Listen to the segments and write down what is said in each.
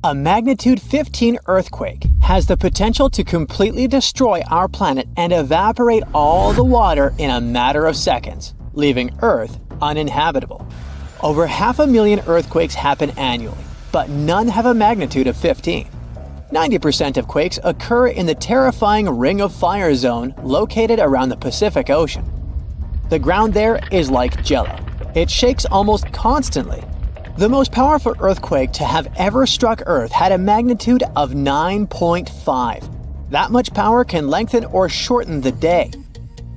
A magnitude 15 earthquake has the potential to completely destroy our planet and evaporate all the water in a matter of seconds, leaving Earth uninhabitable. Over 500,000 earthquakes happen annually, but none have a magnitude of 15. 90% of quakes occur in the terrifying Ring of Fire zone located around the Pacific Ocean. The ground there is like jello. It shakes almost constantly. The most powerful earthquake to have ever struck Earth had a magnitude of 9.5. That much power can lengthen or shorten the day.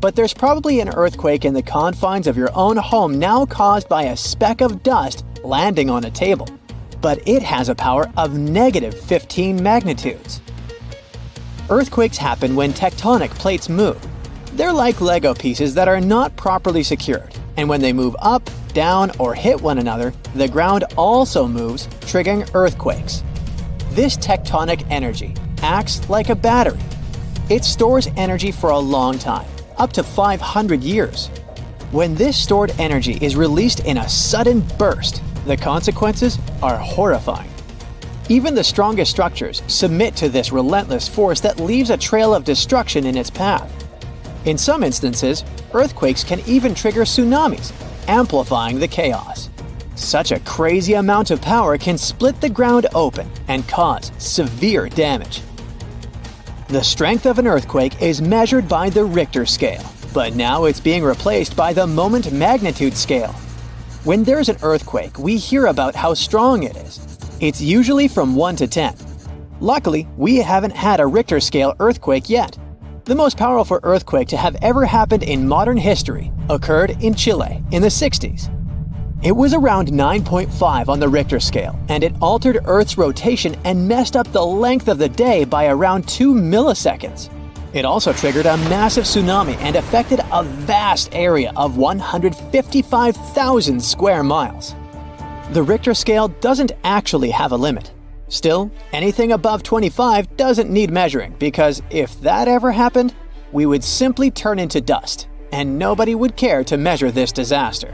But there's probably an earthquake in the confines of your own home now caused by a speck of dust landing on a table. But it has a power of negative 15 magnitudes. Earthquakes happen when tectonic plates move. They're like Lego pieces that are not properly secured, and when they move up, down, or hit one another, the ground also moves, triggering earthquakes. This tectonic energy acts like a battery. It stores energy for a long time, up to 500 years. When this stored energy is released in a sudden burst, the consequences are horrifying. Even the strongest structures submit to this relentless force that leaves a trail of destruction in its path. In some instances, earthquakes can even trigger tsunamis, amplifying the chaos. Such a crazy amount of power can split the ground open and cause severe damage. The strength of an earthquake is measured by the Richter scale, but now it's being replaced by the moment magnitude scale. When there's an earthquake, we hear about how strong it is. It's usually from 1 to 10. Luckily, we haven't had a Richter scale earthquake yet. The most powerful earthquake to have ever happened in modern history occurred in Chile in the 60s. It was around 9.5 on the Richter scale, and it altered Earth's rotation and messed up the length of the day by around 2 milliseconds. It also triggered a massive tsunami and affected a vast area of 155,000 square miles. The Richter scale doesn't actually have a limit. Still, anything above 25 doesn't need measuring, because if that ever happened, we would simply turn into dust, and nobody would care to measure this disaster.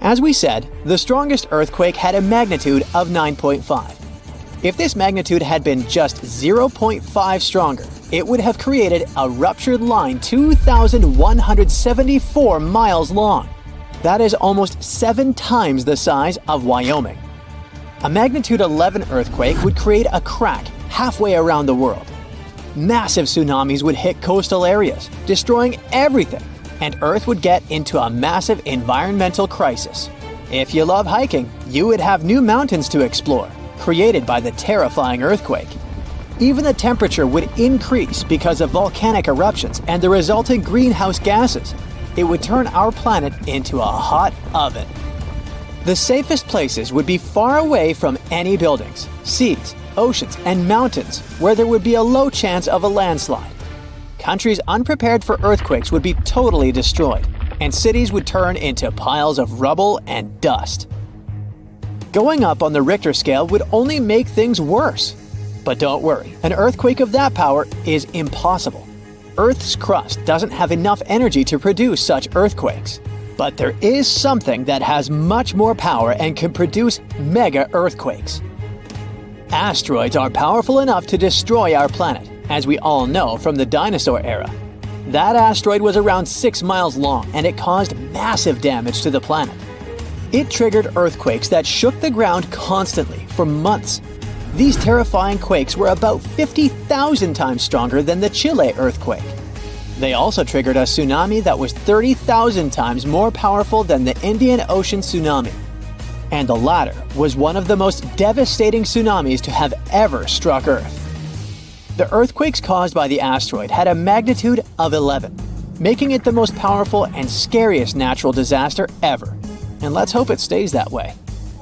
As we said, the strongest earthquake had a magnitude of 9.5. If this magnitude had been just 0.5 stronger, it would have created a ruptured line 2,174 miles long. That is almost 7 times the size of Wyoming. A magnitude 11 earthquake would create a crack halfway around the world. Massive tsunamis would hit coastal areas, destroying everything, and Earth would get into a massive environmental crisis. If you love hiking, you would have new mountains to explore, created by the terrifying earthquake. Even the temperature would increase because of volcanic eruptions and the resulting greenhouse gases. It would turn our planet into a hot oven. The safest places would be far away from any buildings, seas, oceans, and mountains where there would be a low chance of a landslide. Countries unprepared for earthquakes would be totally destroyed, and cities would turn into piles of rubble and dust. Going up on the Richter scale would only make things worse. But don't worry, an earthquake of that power is impossible. Earth's crust doesn't have enough energy to produce such earthquakes. But there is something that has much more power and can produce mega earthquakes. Asteroids are powerful enough to destroy our planet, as we all know from the dinosaur era. That asteroid was around 6 miles long, and it caused massive damage to the planet. It triggered earthquakes that shook the ground constantly for months. These terrifying quakes were about 50,000 times stronger than the Chile earthquake. They also triggered a tsunami that was 30,000 times more powerful than the Indian Ocean tsunami. And the latter was one of the most devastating tsunamis to have ever struck Earth. The earthquakes caused by the asteroid had a magnitude of 11, making it the most powerful and scariest natural disaster ever. And let's hope it stays that way.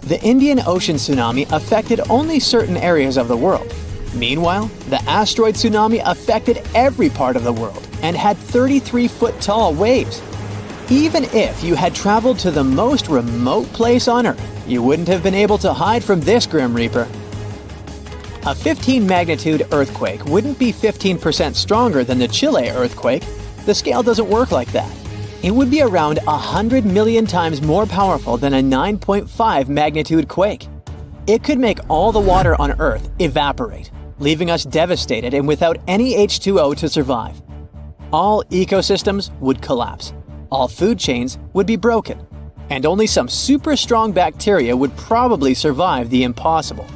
The Indian Ocean tsunami affected only certain areas of the world. Meanwhile, the asteroid tsunami affected every part of the world and had 33-foot-tall waves. Even if you had traveled to the most remote place on Earth, you wouldn't have been able to hide from this Grim Reaper. A 15-magnitude earthquake wouldn't be 15% stronger than the Chile earthquake. The scale doesn't work like that. It would be around 100 million times more powerful than a 9.5 magnitude quake. It could make all the water on Earth evaporate, leaving us devastated and without any H2O to survive. All ecosystems would collapse, all food chains would be broken, and only some super strong bacteria would probably survive the impossible.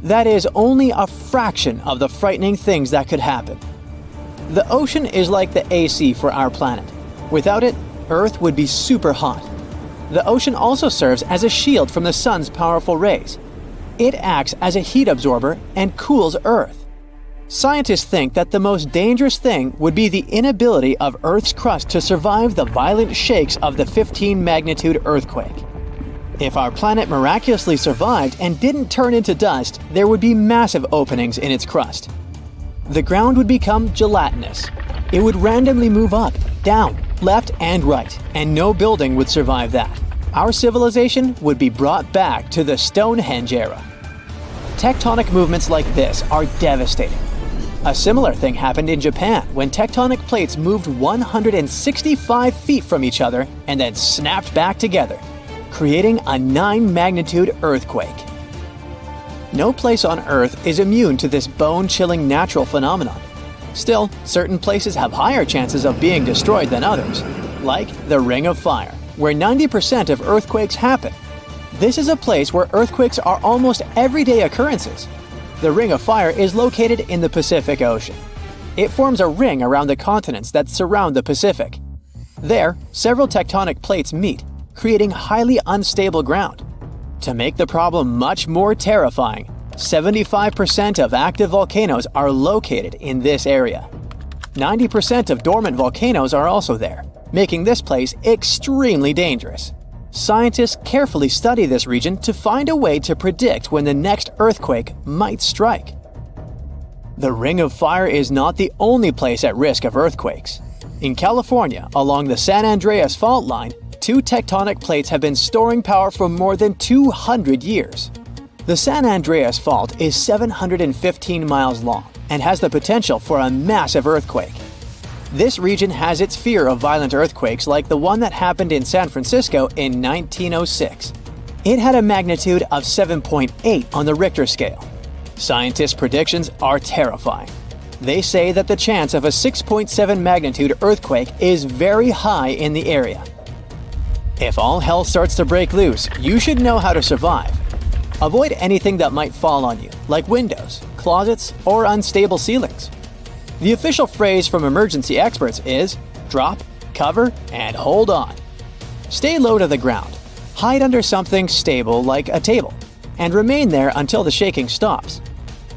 That is only a fraction of the frightening things that could happen. The ocean is like the AC for our planet. Without it, Earth would be super hot. The ocean also serves as a shield from the sun's powerful rays. It acts as a heat absorber and cools Earth. Scientists think that the most dangerous thing would be the inability of Earth's crust to survive the violent shakes of the 15-magnitude earthquake. If our planet miraculously survived and didn't turn into dust, there would be massive openings in its crust. The ground would become gelatinous. It would randomly move up, down, left, and right, and no building would survive that. Our civilization would be brought back to the Stonehenge era. Tectonic movements like this are devastating. A similar thing happened in Japan when tectonic plates moved 165 feet from each other and then snapped back together, creating a 9-magnitude earthquake. No place on Earth is immune to this bone-chilling natural phenomenon. Still, certain places have higher chances of being destroyed than others, like the Ring of Fire, where 90% of earthquakes happen. This is a place where earthquakes are almost everyday occurrences. The Ring of Fire is located in the Pacific Ocean. It forms a ring around the continents that surround the Pacific. There, several tectonic plates meet, creating highly unstable ground. To make the problem much more terrifying, 75% of active volcanoes are located in this area. 90% of dormant volcanoes are also there, making this place extremely dangerous. Scientists carefully study this region to find a way to predict when the next earthquake might strike. The Ring of Fire is not the only place at risk of earthquakes. In California, along the San Andreas fault line, 2 tectonic plates have been storing power for more than 200 years. The San Andreas Fault is 715 miles long and has the potential for a massive earthquake. This region has its fear of violent earthquakes like the one that happened in San Francisco in 1906. It had a magnitude of 7.8 on the Richter scale. Scientists' predictions are terrifying. They say that the chance of a 6.7 magnitude earthquake is very high in the area. If all hell starts to break loose, you should know how to survive. Avoid anything that might fall on you, like windows, closets, or unstable ceilings. The official phrase from emergency experts is drop, cover, and hold on. Stay low to the ground. Hide under something stable like a table, and remain there until the shaking stops.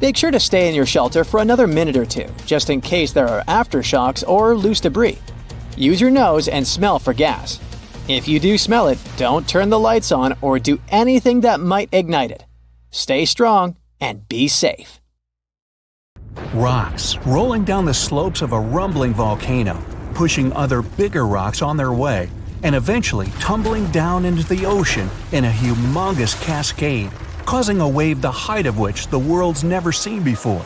Make sure to stay in your shelter for another minute or two, just in case there are aftershocks or loose debris. Use your nose and smell for gas. If you do smell it, don't turn the lights on or do anything that might ignite it. Stay strong and be safe. Rocks rolling down the slopes of a rumbling volcano, pushing other bigger rocks on their way, and eventually tumbling down into the ocean in a humongous cascade, causing a wave the height of which the world's never seen before.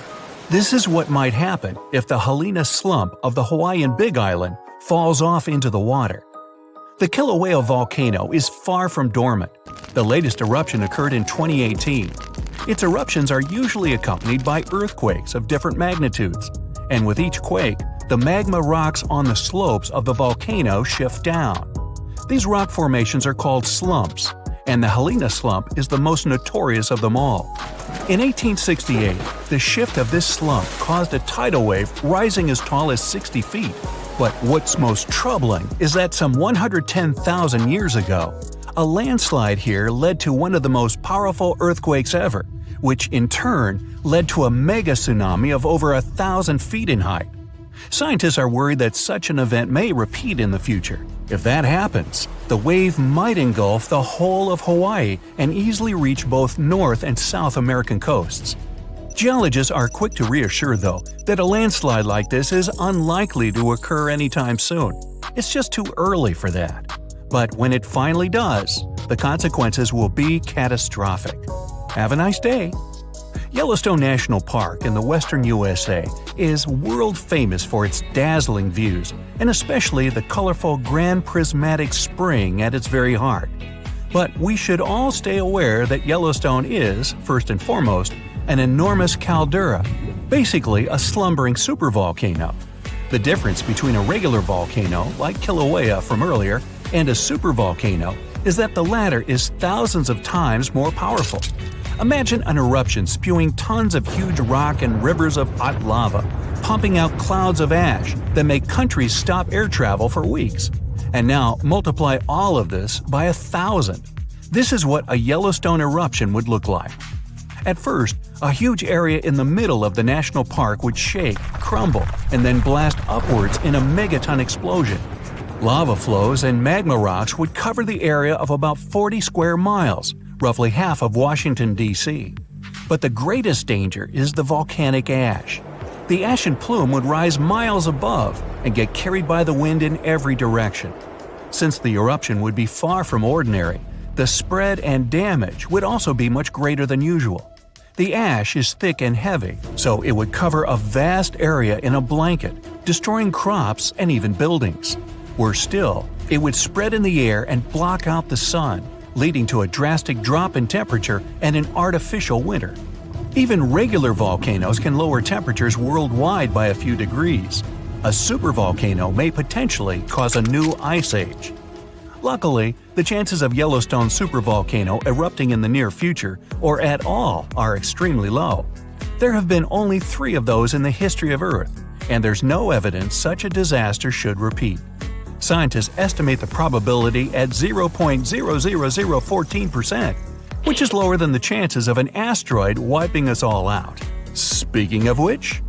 This is what might happen if the Helena slump of the Hawaiian Big Island falls off into the water. The Kilauea volcano is far from dormant. The latest eruption occurred in 2018. Its eruptions are usually accompanied by earthquakes of different magnitudes, and with each quake, the magma rocks on the slopes of the volcano shift down. These rock formations are called slumps, and the Helena slump is the most notorious of them all. In 1868, the shift of this slump caused a tidal wave rising as tall as 60 feet. But what's most troubling is that some 110,000 years ago, a landslide here led to one of the most powerful earthquakes ever, which in turn led to a mega tsunami of over 1,000 feet in height. Scientists are worried that such an event may repeat in the future. If that happens, the wave might engulf the whole of Hawaii and easily reach both North and South American coasts. Geologists are quick to reassure, though, that a landslide like this is unlikely to occur anytime soon. It's just too early for that. But when it finally does, the consequences will be catastrophic. Have a nice day! Yellowstone National Park in the western USA is world famous for its dazzling views, and especially the colorful Grand Prismatic Spring at its very heart. But we should all stay aware that Yellowstone is, first and foremost, an enormous caldera, basically a slumbering supervolcano. The difference between a regular volcano, like Kilauea from earlier, and a supervolcano is that the latter is thousands of times more powerful. Imagine an eruption spewing tons of huge rock and rivers of hot lava, pumping out clouds of ash that make countries stop air travel for weeks. And now multiply all of this by 1,000. This is what a Yellowstone eruption would look like. At first, a huge area in the middle of the national park would shake, crumble, and then blast upwards in a megaton explosion. Lava flows and magma rocks would cover the area of about 40 square miles, roughly half of Washington, D.C. But the greatest danger is the volcanic ash. The ashen plume would rise miles above and get carried by the wind in every direction. Since the eruption would be far from ordinary, the spread and damage would also be much greater than usual. The ash is thick and heavy, so it would cover a vast area in a blanket, destroying crops and even buildings. Worse still, it would spread in the air and block out the sun, leading to a drastic drop in temperature and an artificial winter. Even regular volcanoes can lower temperatures worldwide by a few degrees. A supervolcano may potentially cause a new ice age. Luckily, the chances of Yellowstone supervolcano erupting in the near future, or at all, are extremely low. There have been only 3 of those in the history of Earth, and there's no evidence such a disaster should repeat. Scientists estimate the probability at 0.00014%, which is lower than the chances of an asteroid wiping us all out. Speaking of which,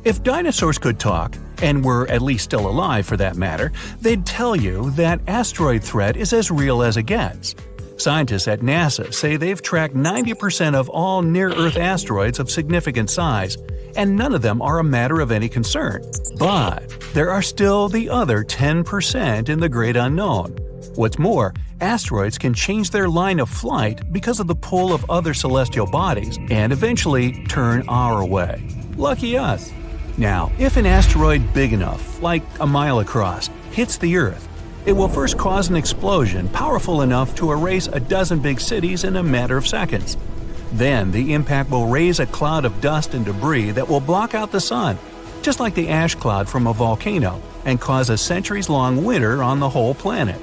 if dinosaurs could talk, and were at least still alive for that matter, they'd tell you that asteroid threat is as real as it gets. Scientists at NASA say they've tracked 90% of all near-Earth asteroids of significant size, and none of them are a matter of any concern. But there are still the other 10% in the great unknown. What's more, asteroids can change their line of flight because of the pull of other celestial bodies and eventually turn our way. Lucky us. Now, if an asteroid big enough, like a mile across, hits the Earth, it will first cause an explosion powerful enough to erase a dozen big cities in a matter of seconds. Then the impact will raise a cloud of dust and debris that will block out the sun, just like the ash cloud from a volcano, and cause a centuries-long winter on the whole planet.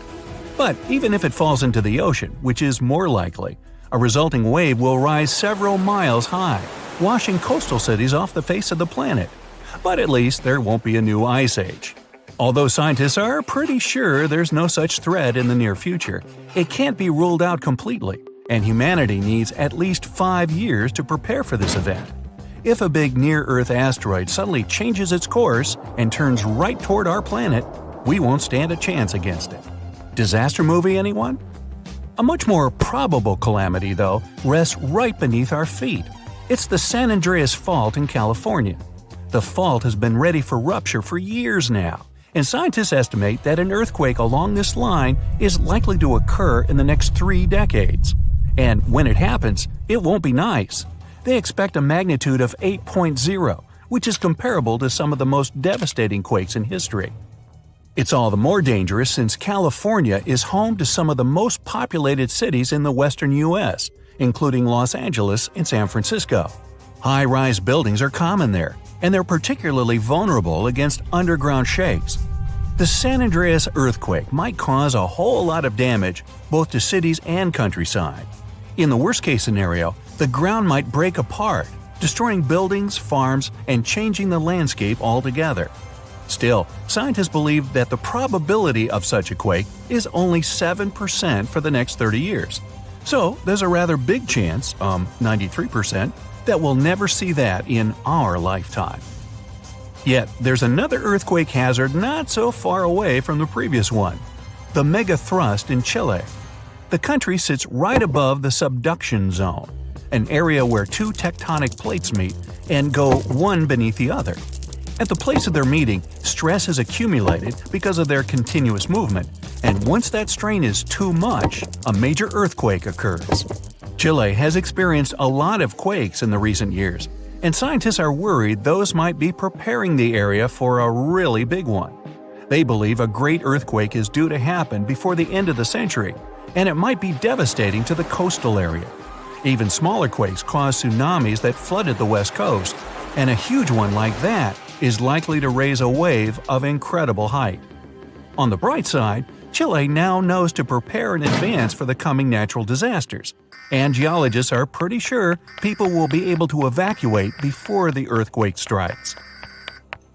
But even if it falls into the ocean, which is more likely, a resulting wave will rise several miles high, washing coastal cities off the face of the planet. But at least there won't be a new ice age. Although scientists are pretty sure there's no such threat in the near future, it can't be ruled out completely, and humanity needs at least 5 years to prepare for this event. If a big near-Earth asteroid suddenly changes its course and turns right toward our planet, we won't stand a chance against it. Disaster movie, anyone? A much more probable calamity, though, rests right beneath our feet. It's the San Andreas Fault in California. The fault has been ready for rupture for years now, and scientists estimate that an earthquake along this line is likely to occur in the next 3 decades. And when it happens, it won't be nice. They expect a magnitude of 8.0, which is comparable to some of the most devastating quakes in history. It's all the more dangerous since California is home to some of the most populated cities in the western U.S., including Los Angeles and San Francisco. High-rise buildings are common there, and they're particularly vulnerable against underground shakes. The San Andreas earthquake might cause a whole lot of damage both to cities and countryside. In the worst-case scenario, the ground might break apart, destroying buildings, farms, and changing the landscape altogether. Still, scientists believe that the probability of such a quake is only 7% for the next 30 years. So there's a rather big chance, 93%, that we'll never see that in our lifetime. Yet, there's another earthquake hazard not so far away from the previous one: the megathrust in Chile. The country sits right above the subduction zone, an area where 2 tectonic plates meet and go one beneath the other. At the place of their meeting, stress has accumulated because of their continuous movement, and once that strain is too much, a major earthquake occurs. Chile has experienced a lot of quakes in the recent years, and scientists are worried those might be preparing the area for a really big one. They believe a great earthquake is due to happen before the end of the century, and it might be devastating to the coastal area. Even smaller quakes cause tsunamis that flooded the west coast, and a huge one like that is likely to raise a wave of incredible height. On the bright side, Chile now knows to prepare in advance for the coming natural disasters, and geologists are pretty sure people will be able to evacuate before the earthquake strikes.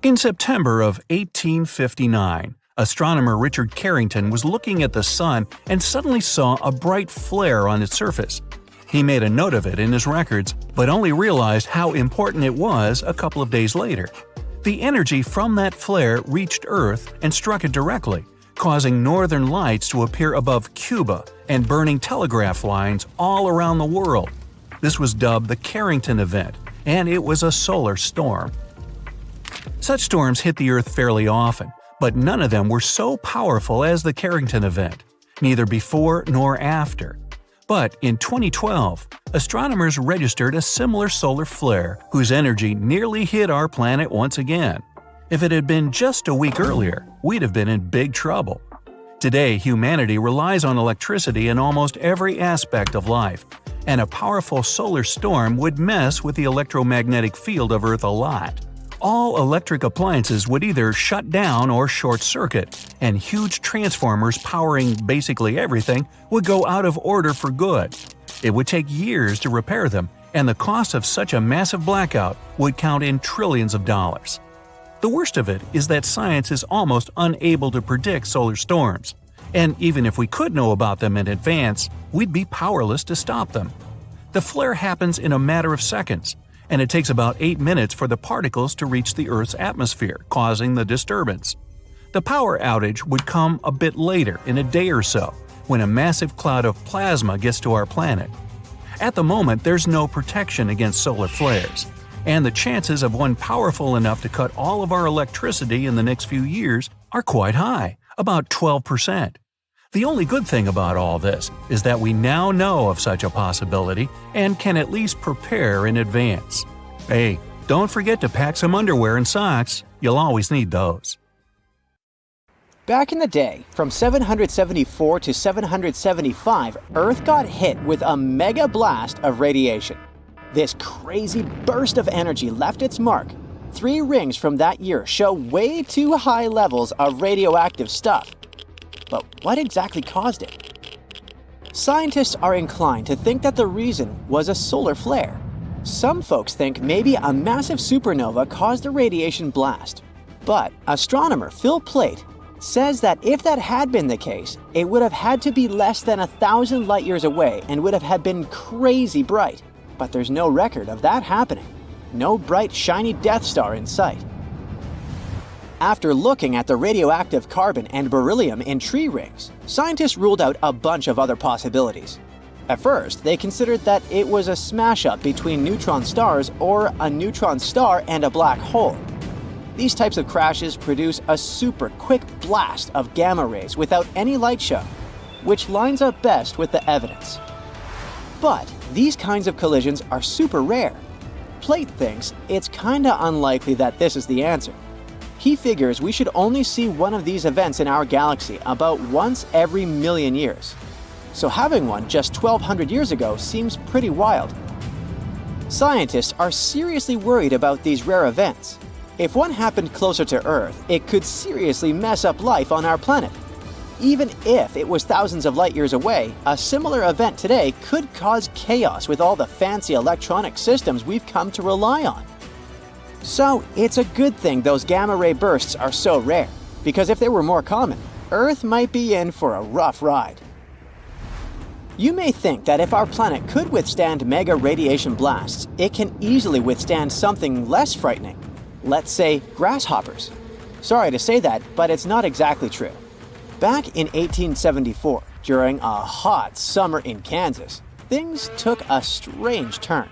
In September of 1859, astronomer Richard Carrington was looking at the sun and suddenly saw a bright flare on its surface. He made a note of it in his records, but only realized how important it was a couple of days later. The energy from that flare reached Earth and struck it directly, causing northern lights to appear above Cuba and burning telegraph lines all around the world. This was dubbed the Carrington event, and it was a solar storm. Such storms hit the Earth fairly often, but none of them were so powerful as the Carrington event, neither before nor after. But in 2012, astronomers registered a similar solar flare whose energy nearly hit our planet once again. If it had been just a week earlier, we'd have been in big trouble. Today, humanity relies on electricity in almost every aspect of life, and a powerful solar storm would mess with the electromagnetic field of Earth a lot. All electric appliances would either shut down or short-circuit, and huge transformers powering basically everything would go out of order for good. It would take years to repair them, and the cost of such a massive blackout would count in trillions of dollars. The worst of it is that science is almost unable to predict solar storms, and even if we could know about them in advance, we'd be powerless to stop them. The flare happens in a matter of seconds, and it takes about 8 minutes for the particles to reach the Earth's atmosphere, causing the disturbance. The power outage would come a bit later, in a day or so, when a massive cloud of plasma gets to our planet. At the moment, there's no protection against solar flares, and the chances of one powerful enough to cut all of our electricity in the next few years are quite high, about 12%. The only good thing about all this is that we now know of such a possibility and can at least prepare in advance. Hey, don't forget to pack some underwear and socks. You'll always need those. Back in the day, from 774 to 775, Earth got hit with a mega blast of radiation. This crazy burst of energy left its mark. 3 rings from that year show way too high levels of radioactive stuff. But what exactly caused it? Scientists are inclined to think that the reason was a solar flare. Some folks think maybe a massive supernova caused the radiation blast. But astronomer Phil Plait says that if that had been the case, it would have had to be less than 1,000 light years away and would have been crazy bright. But there's no record of that happening. No bright, shiny Death Star in sight. After looking at the radioactive carbon and beryllium in tree rings, scientists ruled out a bunch of other possibilities. At first, they considered that it was a smash-up between neutron stars or a neutron star and a black hole. These types of crashes produce a super quick blast of gamma rays without any light show, which lines up best with the evidence. But these kinds of collisions are super rare. Plait thinks it's kinda unlikely that this is the answer. He figures we should only see one of these events in our galaxy about once every million years. So having one just 1,200 years ago seems pretty wild. Scientists are seriously worried about these rare events. If one happened closer to Earth, it could seriously mess up life on our planet. Even if it was thousands of light years away, a similar event today could cause chaos with all the fancy electronic systems we've come to rely on. So it's a good thing those gamma ray bursts are so rare, because if they were more common, Earth might be in for a rough ride. You may think that if our planet could withstand mega radiation blasts, it can easily withstand something less frightening. Let's say grasshoppers. Sorry to say that, but it's not exactly true. Back in 1874, during a hot summer in Kansas, things took a strange turn.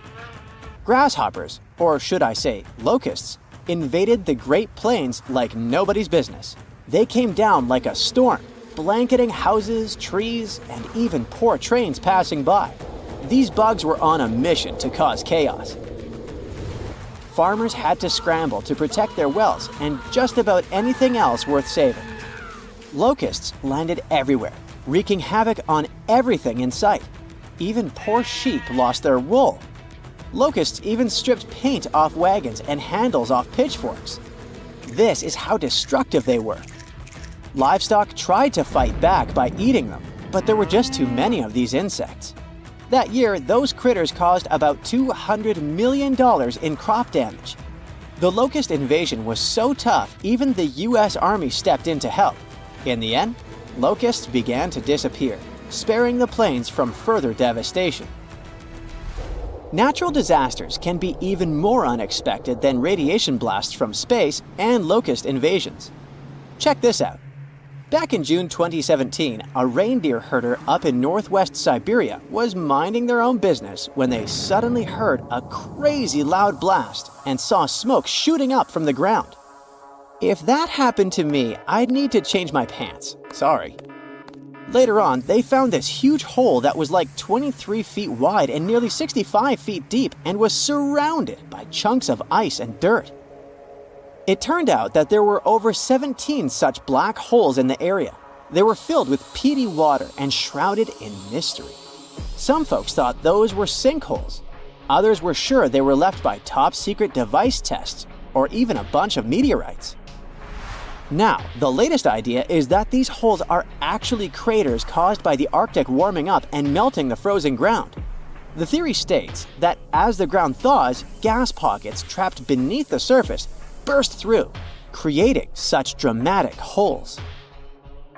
Grasshoppers, or should I say locusts, invaded the Great Plains like nobody's business. They came down like a storm, blanketing houses, trees, and even poor trains passing by. These bugs were on a mission to cause chaos. Farmers had to scramble to protect their wells and just about anything else worth saving. Locusts landed everywhere, wreaking havoc on everything in sight. Even poor sheep lost their wool. Locusts even stripped paint off wagons and handles off pitchforks. This is how destructive they were. Livestock tried to fight back by eating them, but there were just too many of these insects. That year, those critters caused about $200 million in crop damage. The locust invasion was so tough, even the US Army stepped in to help. In the end, locusts began to disappear, sparing the plains from further devastation. Natural disasters can be even more unexpected than radiation blasts from space and locust invasions. Check this out. Back in June 2017, a reindeer herder up in northwest Siberia was minding their own business when they suddenly heard a crazy loud blast and saw smoke shooting up from the ground. If that happened to me, I'd need to change my pants. Sorry. Later on, they found this huge hole that was like 23 feet wide and nearly 65 feet deep and was surrounded by chunks of ice and dirt. It turned out that there were over 17 such black holes in the area. They were filled with peaty water and shrouded in mystery. Some folks thought those were sinkholes. Others were sure they were left by top-secret device tests or even a bunch of meteorites. Now, the latest idea is that these holes are actually craters caused by the Arctic warming up and melting the frozen ground. The theory states that as the ground thaws, gas pockets trapped beneath the surface burst through, creating such dramatic holes.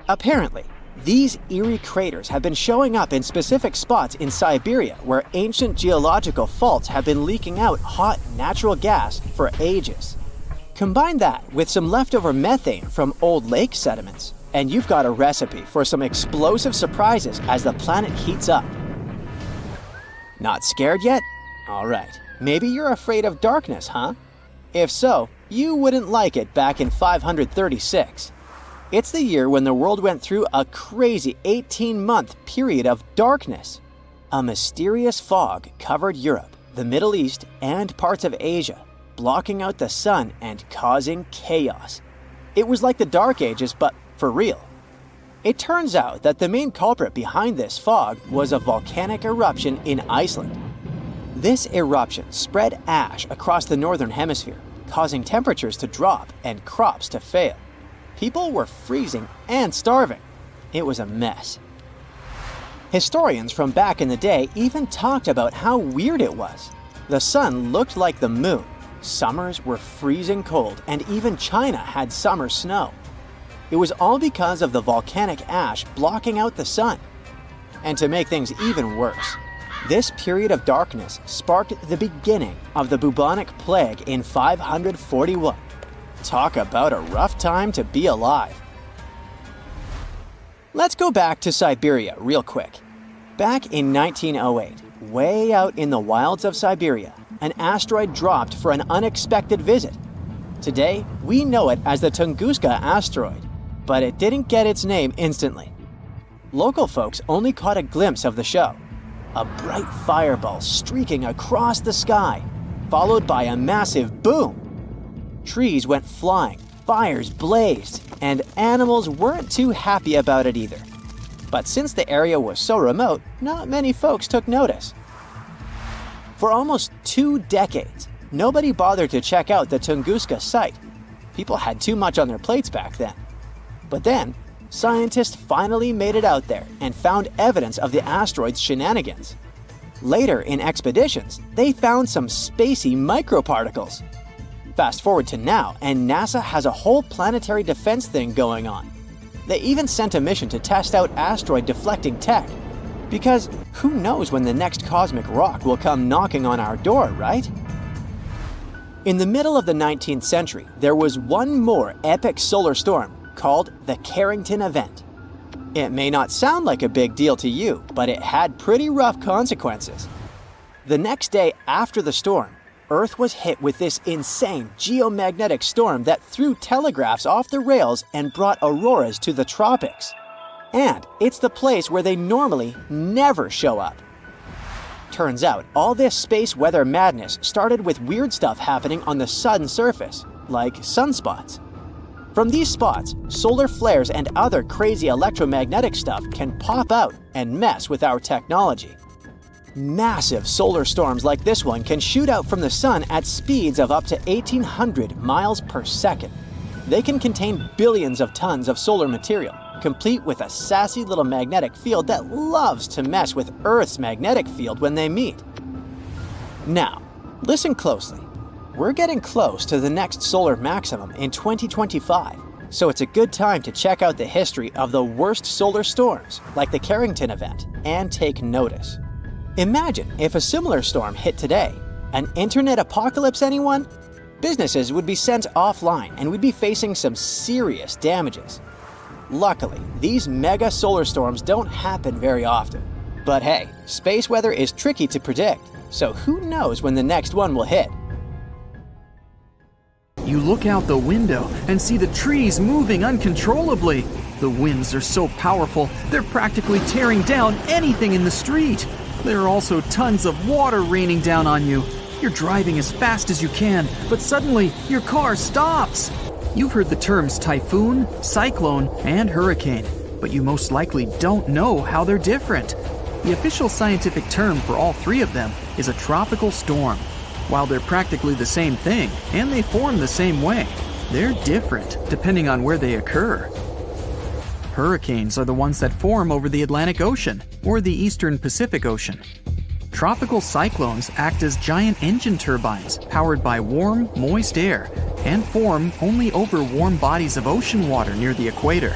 Apparently, these eerie craters have been showing up in specific spots in Siberia where ancient geological faults have been leaking out hot natural gas for ages. Combine that with some leftover methane from old lake sediments, and you've got a recipe for some explosive surprises as the planet heats up. Not scared yet? Alright, maybe you're afraid of darkness, huh? If so, you wouldn't like it back in 536. It's the year when the world went through a crazy 18-month period of darkness. A mysterious fog covered Europe, the Middle East, and parts of Asia, blocking out the sun and causing chaos. It was like the Dark Ages, but for real. It turns out that the main culprit behind this fog was a volcanic eruption in Iceland. This eruption spread ash across the northern hemisphere, causing temperatures to drop and crops to fail. People were freezing and starving. It was a mess. Historians from back in the day even talked about how weird it was. The sun looked like the moon. Summers were freezing cold, and even China had summer snow. It was all because of the volcanic ash blocking out the sun. And to make things even worse, this period of darkness sparked the beginning of the bubonic plague in 541. Talk about a rough time to be alive. Let's go back to Siberia real quick. Back in 1908, way out in the wilds of Siberia, an asteroid dropped for an unexpected visit. Today, we know it as the Tunguska asteroid, but it didn't get its name instantly. Local folks only caught a glimpse of the show. A bright fireball streaking across the sky, followed by a massive boom. Trees went flying, fires blazed, and animals weren't too happy about it either. But since the area was so remote, not many folks took notice. For almost 2 decades, nobody bothered to check out the Tunguska site. People had too much on their plates back then. But then, scientists finally made it out there and found evidence of the asteroid's shenanigans. Later in expeditions, they found some spacey microparticles. Fast forward to now, and NASA has a whole planetary defense thing going on. They even sent a mission to test out asteroid deflecting tech. Because who knows when the next cosmic rock will come knocking on our door, right? In the middle of the 19th century, there was one more epic solar storm called the Carrington Event. It may not sound like a big deal to you, but it had pretty rough consequences. The next day after the storm, Earth was hit with this insane geomagnetic storm that threw telegraphs off the rails and brought auroras to the tropics. And it's the place where they normally never show up. Turns out, all this space weather madness started with weird stuff happening on the sun's surface, like sunspots. From these spots, solar flares and other crazy electromagnetic stuff can pop out and mess with our technology. Massive solar storms like this one can shoot out from the sun at speeds of up to 1,800 miles per second. They can contain billions of tons of solar material, complete with a sassy little magnetic field that loves to mess with Earth's magnetic field when they meet. Now, listen closely. We're getting close to the next solar maximum in 2025, so it's a good time to check out the history of the worst solar storms, like the Carrington event, and take notice. Imagine if a similar storm hit today. An internet apocalypse, anyone? Businesses would be sent offline and we'd be facing some serious damages. Luckily, these mega solar storms don't happen very often. But hey, space weather is tricky to predict, so who knows when the next one will hit? You look out the window and see the trees moving uncontrollably. The winds are so powerful, they're practically tearing down anything in the street. There are also tons of water raining down on you. You're driving as fast as you can, but suddenly your car stops. You've heard the terms typhoon, cyclone, and hurricane, but you most likely don't know how they're different. The official scientific term for all three of them is a tropical storm. While they're practically the same thing, and they form the same way, they're different depending on where they occur. Hurricanes are the ones that form over the Atlantic Ocean or the Eastern Pacific Ocean. Tropical cyclones act as giant engine turbines powered by warm, moist air and form only over warm bodies of ocean water near the equator.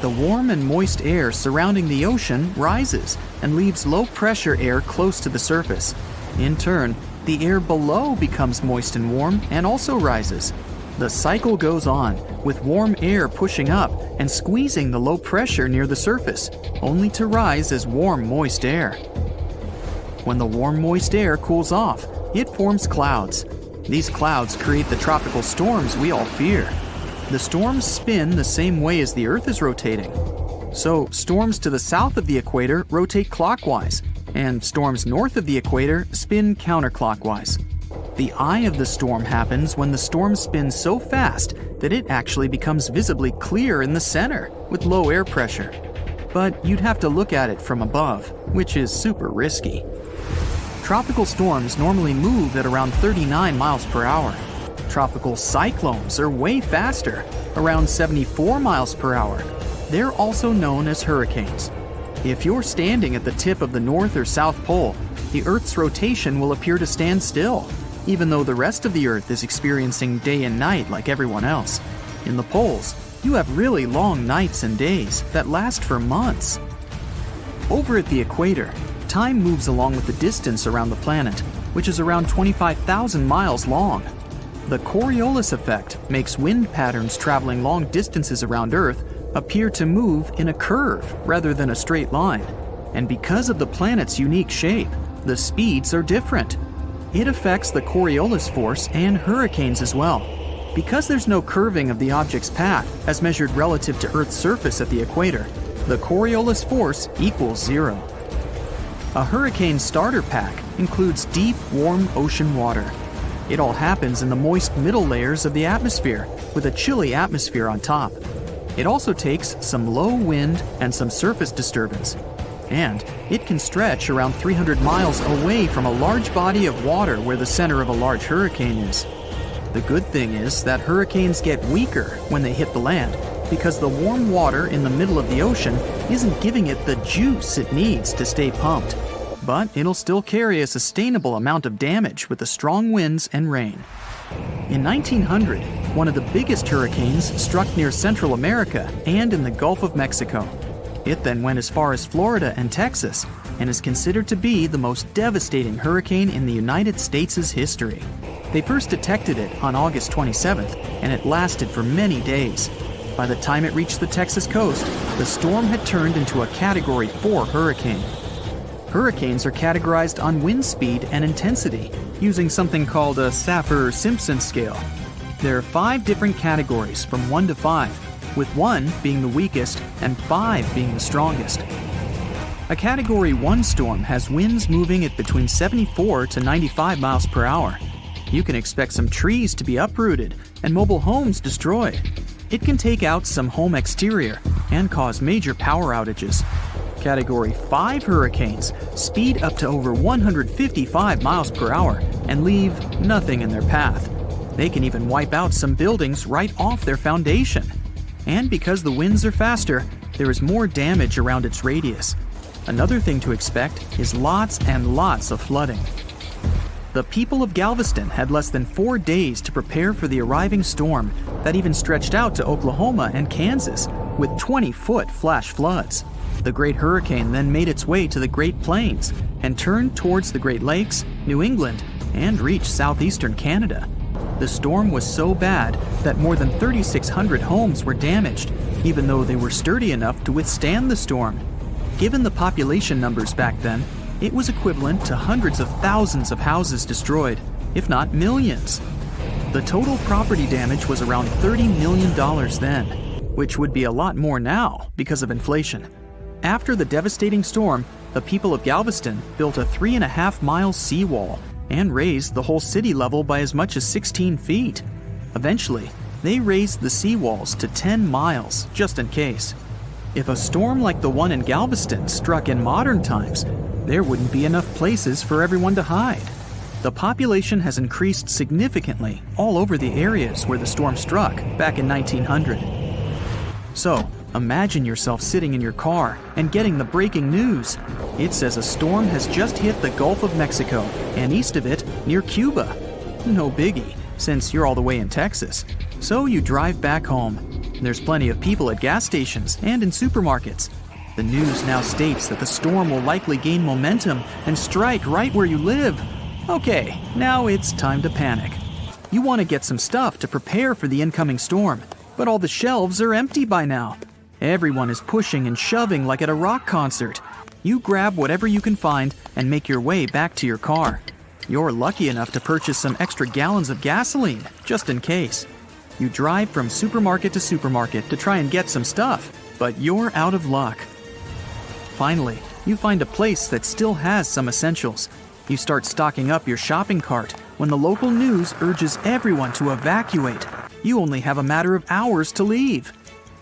The warm and moist air surrounding the ocean rises and leaves low-pressure air close to the surface. In turn, the air below becomes moist and warm and also rises. The cycle goes on, with warm air pushing up and squeezing the low pressure near the surface, only to rise as warm, moist air. When the warm, moist air cools off, it forms clouds. These clouds create the tropical storms we all fear. The storms spin the same way as the Earth is rotating. So, storms to the south of the equator rotate clockwise, and storms north of the equator spin counterclockwise. The eye of the storm happens when the storm spins so fast that it actually becomes visibly clear in the center with low air pressure. But you'd have to look at it from above, which is super risky. Tropical storms normally move at around 39 miles per hour. Tropical cyclones are way faster, around 74 miles per hour. They're also known as hurricanes. If you're standing at the tip of the North or South Pole, the Earth's rotation will appear to stand still, even though the rest of the Earth is experiencing day and night like everyone else. In the poles, you have really long nights and days that last for months. Over at the equator, time moves along with the distance around the planet, which is around 25,000 miles long. The Coriolis effect makes wind patterns traveling long distances around Earth appear to move in a curve rather than a straight line. And because of the planet's unique shape, the speeds are different. It affects the Coriolis force and hurricanes as well. Because there's no curving of the object's path as measured relative to Earth's surface at the equator, the Coriolis force equals 0. A hurricane starter pack includes deep, warm ocean water. It all happens in the moist middle layers of the atmosphere, with a chilly atmosphere on top. It also takes some low wind and some surface disturbance. And it can stretch around 300 miles away from a large body of water where the center of a large hurricane is. The good thing is that hurricanes get weaker when they hit the land because the warm water in the middle of the ocean isn't giving it the juice it needs to stay pumped. But it'll still carry a sustainable amount of damage with the strong winds and rain. In 1900, one of the biggest hurricanes struck near Central America and in the Gulf of Mexico. It then went as far as Florida and Texas and is considered to be the most devastating hurricane in the United States' history. They first detected it on August 27th, and it lasted for many days. By the time it reached the Texas coast, the storm had turned into a Category 4 hurricane. Hurricanes are categorized on wind speed and intensity using something called a Saffir-Simpson scale. There are 5 different categories from 1 to 5, with 1 being the weakest and 5 being the strongest. A Category 1 storm has winds moving at between 74 to 95 miles per hour. You can expect some trees to be uprooted and mobile homes destroyed. it can take out some home exterior and cause major power outages. Category 5 hurricanes speed up to over 155 miles per hour and leave nothing in their path. They can even wipe out some buildings right off their foundation. And because the winds are faster, there is more damage around its radius. Another thing to expect is lots and lots of flooding. The people of Galveston had less than 4 days to prepare for the arriving storm that even stretched out to Oklahoma and Kansas with 20-foot flash floods. The Great Hurricane then made its way to the Great Plains and turned towards the Great Lakes, New England, and reached southeastern Canada. The storm was so bad that more than 3,600 homes were damaged, even though they were sturdy enough to withstand the storm. Given the population numbers back then, it was equivalent to hundreds of thousands of houses destroyed, if not millions. The total property damage was around $30 million then, which would be a lot more now because of inflation. After the devastating storm, the people of Galveston built a 3.5-mile seawall and raised the whole city level by as much as 16 feet. Eventually, they raised the seawalls to 10 miles, just in case. If a storm like the one in Galveston struck in modern times, there wouldn't be enough places for everyone to hide. The population has increased significantly all over the areas where the storm struck back in 1900. So, imagine yourself sitting in your car and getting the breaking news. It says a storm has just hit the Gulf of Mexico and east of it near Cuba. No biggie, since you're all the way in Texas. So you drive back home. There's plenty of people at gas stations and in supermarkets. The news now states that the storm will likely gain momentum and strike right where you live. Okay, now it's time to panic. You want to get some stuff to prepare for the incoming storm, but all the shelves are empty by now. Everyone is pushing and shoving like at a rock concert. You grab whatever you can find and make your way back to your car. You're lucky enough to purchase some extra gallons of gasoline, just in case. You drive from supermarket to supermarket to try and get some stuff, but you're out of luck. Finally, you find a place that still has some essentials. You start stocking up your shopping cart when the local news urges everyone to evacuate. You only have a matter of hours to leave.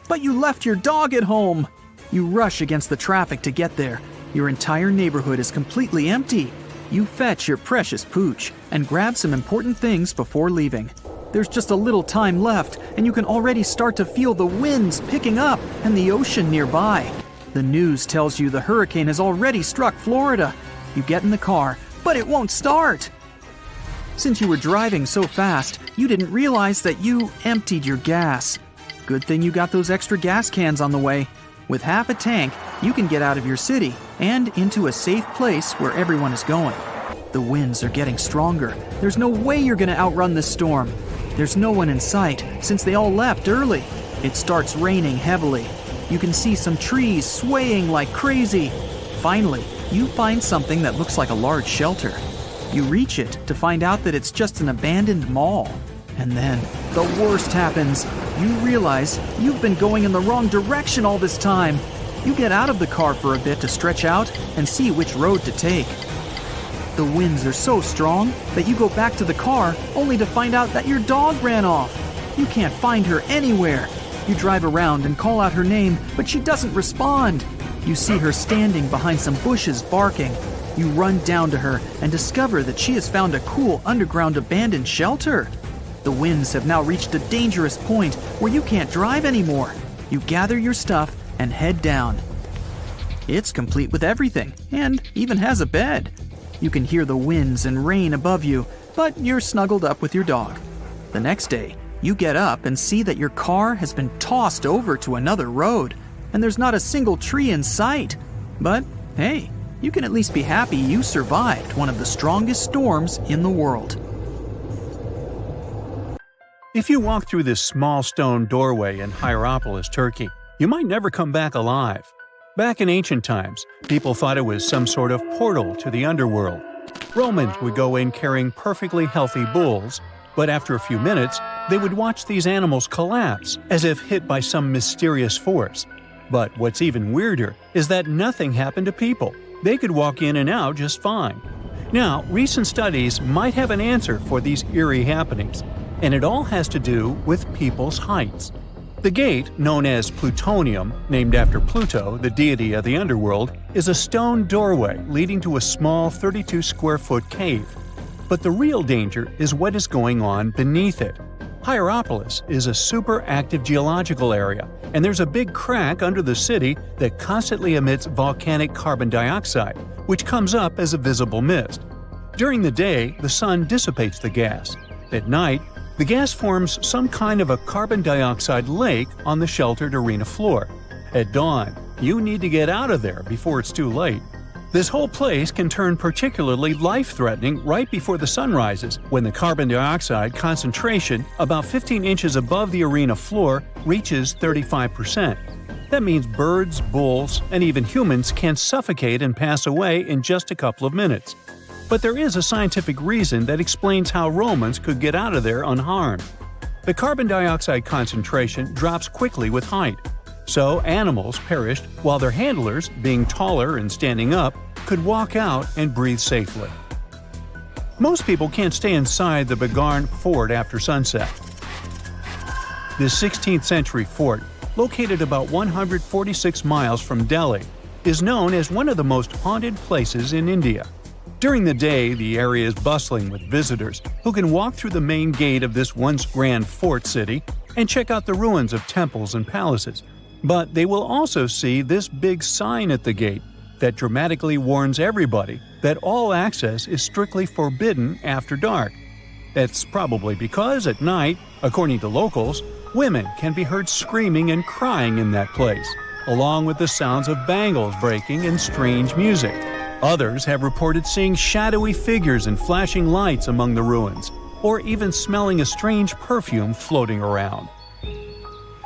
But you left your dog at home! You rush against the traffic to get there. Your entire neighborhood is completely empty. You fetch your precious pooch and grab some important things before leaving. There's just a little time left, and you can already start to feel the winds picking up and the ocean nearby. The news tells you the hurricane has already struck Florida. You get in the car, but it won't start. Since you were driving so fast, you didn't realize that you emptied your gas. Good thing you got those extra gas cans on the way. With half a tank, you can get out of your city and into a safe place where everyone is going. The winds are getting stronger. There's no way you're going to outrun this storm. There's no one in sight since they all left early. It starts raining heavily. You can see some trees swaying like crazy. Finally, you find something that looks like a large shelter. You reach it to find out that it's just an abandoned mall. And then, the worst happens. You realize you've been going in the wrong direction all this time. You get out of the car for a bit to stretch out and see which road to take. The winds are so strong that you go back to the car only to find out that your dog ran off. You can't find her anywhere. You drive around and call out her name, but she doesn't respond. You see her standing behind some bushes barking. You run down to her and discover that she has found a cool underground abandoned shelter. The winds have now reached a dangerous point where you can't drive anymore. You gather your stuff and head down. It's complete with everything and even has a bed. You can hear the winds and rain above you, but you're snuggled up with your dog. The next day, you get up and see that your car has been tossed over to another road, and there's not a single tree in sight. But hey, you can at least be happy you survived one of the strongest storms in the world. If you walk through this small stone doorway in Hierapolis, Turkey, you might never come back alive. Back in ancient times, people thought it was some sort of portal to the underworld. Romans would go in carrying perfectly healthy bulls, but after a few minutes, they would watch these animals collapse as if hit by some mysterious force. But what's even weirder is that nothing happened to people. They could walk in and out just fine. Now, recent studies might have an answer for these eerie happenings, and it all has to do with people's heights. The gate, known as plutonium, named after Pluto, the deity of the underworld, is a stone doorway leading to a small 32-square-foot cave. But the real danger is what is going on beneath it. Hierapolis is a super active geological area, and there's a big crack under the city that constantly emits volcanic carbon dioxide, which comes up as a visible mist. During the day, the sun dissipates the gas. At night, the gas forms some kind of a carbon dioxide lake on the sheltered arena floor. At dawn, you need to get out of there before it's too late. This whole place can turn particularly life-threatening right before the sun rises, when the carbon dioxide concentration, about 15 inches above the arena floor, reaches 35%. That means birds, bulls, and even humans can suffocate and pass away in just a couple of minutes. But there is a scientific reason that explains how Romans could get out of there unharmed. The carbon dioxide concentration drops quickly with height. So animals perished while their handlers, being taller and standing up, could walk out and breathe safely. Most people can't stay inside the Bagarn fort after sunset. This 16th century fort, located about 146 miles from Delhi, is known as one of the most haunted places in India. During the day, the area is bustling with visitors who can walk through the main gate of this once grand fort city and check out the ruins of temples and palaces. But they will also see this big sign at the gate that dramatically warns everybody that all access is strictly forbidden after dark. That's probably because at night, according to locals, women can be heard screaming and crying in that place, along with the sounds of bangles breaking and strange music. Others have reported seeing shadowy figures and flashing lights among the ruins, or even smelling a strange perfume floating around.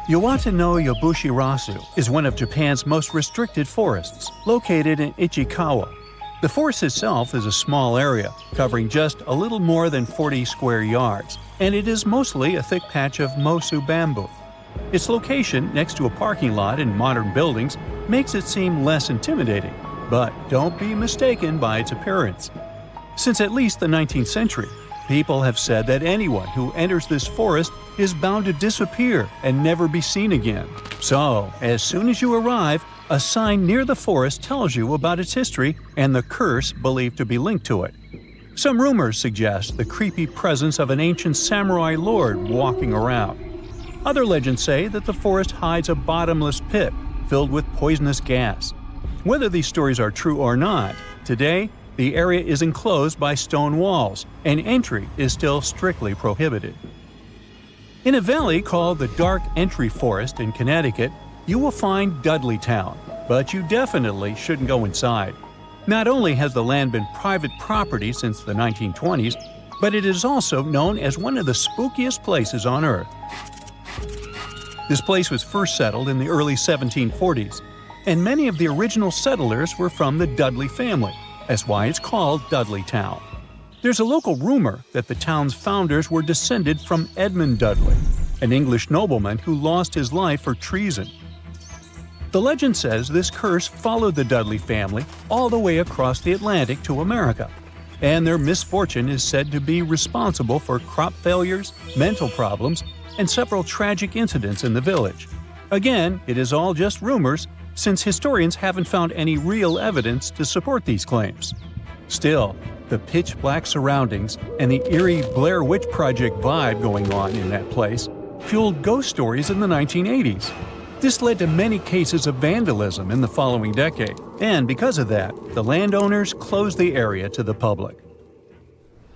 Iwata no Yabushiasu is one of Japan's most restricted forests, located in Ichikawa. The forest itself is a small area, covering just a little more than 40 square yards, and it is mostly a thick patch of mosu bamboo. Its location next to a parking lot and modern buildings makes it seem less intimidating. But don't be mistaken by its appearance. Since at least the 19th century, people have said that anyone who enters this forest is bound to disappear and never be seen again. So, as soon as you arrive, a sign near the forest tells you about its history and the curse believed to be linked to it. Some rumors suggest the creepy presence of an ancient samurai lord walking around. Other legends say that the forest hides a bottomless pit filled with poisonous gas. Whether these stories are true or not, today the area is enclosed by stone walls, and entry is still strictly prohibited. In a valley called the Dark Entry Forest in Connecticut, you will find Dudley Town, but you definitely shouldn't go inside. Not only has the land been private property since the 1920s, but it is also known as one of the spookiest places on Earth. This place was first settled in the early 1740s, and many of the original settlers were from the Dudley family. That's why it's called Dudley Town. There's a local rumor that the town's founders were descended from Edmund Dudley, an English nobleman who lost his life for treason. The legend says this curse followed the Dudley family all the way across the Atlantic to America, and their misfortune is said to be responsible for crop failures, mental problems, and several tragic incidents in the village. Again, it is all just rumors, since historians haven't found any real evidence to support these claims. Still, the pitch-black surroundings and the eerie Blair Witch Project vibe going on in that place fueled ghost stories in the 1980s. This led to many cases of vandalism in the following decade, and because of that, the landowners closed the area to the public.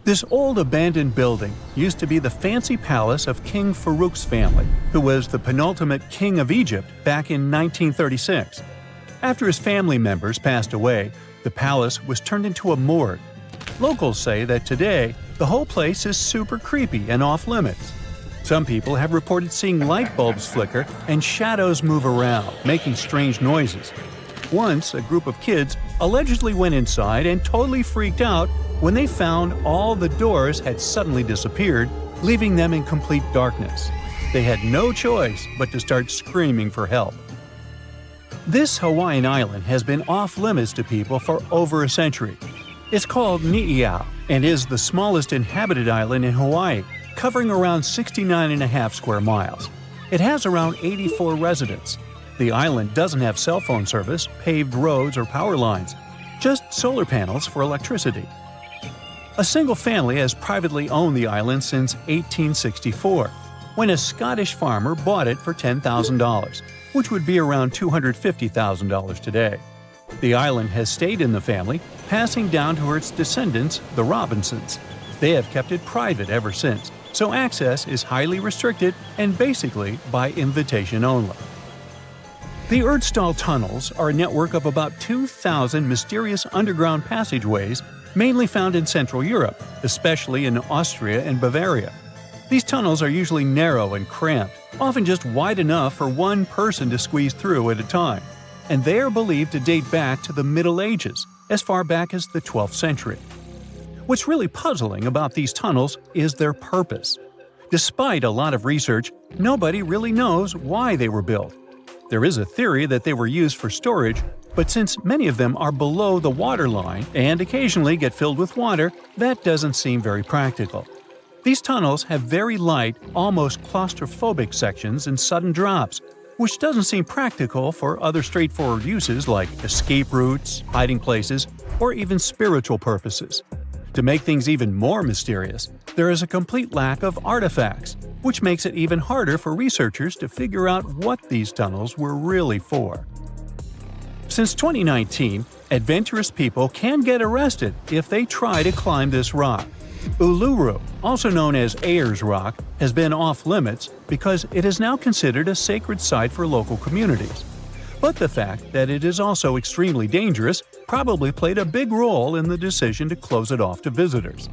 This old abandoned building used to be the fancy palace of King Farouk's family, who was the penultimate king of Egypt back in 1936. After his family members passed away, the palace was turned into a morgue. Locals say that today, the whole place is super creepy and off-limits. Some people have reported seeing light bulbs flicker and shadows move around, making strange noises. Once, a group of kids allegedly went inside and totally freaked out when they found all the doors had suddenly disappeared, leaving them in complete darkness. They had no choice but to start screaming for help. This Hawaiian island has been off-limits to people for over a century. It's called Nio and is the smallest inhabited island in Hawaii, covering around 69.5 square miles. It has around 84 residents. The island doesn't have cell phone service, paved roads, or power lines, just solar panels for electricity. A single family has privately owned the island since 1864, when a Scottish farmer bought it for $10,000, which would be around $250,000 today. The island has stayed in the family, passing down to its descendants, the Robinsons. They have kept it private ever since, so access is highly restricted and basically by invitation only. The Erdstall tunnels are a network of about 2,000 mysterious underground passageways mainly found in Central Europe, especially in Austria and Bavaria. These tunnels are usually narrow and cramped, often just wide enough for one person to squeeze through at a time, and they are believed to date back to the Middle Ages, as far back as the 12th century. What's really puzzling about these tunnels is their purpose. Despite a lot of research, nobody really knows why they were built. There is a theory that they were used for storage, but since many of them are below the water line and occasionally get filled with water, that doesn't seem very practical. These tunnels have very light, almost claustrophobic sections and sudden drops, which doesn't seem practical for other straightforward uses like escape routes, hiding places, or even spiritual purposes. To make things even more mysterious, there is a complete lack of artifacts, which makes it even harder for researchers to figure out what these tunnels were really for. Since 2019, adventurous people can get arrested if they try to climb this rock. Uluru, also known as Ayers Rock, has been off-limits because it is now considered a sacred site for local communities. But the fact that it is also extremely dangerous probably played a big role in the decision to close it off to visitors.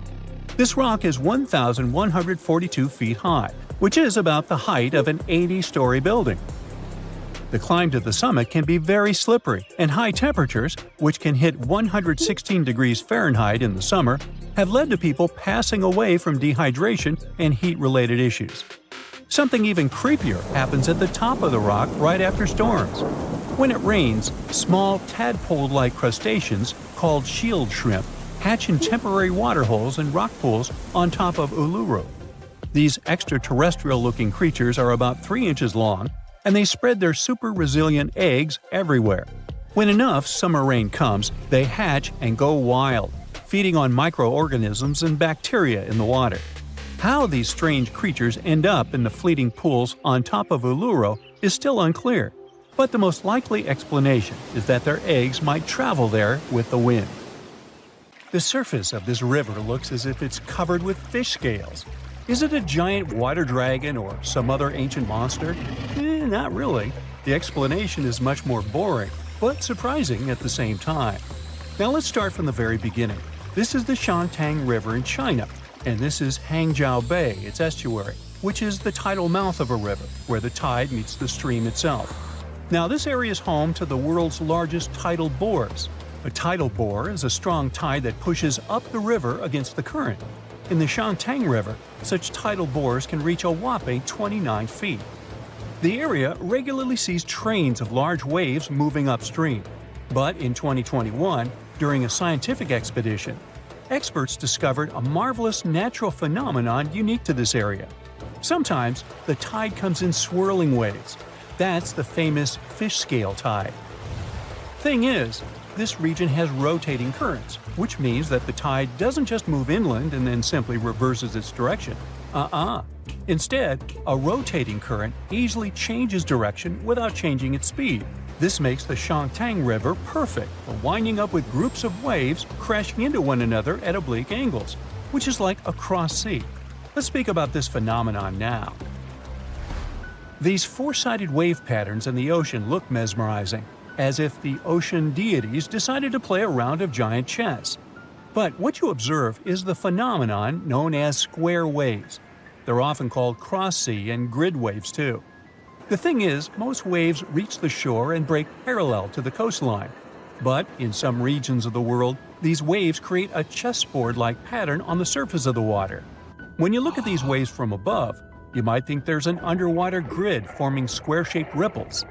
This rock is 1,142 feet high, which is about the height of an 80-story building. The climb to the summit can be very slippery, and high temperatures, which can hit 116 degrees Fahrenheit in the summer, have led to people passing away from dehydration and heat-related issues. Something even creepier happens at the top of the rock right after storms. When it rains, small tadpole-like crustaceans called shield shrimp hatch in temporary water holes and rock pools on top of Uluru. These extraterrestrial-looking creatures are about 3 inches long, and they spread their super-resilient eggs everywhere. When enough summer rain comes, they hatch and go wild, feeding on microorganisms and bacteria in the water. How these strange creatures end up in the fleeting pools on top of Uluru is still unclear, but the most likely explanation is that their eggs might travel there with the wind. The surface of this river looks as if it's covered with fish scales. Is it a giant water dragon or some other ancient monster? Not really. The explanation is much more boring, but surprising at the same time. Now let's start from the very beginning. This is the Shantang River in China, and this is Hangzhou Bay, its estuary, which is the tidal mouth of a river, where the tide meets the stream itself. Now this area is home to the world's largest tidal bores. A tidal bore is a strong tide that pushes up the river against the current. In the Shantang River, such tidal bores can reach a whopping 29 feet. The area regularly sees trains of large waves moving upstream. But in 2021, during a scientific expedition, experts discovered a marvelous natural phenomenon unique to this area. Sometimes, the tide comes in swirling waves. That's the famous fish scale tide. Thing is, this region has rotating currents, which means that the tide doesn't just move inland and then simply reverses its direction. Instead, a rotating current easily changes direction without changing its speed. This makes the Shantang River perfect for winding up with groups of waves crashing into one another at oblique angles, which is like a cross sea. Let's speak about this phenomenon now. These four-sided wave patterns in the ocean look mesmerizing, as if the ocean deities decided to play a round of giant chess. But what you observe is the phenomenon known as square waves. They're often called cross-sea and grid waves too. The thing is, most waves reach the shore and break parallel to the coastline. But in some regions of the world, these waves create a chessboard-like pattern on the surface of the water. When you look at these waves from above, you might think there's an underwater grid forming square-shaped ripples.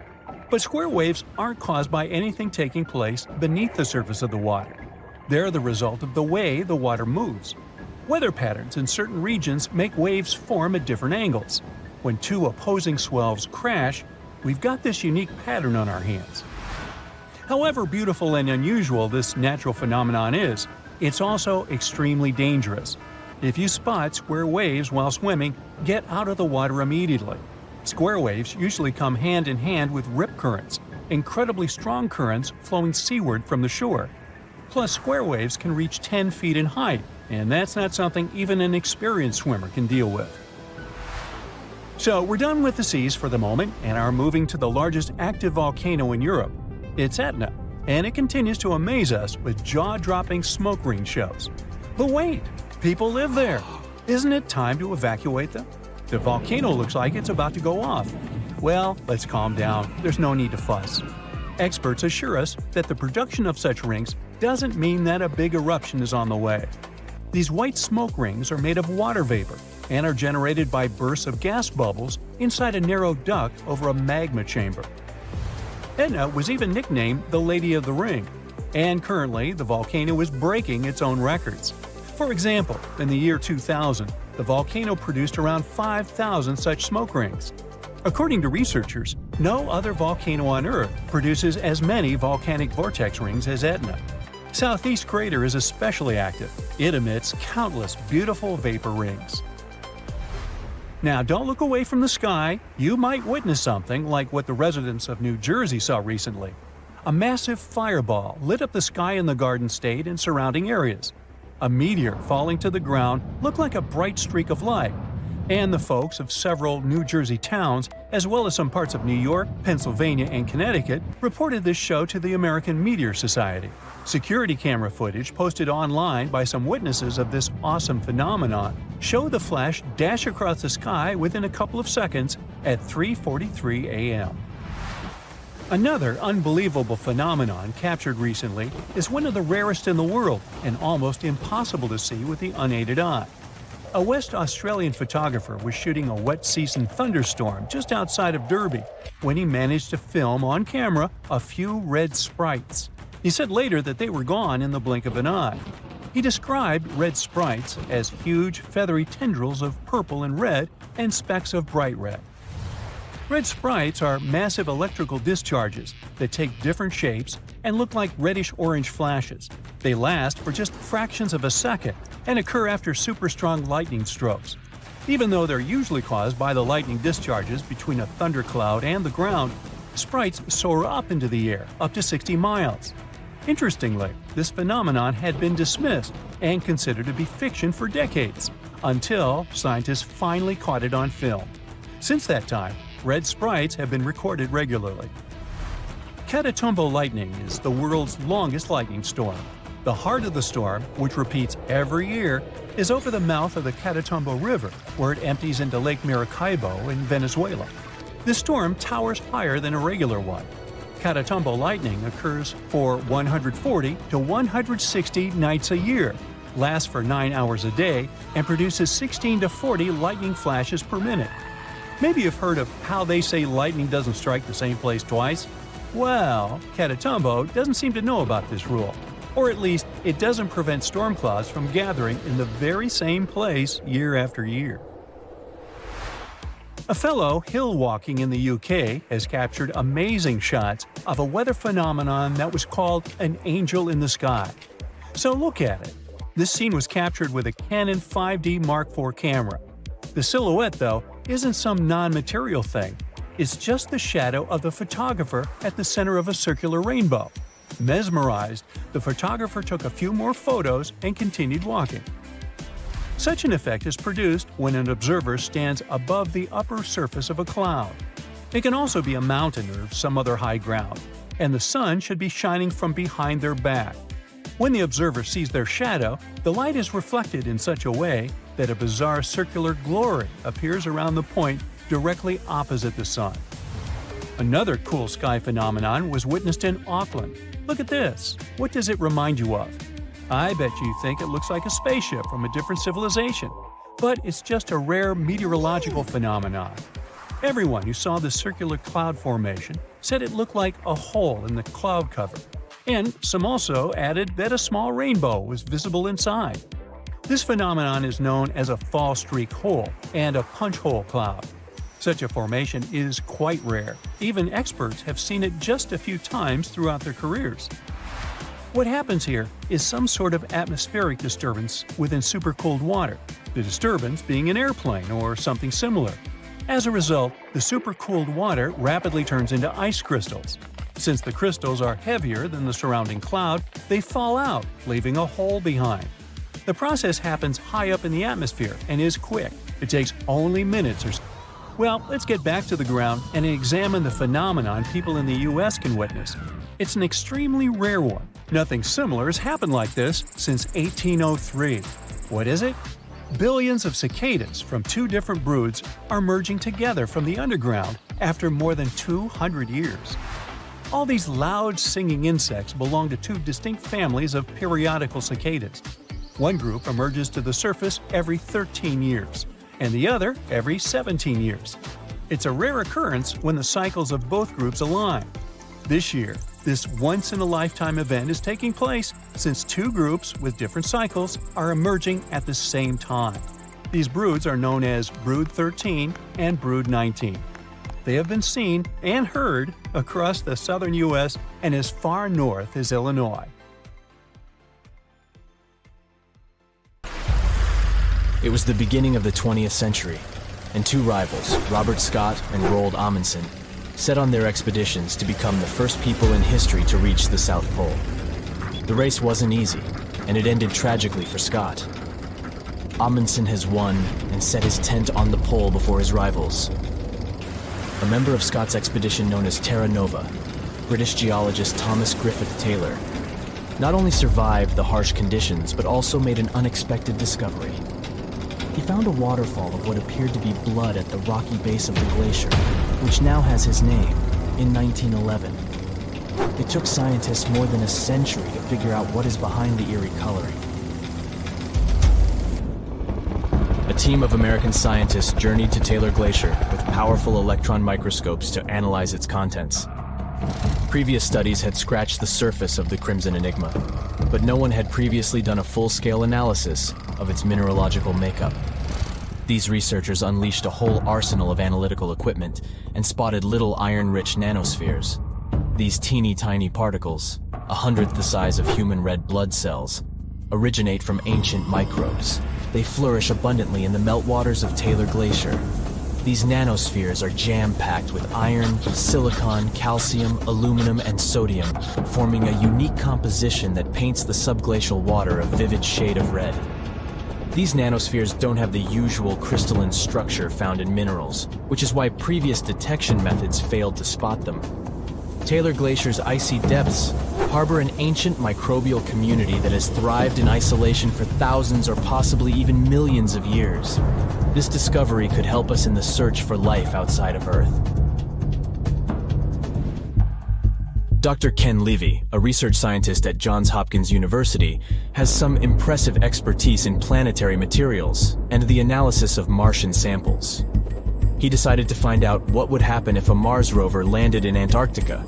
But square waves aren't caused by anything taking place beneath the surface of the water. They're the result of the way the water moves. Weather patterns in certain regions make waves form at different angles. When two opposing swells crash, we've got this unique pattern on our hands. However beautiful and unusual this natural phenomenon is, it's also extremely dangerous. If you spot square waves while swimming, get out of the water immediately. Square waves usually come hand in hand with rip currents, incredibly strong currents flowing seaward from the shore. Plus, square waves can reach 10 feet in height, and that's not something even an experienced swimmer can deal with. So, we're done with the seas for the moment and are moving to the largest active volcano in Europe. It's Etna, and it continues to amaze us with jaw-dropping smoke ring shows. But wait, people live there. Isn't it time to evacuate them? The volcano looks like it's about to go off. Well, let's calm down. There's no need to fuss. Experts assure us that the production of such rings doesn't mean that a big eruption is on the way. These white smoke rings are made of water vapor and are generated by bursts of gas bubbles inside a narrow duct over a magma chamber. Etna was even nicknamed the Lady of the Ring, and currently the volcano is breaking its own records. For example, in the year 2000, the volcano produced around 5,000 such smoke rings. According to researchers, no other volcano on Earth produces as many volcanic vortex rings as Etna. Southeast Crater is especially active. It emits countless beautiful vapor rings. Now, don't look away from the sky. You might witness something like what the residents of New Jersey saw recently. A massive fireball lit up the sky in the Garden State and surrounding areas. A meteor falling to the ground looked like a bright streak of light, and the folks of several New Jersey towns, as well as some parts of New York, Pennsylvania, and Connecticut, reported this show to the American Meteor Society. Security camera footage posted online by some witnesses of this awesome phenomenon showed the flash dash across the sky within a couple of seconds at 3:43 a.m. Another unbelievable phenomenon captured recently is one of the rarest in the world and almost impossible to see with the unaided eye. A West Australian photographer was shooting a wet season thunderstorm just outside of Derby when he managed to film on camera a few red sprites. He said later that they were gone in the blink of an eye. He described red sprites as huge, feathery tendrils of purple and red and specks of bright red. Red sprites are massive electrical discharges that take different shapes and look like reddish-orange flashes. They last for just fractions of a second and occur after super strong lightning strokes. Even though they're usually caused by the lightning discharges between a thundercloud and the ground, sprites soar up into the air, up to 60 miles. Interestingly, this phenomenon had been dismissed and considered to be fiction for decades, until scientists finally caught it on film. Since that time, red sprites have been recorded regularly. Catatumbo lightning is the world's longest lightning storm. The heart of the storm, which repeats every year, is over the mouth of the Catatumbo River, where it empties into Lake Maracaibo in Venezuela. This storm towers higher than a regular one. Catatumbo lightning occurs for 140 to 160 nights a year, lasts for 9 hours a day, and produces 16 to 40 lightning flashes per minute. Maybe you've heard of how they say lightning doesn't strike the same place twice? Well, Catatumbo doesn't seem to know about this rule. Or at least, it doesn't prevent storm clouds from gathering in the very same place year after year. A fellow hill walking in the UK has captured amazing shots of a weather phenomenon that was called an angel in the sky. So look at it. This scene was captured with a Canon 5D Mark IV camera. The silhouette, though, isn't some non-material thing. It's just the shadow of the photographer at the center of a circular rainbow. Mesmerized, the photographer took a few more photos and continued walking. Such an effect is produced when an observer stands above the upper surface of a cloud. It can also be a mountain or some other high ground, and the sun should be shining from behind their back. When the observer sees their shadow, the light is reflected in such a way that a bizarre circular glory appears around the point directly opposite the sun. Another cool sky phenomenon was witnessed in Auckland. Look at this. What does it remind you of? I bet you think it looks like a spaceship from a different civilization, but it's just a rare meteorological phenomenon. Everyone who saw the circular cloud formation said it looked like a hole in the cloud cover, and some also added that a small rainbow was visible inside. This phenomenon is known as a fall streak hole and a punch hole cloud. Such a formation is quite rare. Even experts have seen it just a few times throughout their careers. What happens here is some sort of atmospheric disturbance within supercooled water, the disturbance being an airplane or something similar. As a result, the supercooled water rapidly turns into ice crystals. Since the crystals are heavier than the surrounding cloud, they fall out, leaving a hole behind. The process happens high up in the atmosphere and is quick. It takes only minutes or so. Well, let's get back to the ground and examine the phenomenon people in the US can witness. It's an extremely rare one. Nothing similar has happened like this since 1803. What is it? Billions of cicadas from two different broods are merging together from the underground after more than 200 years. All these loud singing insects belong to two distinct families of periodical cicadas. One group emerges to the surface every 13 years, and the other every 17 years. It's a rare occurrence when the cycles of both groups align. This year, this once-in-a-lifetime event is taking place since two groups with different cycles are emerging at the same time. These broods are known as Brood 13 and Brood 19. They have been seen and heard across the southern U.S. and as far north as Illinois. It was the beginning of the 20th century, and two rivals, Robert Scott and Roald Amundsen, set on their expeditions to become the first people in history to reach the South Pole. The race wasn't easy, and it ended tragically for Scott. Amundsen has won and set his tent on the pole before his rivals. A member of Scott's expedition known as Terra Nova, British geologist Thomas Griffith Taylor, not only survived the harsh conditions but also made an unexpected discovery. He found a waterfall of what appeared to be blood at the rocky base of the glacier, which now has his name, in 1911. It took scientists more than a century to figure out what is behind the eerie coloring. A team of American scientists journeyed to Taylor Glacier with powerful electron microscopes to analyze its contents. Previous studies had scratched the surface of the Crimson Enigma, but no one had previously done a full-scale analysis of its mineralogical makeup. These researchers unleashed a whole arsenal of analytical equipment and spotted little iron-rich nanospheres. These teeny-tiny particles, 1/100th the size of human red blood cells, originate from ancient microbes. They flourish abundantly in the meltwaters of Taylor Glacier. These nanospheres are jam-packed with iron, silicon, calcium, aluminum, and sodium, forming a unique composition that paints the subglacial water a vivid shade of red. These nanospheres don't have the usual crystalline structure found in minerals, which is why previous detection methods failed to spot them. Taylor Glacier's icy depths harbor an ancient microbial community that has thrived in isolation for thousands or possibly even millions of years. This discovery could help us in the search for life outside of Earth. Dr. Ken Levy, a research scientist at Johns Hopkins University, has some impressive expertise in planetary materials and the analysis of Martian samples. He decided to find out what would happen if a Mars rover landed in Antarctica.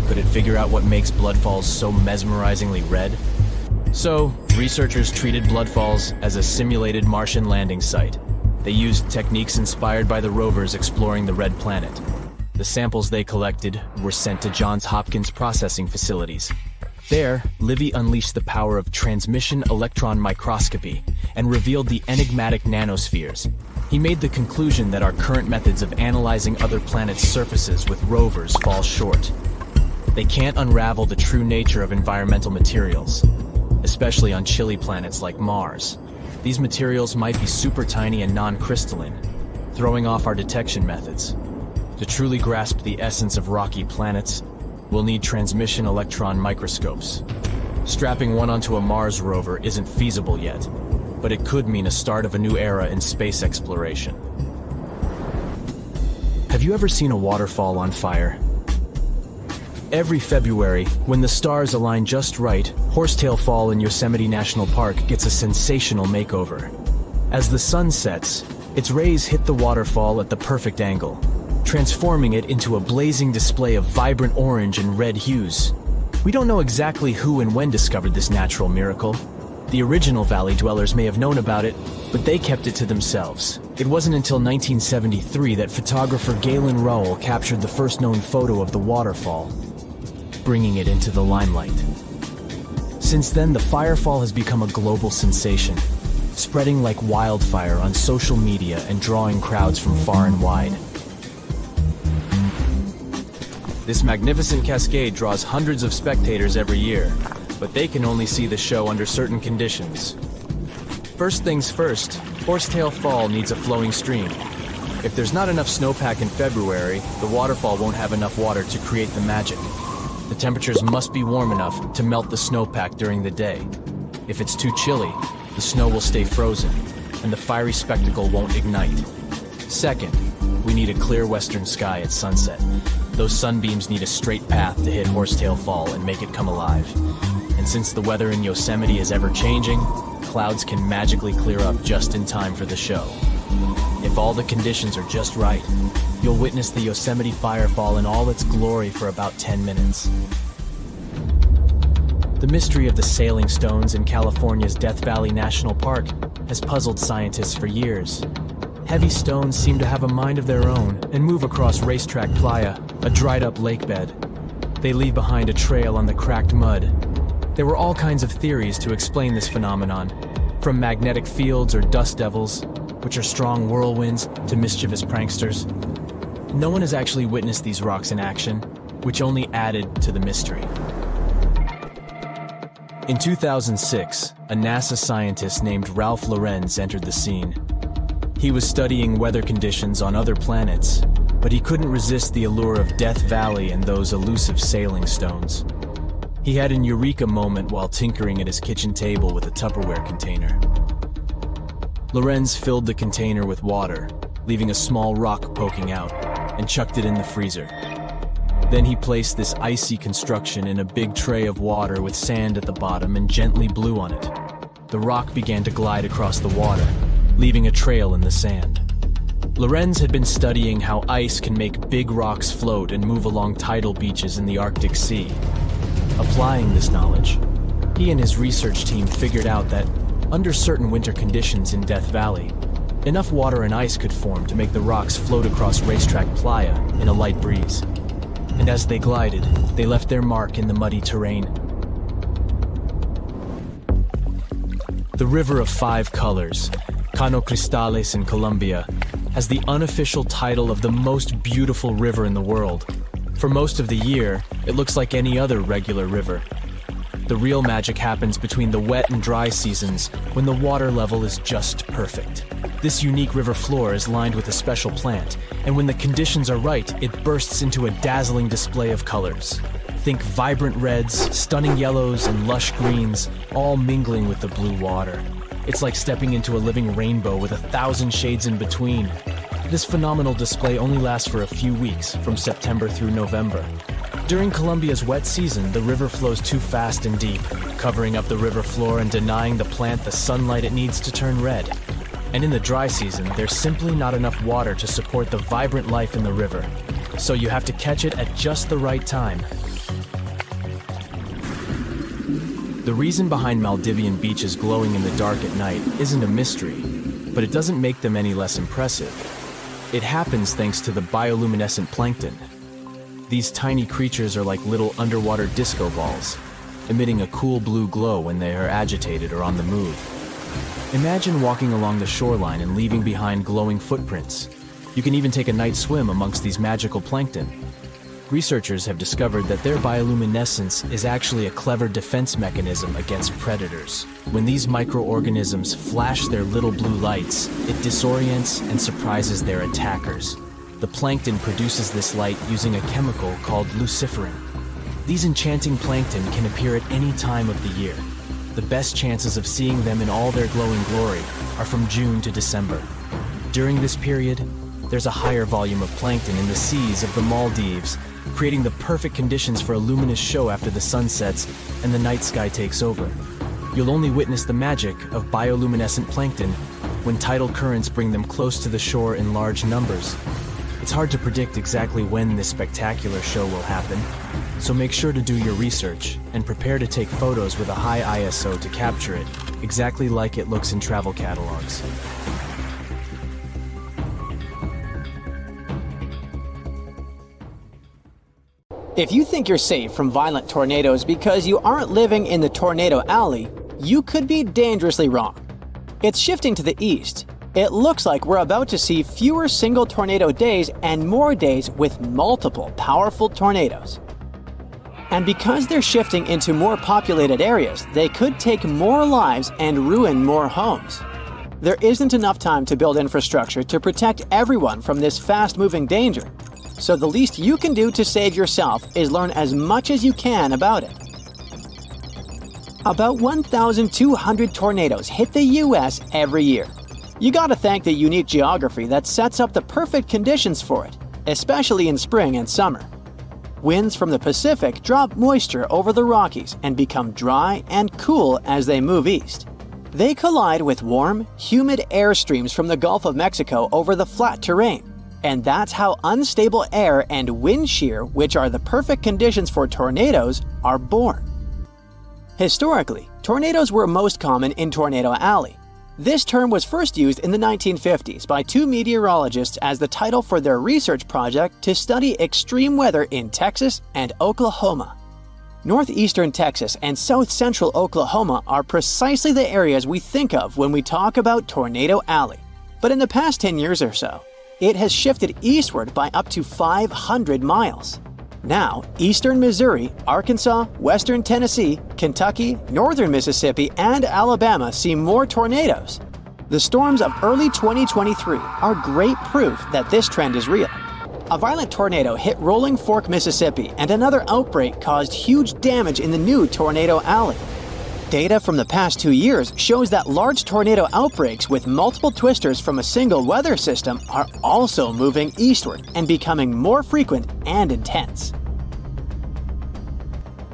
Could it figure out what makes bloodfalls so mesmerizingly red? So, researchers treated bloodfalls as a simulated Martian landing site. They used techniques inspired by the rovers exploring the red planet. The samples they collected were sent to Johns Hopkins processing facilities. There, Livy unleashed the power of transmission electron microscopy and revealed the enigmatic nanospheres. He made the conclusion that our current methods of analyzing other planets' surfaces with rovers fall short. They can't unravel the true nature of environmental materials, especially on chilly planets like Mars. These materials might be super tiny and non-crystalline, throwing off our detection methods. To truly grasp the essence of rocky planets, we'll need transmission electron microscopes. Strapping one onto a Mars rover isn't feasible yet, but it could mean a start of a new era in space exploration. Have you ever seen a waterfall on fire? Every February, when the stars align just right, Horsetail Fall in Yosemite National Park gets a sensational makeover. As the sun sets, its rays hit the waterfall at the perfect angle, transforming it into a blazing display of vibrant orange and red hues. We don't know exactly who and when discovered this natural miracle, The original valley dwellers may have known about it, but they kept it to themselves. It wasn't until 1973 that photographer Galen Rowell captured the first known photo of the waterfall, bringing it into the limelight. Since then, the firefall has become a global sensation, spreading like wildfire on social media and drawing crowds from far and wide. This magnificent cascade draws hundreds of spectators every year, but they can only see the show under certain conditions. First things first, Horsetail Fall needs a flowing stream. If there's not enough snowpack in February, the waterfall won't have enough water to create the magic. The temperatures must be warm enough to melt the snowpack during the day. If it's too chilly, the snow will stay frozen, and the fiery spectacle won't ignite. Second, we need a clear western sky at sunset. Those sunbeams need a straight path to hit Horsetail Fall and make it come alive. And since the weather in Yosemite is ever-changing, clouds can magically clear up just in time for the show. If all the conditions are just right, you'll witness the Yosemite Firefall in all its glory for about 10 minutes. The mystery of the sailing stones in California's Death Valley National Park has puzzled scientists for years. Heavy stones seem to have a mind of their own and move across Racetrack Playa, a dried-up lake bed. They leave behind a trail on the cracked mud. There were all kinds of theories to explain this phenomenon, from magnetic fields or dust devils, which are strong whirlwinds, to mischievous pranksters. No one has actually witnessed these rocks in action, which only added to the mystery. In 2006, a NASA scientist named Ralph Lorenz entered the scene. He was studying weather conditions on other planets, but he couldn't resist the allure of Death Valley and those elusive sailing stones. He had an eureka moment while tinkering at his kitchen table with a Tupperware container. Lorenz filled the container with water, leaving a small rock poking out, and chucked it in the freezer. Then he placed this icy construction in a big tray of water with sand at the bottom and gently blew on it. The rock began to glide across the water, leaving a trail in the sand. Lorenz had been studying how ice can make big rocks float and move along tidal beaches in the Arctic Sea. Applying this knowledge, he and his research team figured out that, under certain winter conditions in Death Valley, enough water and ice could form to make the rocks float across Racetrack Playa in a light breeze. And as they glided, they left their mark in the muddy terrain. The River of Five Colors, Cano Cristales in Colombia, has the unofficial title of the most beautiful river in the world. For most of the year, it looks like any other regular river. The real magic happens between the wet and dry seasons, when the water level is just perfect. This unique river floor is lined with a special plant, and when the conditions are right, it bursts into a dazzling display of colors. Think vibrant reds, stunning yellows, and lush greens, all mingling with the blue water. It's like stepping into a living rainbow with 1,000 shades in between. This phenomenal display only lasts for a few weeks, from September through November. During Colombia's wet season, the river flows too fast and deep, covering up the river floor and denying the plant the sunlight it needs to turn red. And in the dry season, there's simply not enough water to support the vibrant life in the river. So you have to catch it at just the right time. The reason behind Maldivian beaches glowing in the dark at night isn't a mystery, but it doesn't make them any less impressive. It happens thanks to the bioluminescent plankton. These tiny creatures are like little underwater disco balls, emitting a cool blue glow when they are agitated or on the move. Imagine walking along the shoreline and leaving behind glowing footprints. You can even take a night swim amongst these magical plankton. Researchers have discovered that their bioluminescence is actually a clever defense mechanism against predators. When these microorganisms flash their little blue lights, it disorients and surprises their attackers. The plankton produces this light using a chemical called luciferin. These enchanting plankton can appear at any time of the year. The best chances of seeing them in all their glowing glory are from June to December. During this period, there's a higher volume of plankton in the seas of the Maldives, creating the perfect conditions for a luminous show after the sun sets and the night sky takes over. You'll only witness the magic of bioluminescent plankton when tidal currents bring them close to the shore in large numbers. It's hard to predict exactly when this spectacular show will happen, so make sure to do your research and prepare to take photos with a high ISO to capture it. exactly like it looks in travel catalogs. If you think you're safe from violent tornadoes because you aren't living in the tornado alley, you could be dangerously wrong. It's shifting to the east. It looks like we're about to see fewer single tornado days and more days with multiple powerful tornadoes. And because they're shifting into more populated areas, they could take more lives and ruin more homes. There isn't enough time to build infrastructure to protect everyone from this fast-moving danger. So the least you can do to save yourself is learn as much as you can about it. About 1,200 tornadoes hit the US every year. You gotta thank the unique geography that sets up the perfect conditions for it, especially in spring and summer. Winds from the Pacific drop moisture over the Rockies and become dry and cool as they move east. They collide with warm, humid air streams from the Gulf of Mexico over the flat terrain. And that's how unstable air and wind shear, which are the perfect conditions for tornadoes, are born. Historically, tornadoes were most common in Tornado Alley. This term was first used in the 1950s by two meteorologists as the title for their research project to study extreme weather in Texas and Oklahoma. Northeastern Texas and south-central Oklahoma are precisely the areas we think of when we talk about Tornado Alley. But in the past 10 years or so, it has shifted eastward by up to 500 miles. Now, eastern Missouri, Arkansas, western Tennessee, Kentucky, northern Mississippi, and Alabama see more tornadoes. The storms of early 2023 are great proof that this trend is real. A violent tornado hit Rolling Fork, Mississippi, and another outbreak caused huge damage in the new Tornado Alley. Data from the past 2 years shows that large tornado outbreaks with multiple twisters from a single weather system are also moving eastward and becoming more frequent and intense.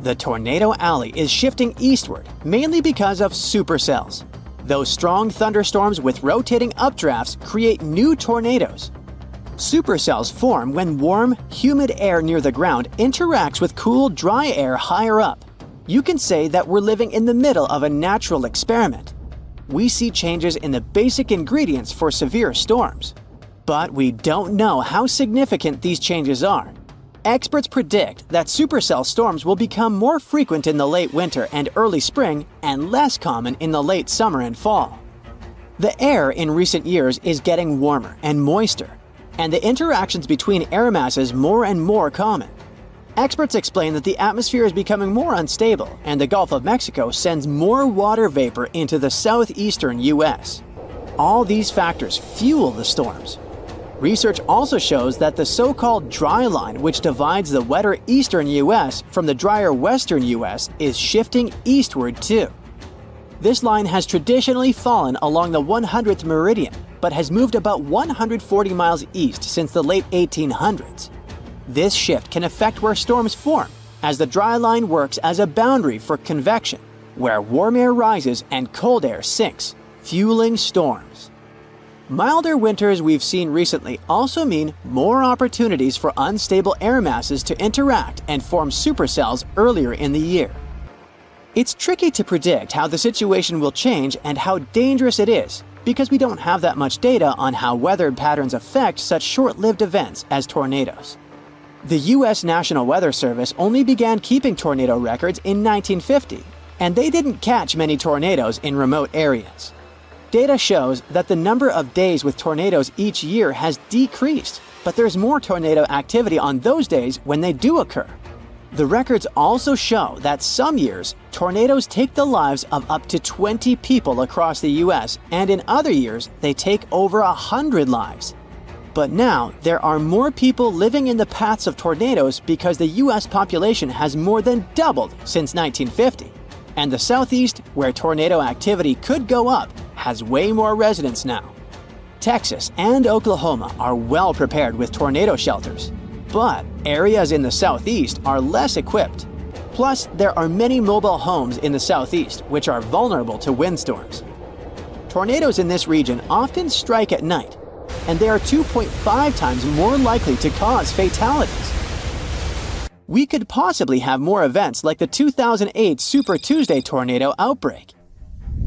The Tornado Alley is shifting eastward mainly because of supercells. Those strong thunderstorms with rotating updrafts create new tornadoes. Supercells form when warm, humid air near the ground interacts with cool, dry air higher up. You can say that we're living in the middle of a natural experiment. We see changes in the basic ingredients for severe storms. But we don't know how significant these changes are. Experts predict that supercell storms will become more frequent in the late winter and early spring and less common in the late summer and fall. The air in recent years is getting warmer and moister, and the interactions between air masses more and more common. Experts explain that the atmosphere is becoming more unstable and the Gulf of Mexico sends more water vapor into the southeastern U.S. All these factors fuel the storms. Research also shows that the so-called dry line, which divides the wetter eastern U.S. from the drier western U.S., is shifting eastward too. This line has traditionally fallen along the 100th meridian, but has moved about 140 miles east since the late 1800s. This shift can affect where storms form, as the dry line works as a boundary for convection, where warm air rises and cold air sinks, fueling storms. Milder winters we've seen recently also mean more opportunities for unstable air masses to interact and form supercells earlier in the year. It's tricky to predict how the situation will change and how dangerous it is, because we don't have that much data on how weather patterns affect such short-lived events as tornadoes. The U.S. National Weather Service only began keeping tornado records in 1950, and they didn't catch many tornadoes in remote areas. Data shows that the number of days with tornadoes each year has decreased, but there's more tornado activity on those days when they do occur. The records also show that some years, tornadoes take the lives of up to 20 people across the U.S., and in other years, they take over 100 lives. But now, there are more people living in the paths of tornadoes because the U.S. population has more than doubled since 1950. And the Southeast, where tornado activity could go up, has way more residents now. Texas and Oklahoma are well prepared with tornado shelters. But areas in the Southeast are less equipped. Plus, there are many mobile homes in the Southeast which are vulnerable to windstorms. Tornadoes in this region often strike at night, and they are 2.5 times more likely to cause fatalities. We could possibly have more events like the 2008 Super Tuesday tornado outbreak.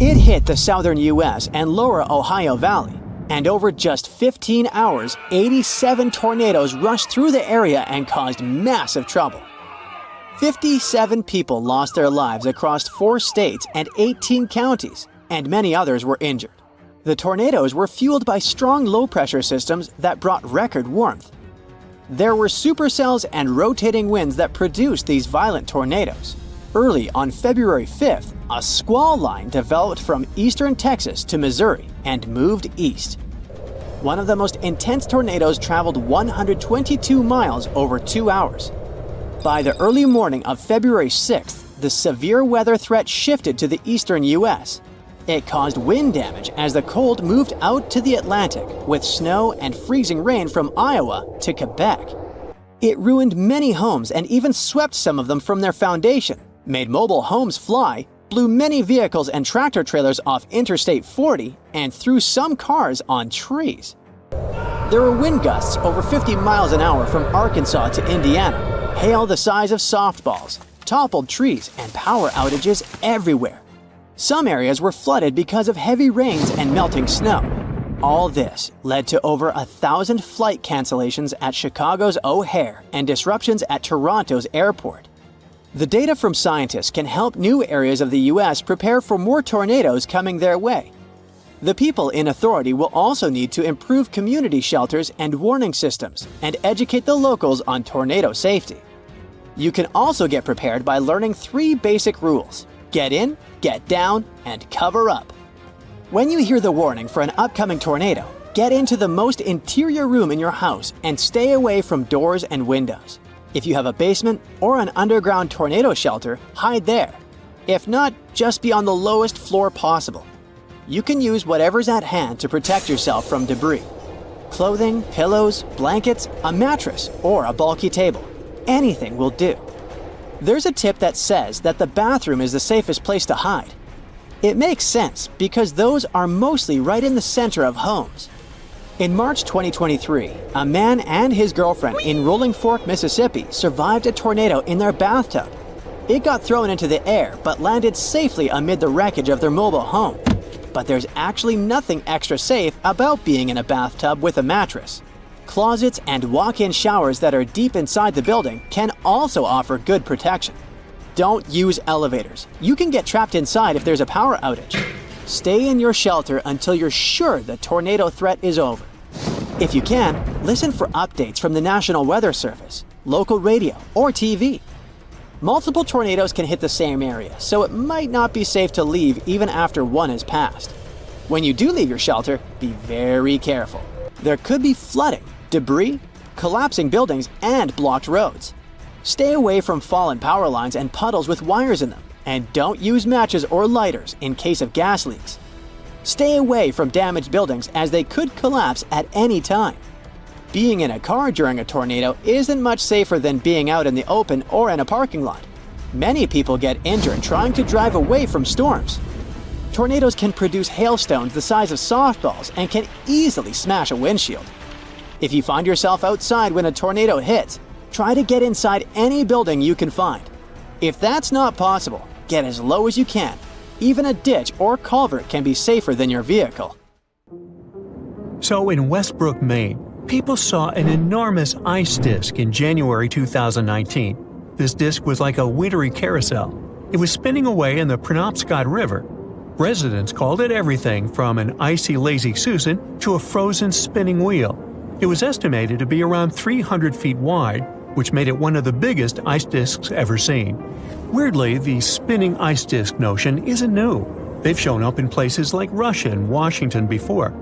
It hit the southern U.S. and lower Ohio Valley, and over just 15 hours, 87 tornadoes rushed through the area and caused massive trouble. 57 people lost their lives across 4 states and 18 counties, and many others were injured. The tornadoes were fueled by strong low-pressure systems that brought record warmth. There were supercells and rotating winds that produced these violent tornadoes. Early on February 5th, a squall line developed from eastern Texas to Missouri and moved east. One of the most intense tornadoes traveled 122 miles over 2 hours. By the early morning of February 6th, the severe weather threat shifted to the eastern U.S. It caused wind damage as the cold moved out to the Atlantic, with snow and freezing rain from Iowa to Quebec. It ruined many homes and even swept some of them from their foundation, made mobile homes fly, blew many vehicles and tractor trailers off Interstate 40, and threw some cars on trees. There were wind gusts over 50 miles an hour from Arkansas to Indiana, hail the size of softballs, toppled trees, and power outages everywhere. Some areas were flooded because of heavy rains and melting snow. All this led to over 1,000 flight cancellations at Chicago's O'Hare and disruptions at Toronto's airport. The data from scientists can help new areas of the U.S. prepare for more tornadoes coming their way. The people in authority will also need to improve community shelters and warning systems and educate the locals on tornado safety. You can also get prepared by learning 3 basic rules: get in, get down, and cover up. When you hear the warning for an upcoming tornado, get into the most interior room in your house and stay away from doors and windows. If you have a basement or an underground tornado shelter, hide there. If not, just be on the lowest floor possible. You can use whatever's at hand to protect yourself from debris. Clothing, pillows, blankets, a mattress, or a bulky table. Anything will do. There's a tip that says that the bathroom is the safest place to hide. It makes sense because those are mostly right in the center of homes. In March 2023, a man and his girlfriend in Rolling Fork, Mississippi survived a tornado in their bathtub. It got thrown into the air but landed safely amid the wreckage of their mobile home. But there's actually nothing extra safe about being in a bathtub with a mattress. Closets and walk-in showers that are deep inside the building can also offer good protection. Don't use elevators. You can get trapped inside if there's a power outage. Stay in your shelter until you're sure the tornado threat is over. If you can, listen for updates from the National Weather Service, local radio, or TV. Multiple tornadoes can hit the same area, so it might not be safe to leave even after one has passed. When you do leave your shelter, be very careful. There could be flooding, debris, collapsing buildings, and blocked roads. Stay away from fallen power lines and puddles with wires in them, and don't use matches or lighters in case of gas leaks. Stay away from damaged buildings as they could collapse at any time. Being in a car during a tornado isn't much safer than being out in the open or in a parking lot. Many people get injured trying to drive away from storms. Tornadoes can produce hailstones the size of softballs and can easily smash a windshield. If you find yourself outside when a tornado hits, try to get inside any building you can find. If that's not possible, get as low as you can. Even a ditch or culvert can be safer than your vehicle. So in Westbrook, Maine, people saw an enormous ice disk in January 2019. This disk was like a wintry carousel. It was spinning away in the Penobscot River. Residents called it everything from an icy lazy Susan to a frozen spinning wheel. It was estimated to be around 300 feet wide, which made it one of the biggest ice disks ever seen. Weirdly, the spinning ice disk notion isn't new. They've shown up in places like Russia and Washington before.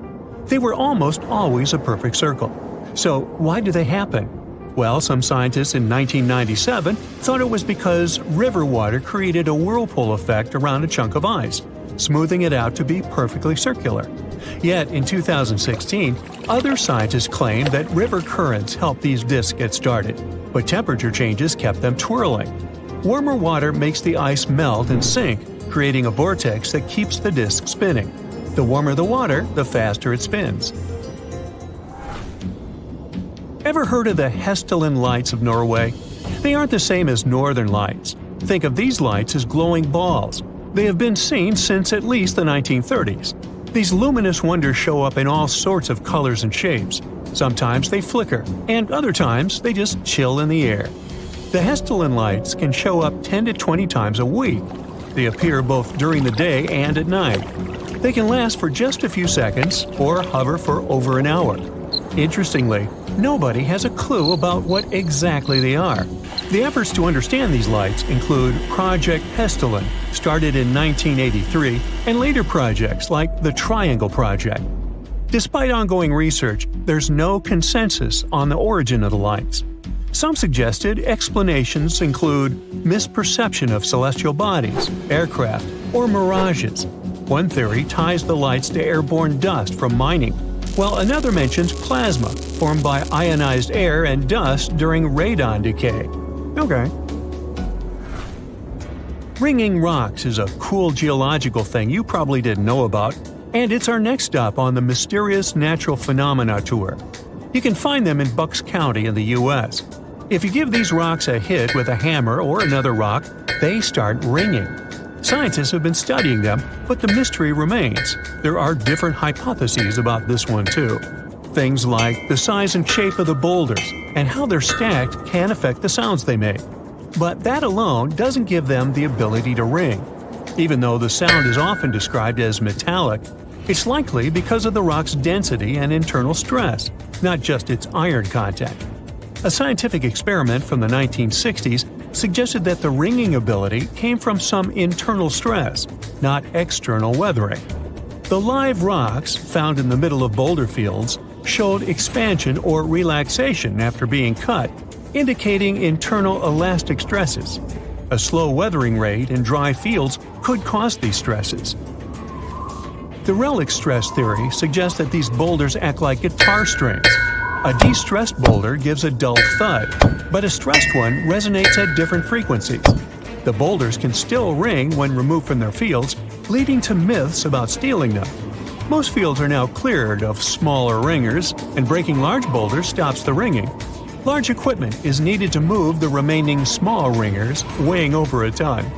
They were almost always a perfect circle. So why do they happen? Well, some scientists in 1997 thought it was because river water created a whirlpool effect around a chunk of ice, smoothing it out to be perfectly circular. Yet, in 2016, other scientists claimed that river currents helped these disks get started, but temperature changes kept them twirling. Warmer water makes the ice melt and sink, creating a vortex that keeps the disk spinning. The warmer the water, the faster it spins. Ever heard of the Hestilin lights of Norway? They aren't the same as northern lights. Think of these lights as glowing balls. They have been seen since at least the 1930s. These luminous wonders show up in all sorts of colors and shapes. Sometimes they flicker, and other times they just chill in the air. The Hestilin lights can show up 10 to 20 times a week. They appear both during the day and at night. They can last for just a few seconds or hover for over an hour. Interestingly, nobody has a clue about what exactly they are. The efforts to understand these lights include Project Hestilin, started in 1983, and later projects like the Triangle Project. Despite ongoing research, there's no consensus on the origin of the lights. Some suggested explanations include misperception of celestial bodies, aircraft, or mirages. One theory ties the lights to airborne dust from mining, while another mentions plasma formed by ionized air and dust during radon decay. Okay. Ringing rocks is a cool geological thing you probably didn't know about, and it's our next stop on the Mysterious Natural Phenomena Tour. You can find them in Bucks County in the U.S. If you give these rocks a hit with a hammer or another rock, they start ringing. Scientists have been studying them, but the mystery remains. There are different hypotheses about this one too. Things like the size and shape of the boulders and how they're stacked can affect the sounds they make. But that alone doesn't give them the ability to ring. Even though the sound is often described as metallic, it's likely because of the rock's density and internal stress, not just its iron content. A scientific experiment from the 1960s suggested that the ringing ability came from some internal stress, not external weathering. The live rocks found in the middle of boulder fields showed expansion or relaxation after being cut, indicating internal elastic stresses. A slow weathering rate in dry fields could cause these stresses. The relic stress theory suggests that these boulders act like guitar strings. A de-stressed boulder gives a dull thud, but a stressed one resonates at different frequencies. The boulders can still ring when removed from their fields, leading to myths about stealing them. Most fields are now cleared of smaller ringers, and breaking large boulders stops the ringing. Large equipment is needed to move the remaining small ringers, weighing over a ton.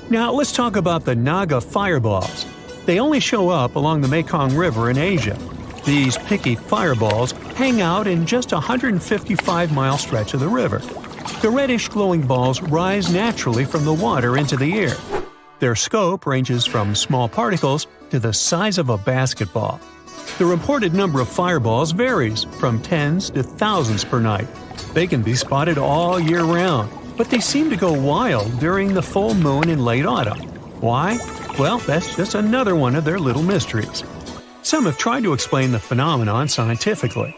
Now let's talk about the Naga fireballs. They only show up along the Mekong River in Asia. These picky fireballs hang out in just a 155-mile stretch of the river. The reddish glowing balls rise naturally from the water into the air. Their scope ranges from small particles to the size of a basketball. The reported number of fireballs varies from tens to thousands per night. They can be spotted all year round, but they seem to go wild during the full moon in late autumn. Why? Well, that's just another one of their little mysteries. Some have tried to explain the phenomenon scientifically.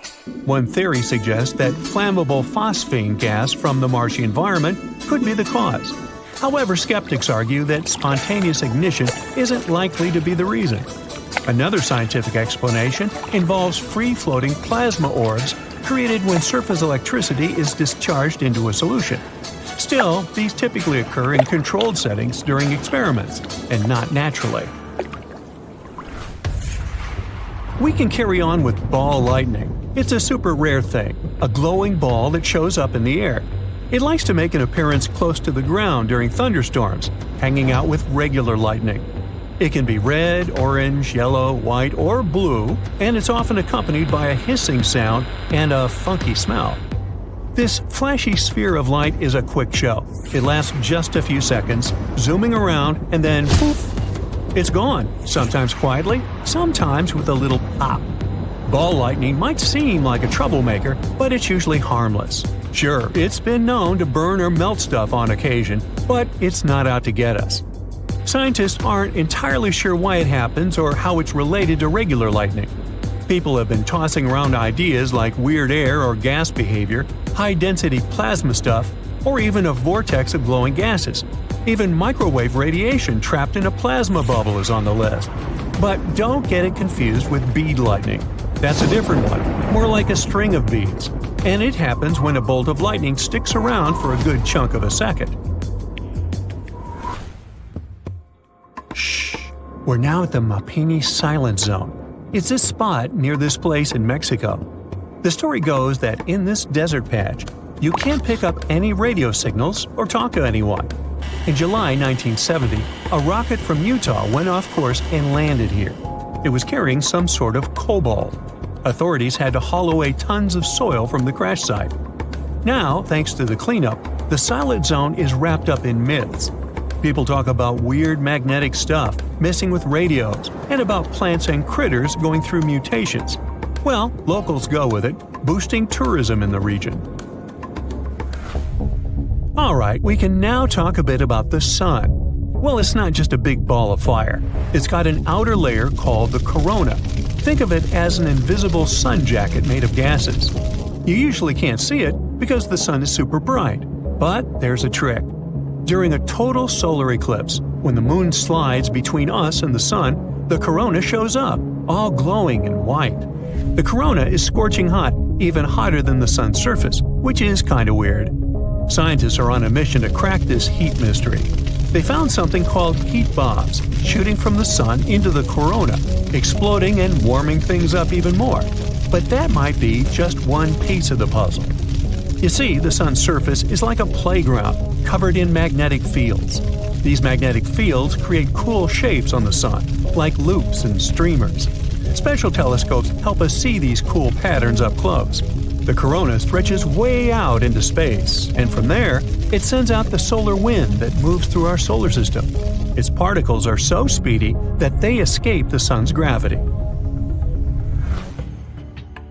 One theory suggests that flammable phosphine gas from the marshy environment could be the cause. However, skeptics argue that spontaneous ignition isn't likely to be the reason. Another scientific explanation involves free-floating plasma orbs created when surface electricity is discharged into a solution. Still, these typically occur in controlled settings during experiments, and not naturally. We can carry on with ball lightning. It's a super rare thing, a glowing ball that shows up in the air. It likes to make an appearance close to the ground during thunderstorms, hanging out with regular lightning. It can be red, orange, yellow, white, or blue, and it's often accompanied by a hissing sound and a funky smell. This flashy sphere of light is a quick show. It lasts just a few seconds, zooming around, and then poof, it's gone, sometimes quietly, sometimes with a little pop. Ball lightning might seem like a troublemaker, but it's usually harmless. Sure, it's been known to burn or melt stuff on occasion, but it's not out to get us. Scientists aren't entirely sure why it happens or how it's related to regular lightning. People have been tossing around ideas like weird air or gas behavior, high-density plasma stuff, or even a vortex of glowing gases. Even microwave radiation trapped in a plasma bubble is on the list. But don't get it confused with bead lightning. That's a different one, more like a string of beads. And it happens when a bolt of lightning sticks around for a good chunk of a second. Shh! We're now at the Mapimi Silent Zone. It's this spot near this place in Mexico. The story goes that in this desert patch, you can't pick up any radio signals or talk to anyone. In July 1970, a rocket from Utah went off course and landed here. It was carrying some sort of cobalt. Authorities had to haul away tons of soil from the crash site. Now, thanks to the cleanup, the silent zone is wrapped up in myths. People talk about weird magnetic stuff messing with radios and about plants and critters going through mutations. Well, locals go with it, boosting tourism in the region. Alright, we can now talk a bit about the sun. Well, it's not just a big ball of fire. It's got an outer layer called the corona. Think of it as an invisible sun jacket made of gases. You usually can't see it because the sun is super bright. But there's a trick. During a total solar eclipse, when the moon slides between us and the sun, the corona shows up, all glowing and white. The corona is scorching hot, even hotter than the sun's surface, which is kinda weird. Scientists are on a mission to crack this heat mystery. They found something called heat bombs shooting from the sun into the corona, exploding and warming things up even more. But that might be just one piece of the puzzle. You see, the sun's surface is like a playground covered in magnetic fields. These magnetic fields create cool shapes on the sun, like loops and streamers. Special telescopes help us see these cool patterns up close. The corona stretches way out into space, and from there, it sends out the solar wind that moves through our solar system. Its particles are so speedy that they escape the sun's gravity.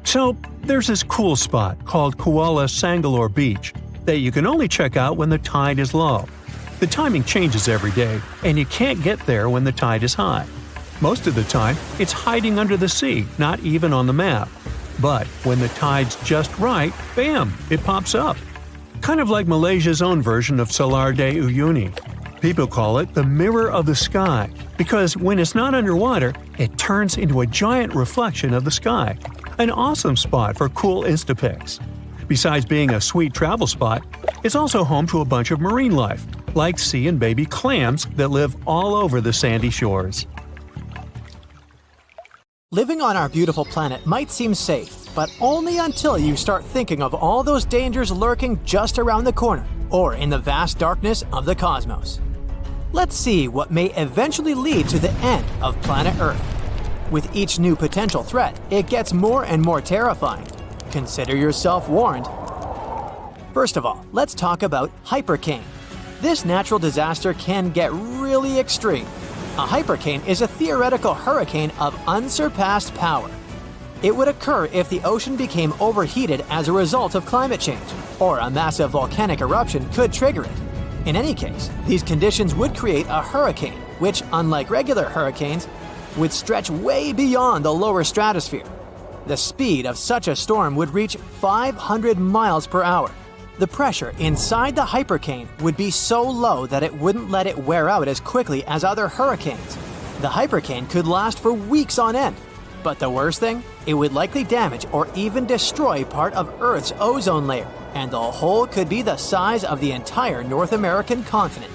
So, there's this cool spot called Kuala Sangalore Beach that you can only check out when the tide is low. The timing changes every day, and you can't get there when the tide is high. Most of the time, it's hiding under the sea, not even on the map. But when the tide's just right, bam, it pops up. Kind of like Malaysia's own version of Salar de Uyuni. People call it the mirror of the sky because when it's not underwater, it turns into a giant reflection of the sky. An awesome spot for cool Instapics. Besides being a sweet travel spot, it's also home to a bunch of marine life, like sea and baby clams that live all over the sandy shores. Living on our beautiful planet might seem safe, but only until you start thinking of all those dangers lurking just around the corner or in the vast darkness of the cosmos. Let's see what may eventually lead to the end of planet Earth. With each new potential threat, it gets more and more terrifying. Consider yourself warned. First of all, let's talk about hypercane. This natural disaster can get really extreme. A hypercane is a theoretical hurricane of unsurpassed power. It would occur if the ocean became overheated as a result of climate change, or a massive volcanic eruption could trigger it. In any case, these conditions would create a hurricane, which, unlike regular hurricanes, would stretch way beyond the lower stratosphere. The speed of such a storm would reach 500 miles per hour. The pressure inside the hypercane would be so low that it wouldn't let it wear out as quickly as other hurricanes. The hypercane could last for weeks on end. But the worst thing? It would likely damage or even destroy part of Earth's ozone layer, and the whole could be the size of the entire North American continent.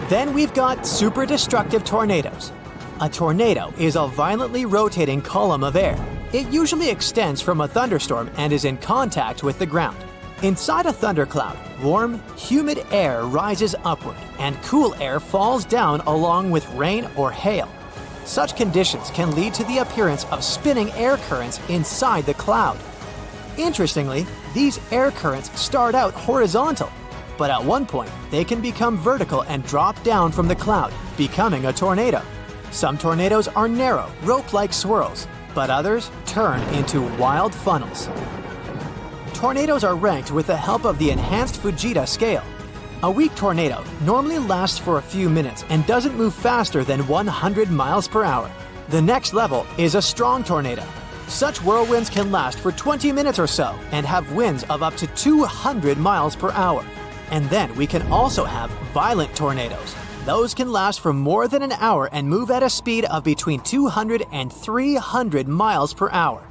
Then we've got super destructive tornadoes. A tornado is a violently rotating column of air. It usually extends from a thunderstorm and is in contact with the ground. Inside a thundercloud, warm, humid air rises upward, and cool air falls down along with rain or hail. Such conditions can lead to the appearance of spinning air currents inside the cloud. Interestingly, these air currents start out horizontal, but at one point they can become vertical and drop down from the cloud, becoming a tornado. Some tornadoes are narrow, rope-like swirls, but others turn into wild funnels. Tornadoes are ranked with the help of the enhanced Fujita scale. A weak tornado normally lasts for a few minutes and doesn't move faster than 100 miles per hour. The next level is a strong tornado. Such whirlwinds can last for 20 minutes or so and have winds of up to 200 miles per hour. And then we can also have violent tornadoes. Those can last for more than an hour and move at a speed of between 200 and 300 miles per hour.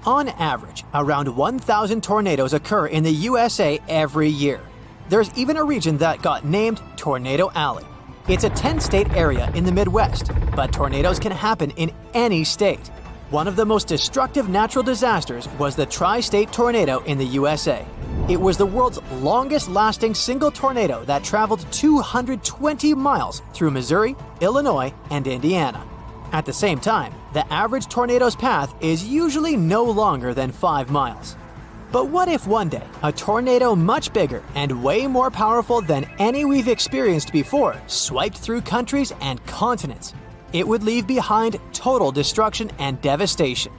On average, around 1,000 tornadoes occur in the USA every year. There's even a region that got named Tornado Alley. It's a 10-state area in the Midwest, but tornadoes can happen in any state. One of the most destructive natural disasters was the tri-state tornado in the USA. It was the world's longest-lasting single tornado that traveled 220 miles through Missouri, Illinois, and Indiana. At the same time, the average tornado's path is usually no longer than 5 miles. But what if one day, a tornado much bigger and way more powerful than any we've experienced before swiped through countries and continents? It would leave behind total destruction and devastation.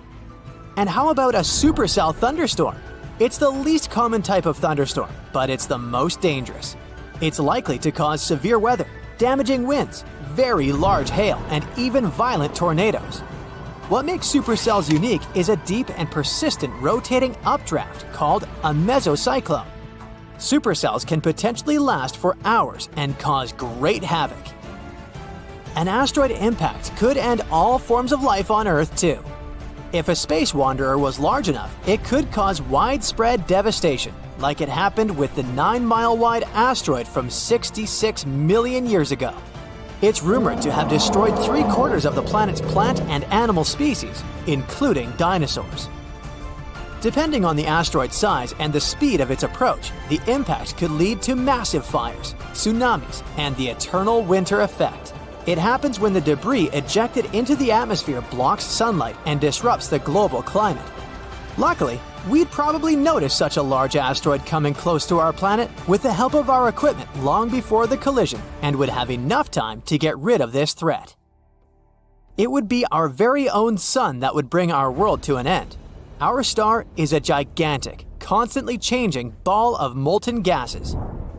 And how about a supercell thunderstorm? It's the least common type of thunderstorm, but it's the most dangerous. It's likely to cause severe weather, damaging winds, very large hail, and even violent tornadoes. What makes supercells unique is a deep and persistent rotating updraft called a mesocyclone. Supercells can potentially last for hours and cause great havoc. An asteroid impact could end all forms of life on Earth too. If a space wanderer was large enough, it could cause widespread devastation, like it happened with the 9-mile-wide asteroid from 66 million years ago. It's rumored to have destroyed 3/4 of the planet's plant and animal species, including dinosaurs. Depending on the asteroid's size and the speed of its approach, the impact could lead to massive fires, tsunamis, and the eternal winter effect. It happens when the debris ejected into the atmosphere blocks sunlight and disrupts the global climate. Luckily, we'd probably notice such a large asteroid coming close to our planet with the help of our equipment long before the collision and would have enough time to get rid of this threat. It would be our very own sun that would bring our world to an end. Our star is a gigantic, constantly changing ball of molten gases.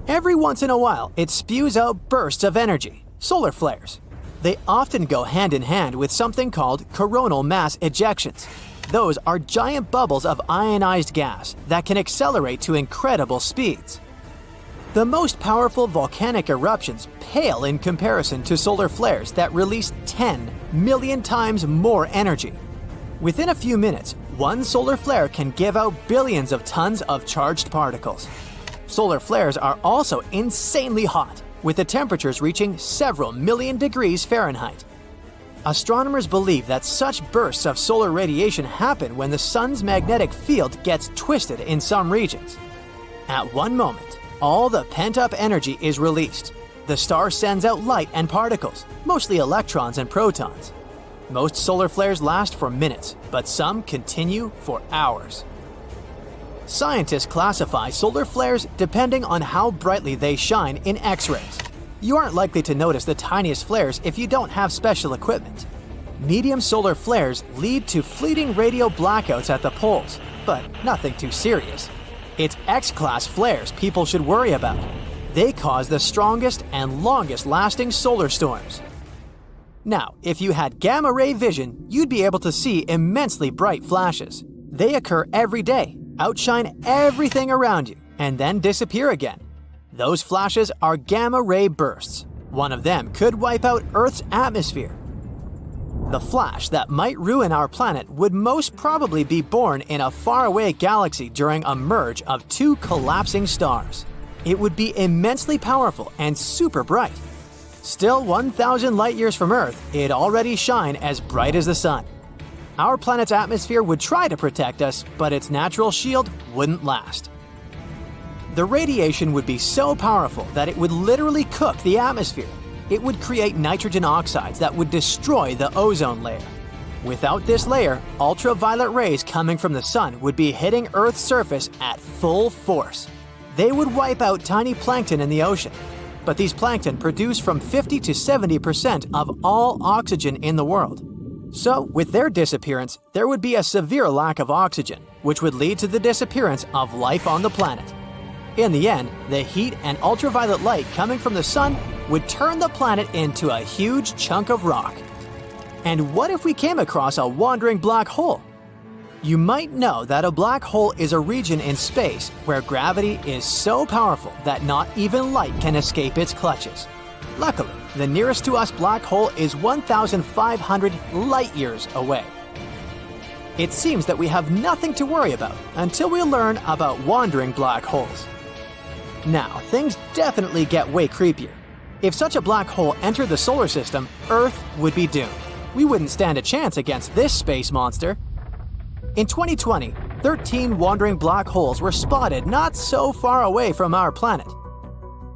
Every once in a while, it spews out bursts of energy, solar flares. They often go hand in hand with something called coronal mass ejections. Those are giant bubbles of ionized gas that can accelerate to incredible speeds. The most powerful volcanic eruptions pale in comparison to solar flares that release 10 million times more energy. Within a few minutes, one solar flare can give out billions of tons of charged particles. Solar flares are also insanely hot, with the temperatures reaching several million degrees Fahrenheit. Astronomers believe that such bursts of solar radiation happen when the sun's magnetic field gets twisted in some regions. At one moment, all the pent-up energy is released. The star sends out light and particles, mostly electrons and protons. Most solar flares last for minutes, but some continue for hours. Scientists classify solar flares depending on how brightly they shine in X-rays. You aren't likely to notice the tiniest flares if you don't have special equipment. Medium solar flares lead to fleeting radio blackouts at the poles, but nothing too serious. It's X-class flares people should worry about. They cause the strongest and longest-lasting solar storms. Now, if you had gamma-ray vision, you'd be able to see immensely bright flashes. They occur every day, outshine everything around you, and then disappear again. Those flashes are gamma-ray bursts. One of them could wipe out Earth's atmosphere. The flash that might ruin our planet would most probably be born in a faraway galaxy during a merge of two collapsing stars. It would be immensely powerful and super bright. Still 1,000 light-years from Earth, it'd already shine as bright as the sun. Our planet's atmosphere would try to protect us, but its natural shield wouldn't last. The radiation would be so powerful that it would literally cook the atmosphere. It would create nitrogen oxides that would destroy the ozone layer. Without this layer, ultraviolet rays coming from the sun would be hitting Earth's surface at full force. They would wipe out tiny plankton in the ocean. But these plankton produce from 50 to 70% of all oxygen in the world. So, with their disappearance, there would be a severe lack of oxygen, which would lead to the disappearance of life on the planet. In the end, the heat and ultraviolet light coming from the sun would turn the planet into a huge chunk of rock. And what if we came across a wandering black hole? You might know that a black hole is a region in space where gravity is so powerful that not even light can escape its clutches. Luckily, the nearest to us black hole is 1,500 light-years away. It seems that we have nothing to worry about until we learn about wandering black holes. Now, things definitely get way creepier. If such a black hole entered the solar system, Earth would be doomed. We wouldn't stand a chance against this space monster. In 2020, 13 wandering black holes were spotted not so far away from our planet.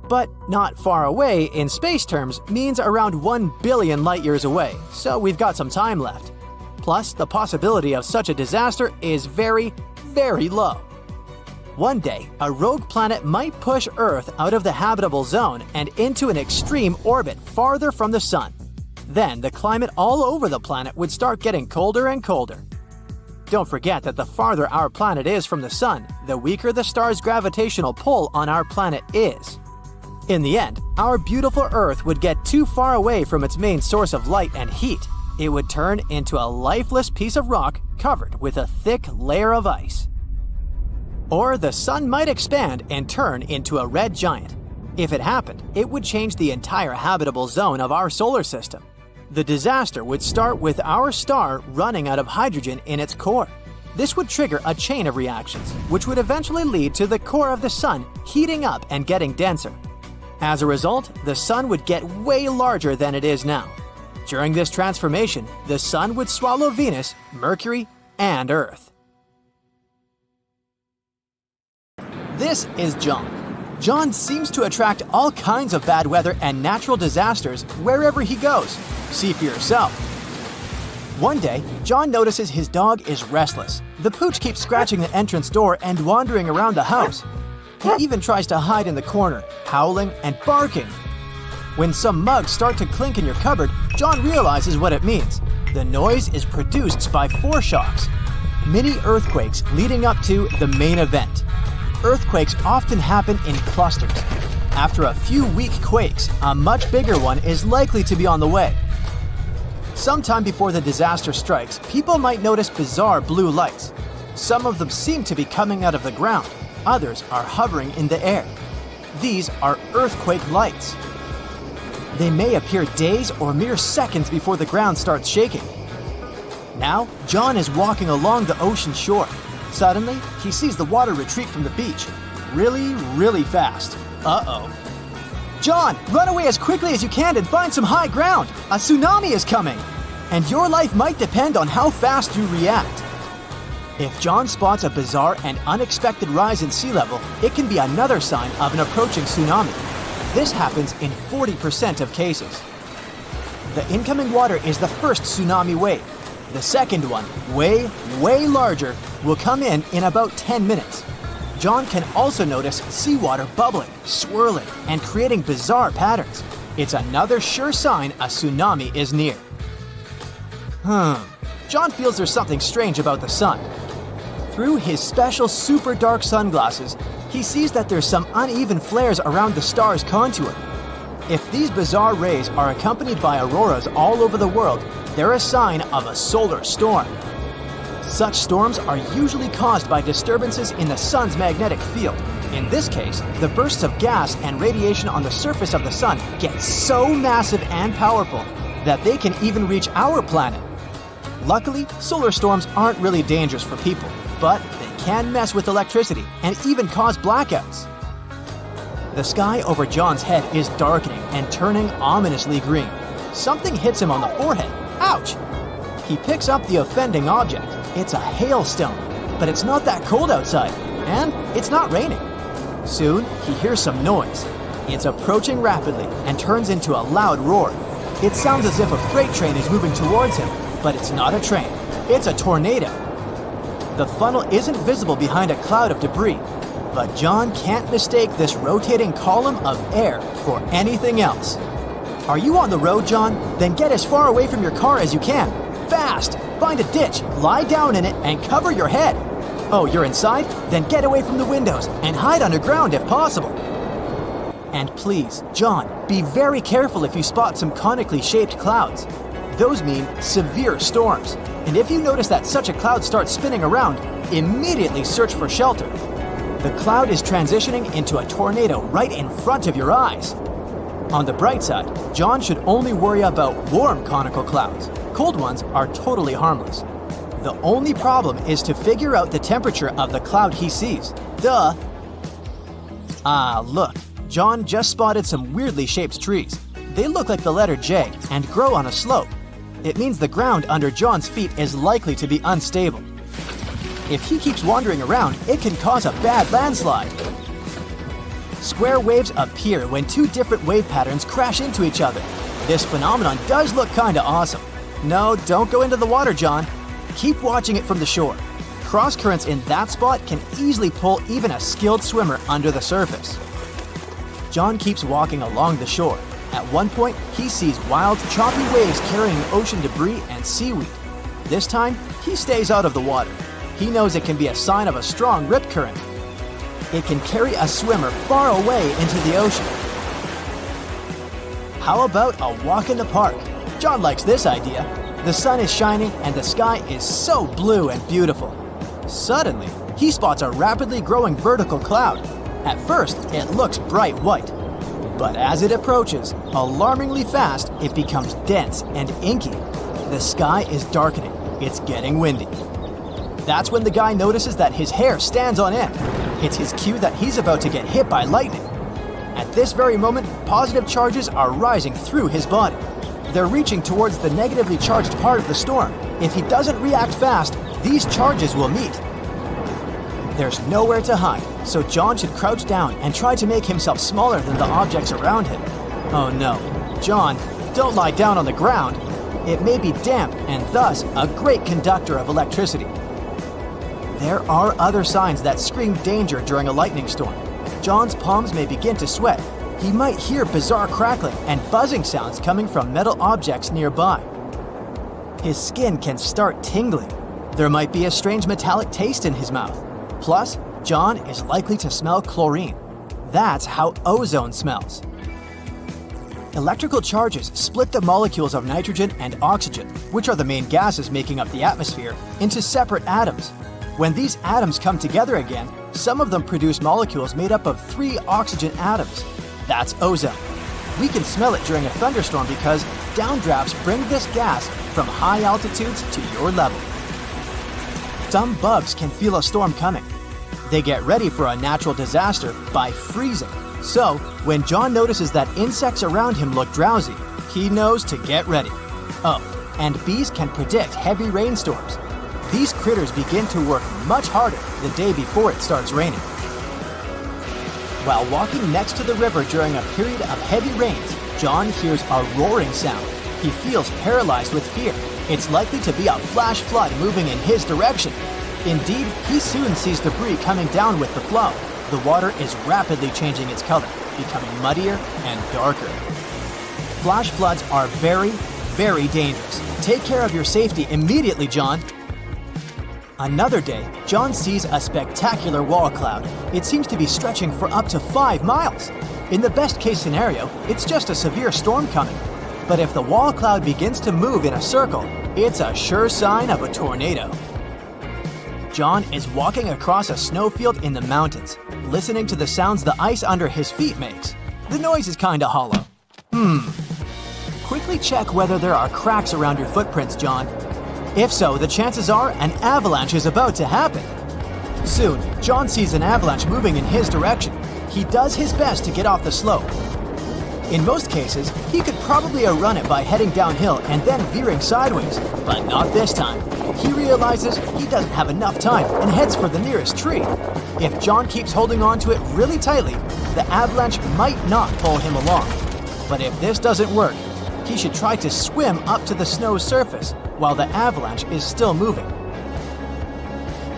But not far away in space terms means around 1 billion light years away, so we've got some time left. Plus, the possibility of such a disaster is very, very low. One day, a rogue planet might push Earth out of the habitable zone and into an extreme orbit farther from the Sun. Then the climate all over the planet would start getting colder and colder. Don't forget that the farther our planet is from the Sun, the weaker the star's gravitational pull on our planet is. In the end, our beautiful Earth would get too far away from its main source of light and heat. It would turn into a lifeless piece of rock covered with a thick layer of ice. Or the Sun might expand and turn into a red giant. If it happened, it would change the entire habitable zone of our solar system. The disaster would start with our star running out of hydrogen in its core. This would trigger a chain of reactions, which would eventually lead to the core of the Sun heating up and getting denser. As a result, the Sun would get way larger than it is now. During this transformation, the Sun would swallow Venus, Mercury, and Earth. This is John. John seems to attract all kinds of bad weather and natural disasters wherever he goes. See for yourself. One day, John notices his dog is restless. The pooch keeps scratching the entrance door and wandering around the house. He even tries to hide in the corner, howling and barking. When some mugs start to clink in your cupboard, John realizes what it means. The noise is produced by foreshocks, mini earthquakes leading up to the main event. Earthquakes often happen in clusters. After a few weak quakes, a much bigger one is likely to be on the way. Sometime before the disaster strikes, people might notice bizarre blue lights. Some of them seem to be coming out of the ground. Others are hovering in the air. These are earthquake lights. They may appear days or mere seconds before the ground starts shaking. Now, John is walking along the ocean shore. Suddenly, he sees the water retreat from the beach. Really, really fast. Uh-oh. John, run away as quickly as you can and find some high ground. A tsunami is coming. And your life might depend on how fast you react. If John spots a bizarre and unexpected rise in sea level, it can be another sign of an approaching tsunami. This happens in 40% of cases. The incoming water is the first tsunami wave. The second one, way, way larger, will come in about 10 minutes. John can also notice seawater bubbling, swirling, and creating bizarre patterns. It's another sure sign a tsunami is near. John feels there's something strange about the sun. Through his special super dark sunglasses, he sees that there's some uneven flares around the star's contour. If these bizarre rays are accompanied by auroras all over the world, they're a sign of a solar storm. Such storms are usually caused by disturbances in the sun's magnetic field. In this case, the bursts of gas and radiation on the surface of the sun get so massive and powerful that they can even reach our planet. Luckily, solar storms aren't really dangerous for people, but they can mess with electricity and even cause blackouts. The sky over John's head is darkening and turning ominously green. Something hits him on the forehead. Ouch! He picks up the offending object. It's a hailstone, but it's not that cold outside, and it's not raining. Soon, he hears some noise. It's approaching rapidly and turns into a loud roar. It sounds as if a freight train is moving towards him, but it's not a train. It's a tornado. The funnel isn't visible behind a cloud of debris, but John can't mistake this rotating column of air for anything else. Are you on the road, John? Then get as far away from your car as you can. Fast! Find a ditch, lie down in it, and cover your head. Oh, you're inside? Then get away from the windows and hide underground if possible. And please, John, be very careful if you spot some conically shaped clouds. Those mean severe storms. And if you notice that such a cloud starts spinning around, immediately search for shelter. The cloud is transitioning into a tornado right in front of your eyes. On the bright side, John should only worry about warm conical clouds. Cold ones are totally harmless. The only problem is to figure out the temperature of the cloud he sees. Duh! Ah, look, John just spotted some weirdly shaped trees. They look like the letter J and grow on a slope. It means the ground under John's feet is likely to be unstable. If he keeps wandering around, it can cause a bad landslide. Square waves appear when two different wave patterns crash into each other. This phenomenon does look kinda awesome. No, don't go into the water, John. Keep watching it from the shore. Cross currents in that spot can easily pull even a skilled swimmer under the surface. John keeps walking along the shore. At one point, he sees wild, choppy waves carrying ocean debris and seaweed. This time, he stays out of the water. He knows it can be a sign of a strong rip current. It can carry a swimmer far away into the ocean. How about a walk in the park? John likes this idea. The sun is shining and the sky is so blue and beautiful. Suddenly, he spots a rapidly growing vertical cloud. At first, it looks bright white. But as it approaches, alarmingly fast, it becomes dense and inky. The sky is darkening. It's getting windy. That's when the guy notices that his hair stands on end. It's his cue that he's about to get hit by lightning. At this very moment, positive charges are rising through his body. They're reaching towards the negatively charged part of the storm. If he doesn't react fast, these charges will meet. There's nowhere to hide, so John should crouch down and try to make himself smaller than the objects around him. Oh no, John, don't lie down on the ground. It may be damp and thus a great conductor of electricity. There are other signs that scream danger during a lightning storm. John's palms may begin to sweat. He might hear bizarre crackling and buzzing sounds coming from metal objects nearby. His skin can start tingling. There might be a strange metallic taste in his mouth. Plus, John is likely to smell chlorine. That's how ozone smells. Electrical charges split the molecules of nitrogen and oxygen, which are the main gases making up the atmosphere, into separate atoms. When these atoms come together again, some of them produce molecules made up of 3 oxygen atoms. That's ozone. We can smell it during a thunderstorm because downdrafts bring this gas from high altitudes to your level. Some bugs can feel a storm coming. They get ready for a natural disaster by freezing. So, when John notices that insects around him look drowsy, he knows to get ready. Oh, and bees can predict heavy rainstorms. These critters begin to work much harder the day before it starts raining. While walking next to the river during a period of heavy rains, John hears a roaring sound. He feels paralyzed with fear. It's likely to be a flash flood moving in his direction. Indeed, he soon sees debris coming down with the flow. The water is rapidly changing its color, becoming muddier and darker. Flash floods are very, very dangerous. Take care of your safety immediately, John. Another day, John sees a spectacular wall cloud. It seems to be stretching for up to 5 miles. In the best case scenario, it's just a severe storm coming. But if the wall cloud begins to move in a circle, it's a sure sign of a tornado. John is walking across a snowfield in the mountains, listening to the sounds the ice under his feet makes. The noise is kinda hollow. Quickly check whether there are cracks around your footprints, John. If so, the chances are an avalanche is about to happen. Soon, John sees an avalanche moving in his direction. He does his best to get off the slope. In most cases, he could probably outrun it by heading downhill and then veering sideways, but not this time. He realizes he doesn't have enough time and heads for the nearest tree. If John keeps holding on to it really tightly, the avalanche might not pull him along. But if this doesn't work, he should try to swim up to the snow's surface while the avalanche is still moving.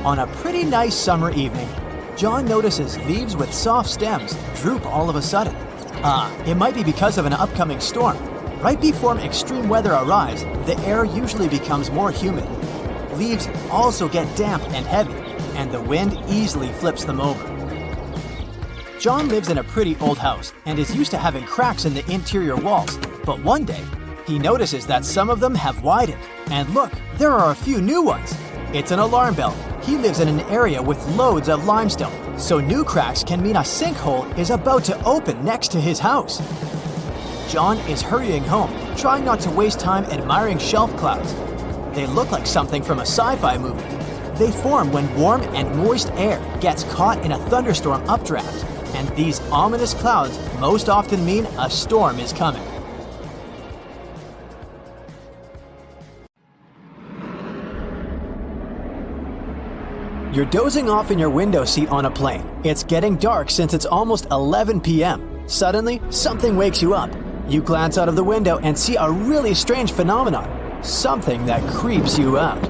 On a pretty nice summer evening, John notices leaves with soft stems droop all of a sudden. It might be because of an upcoming storm. Right before extreme weather arrives, the air usually becomes more humid. Leaves also get damp and heavy, and the wind easily flips them over. John lives in a pretty old house and is used to having cracks in the interior walls, but one day, he notices that some of them have widened. And look, there are a few new ones. It's an alarm bell. He lives in an area with loads of limestone, so new cracks can mean a sinkhole is about to open next to his house. John is hurrying home, trying not to waste time admiring shelf clouds. They look like something from a sci-fi movie. They form when warm and moist air gets caught in a thunderstorm updraft, and these ominous clouds most often mean a storm is coming. You're dozing off in your window seat on a plane. It's getting dark since it's almost 11 p.m. Suddenly, something wakes you up. You glance out of the window and see a really strange phenomenon, something that creeps you out.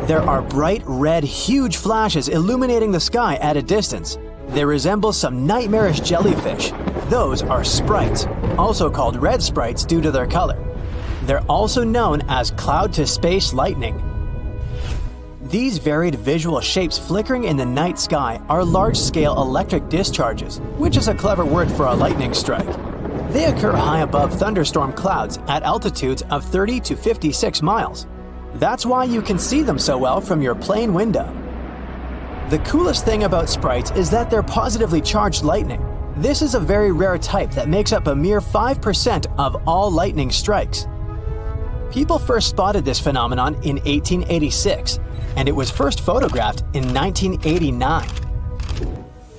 There are bright red, huge flashes illuminating the sky at a distance. They resemble some nightmarish jellyfish. Those are sprites, also called red sprites due to their color. They're also known as cloud-to-space lightning. These varied visual shapes flickering in the night sky are large-scale electric discharges, which is a clever word for a lightning strike. They occur high above thunderstorm clouds at altitudes of 30 to 56 miles. That's why you can see them so well from your plane window. The coolest thing about sprites is that they're positively charged lightning. This is a very rare type that makes up a mere 5% of all lightning strikes. People first spotted this phenomenon in 1886, and it was first photographed in 1989.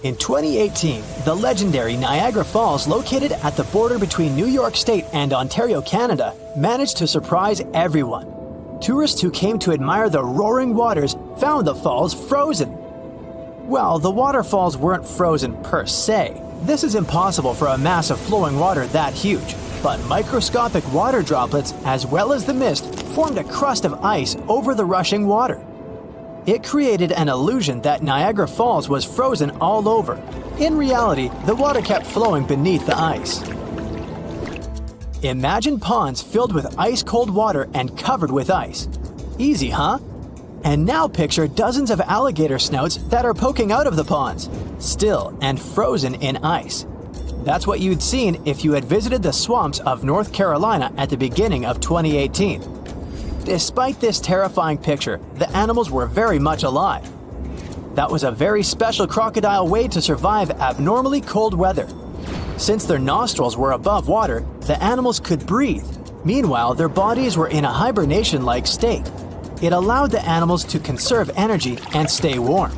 In 2018, the legendary Niagara Falls, located at the border between New York State and Ontario, Canada, managed to surprise everyone. Tourists who came to admire the roaring waters found the falls frozen. Well, the waterfalls weren't frozen per se. This is impossible for a mass of flowing water that huge, but microscopic water droplets, as well as the mist, formed a crust of ice over the rushing water. It created an illusion that Niagara Falls was frozen all over. In reality, the water kept flowing beneath the ice. Imagine ponds filled with ice-cold water and covered with ice. Easy, huh? And now picture dozens of alligator snouts that are poking out of the ponds, still and frozen in ice. That's what you'd seen if you had visited the swamps of North Carolina at the beginning of 2018. Despite this terrifying picture, the animals were very much alive. That was a very special crocodile way to survive abnormally cold weather. Since their nostrils were above water, the animals could breathe. Meanwhile, their bodies were in a hibernation-like state. It allowed the animals to conserve energy and stay warm.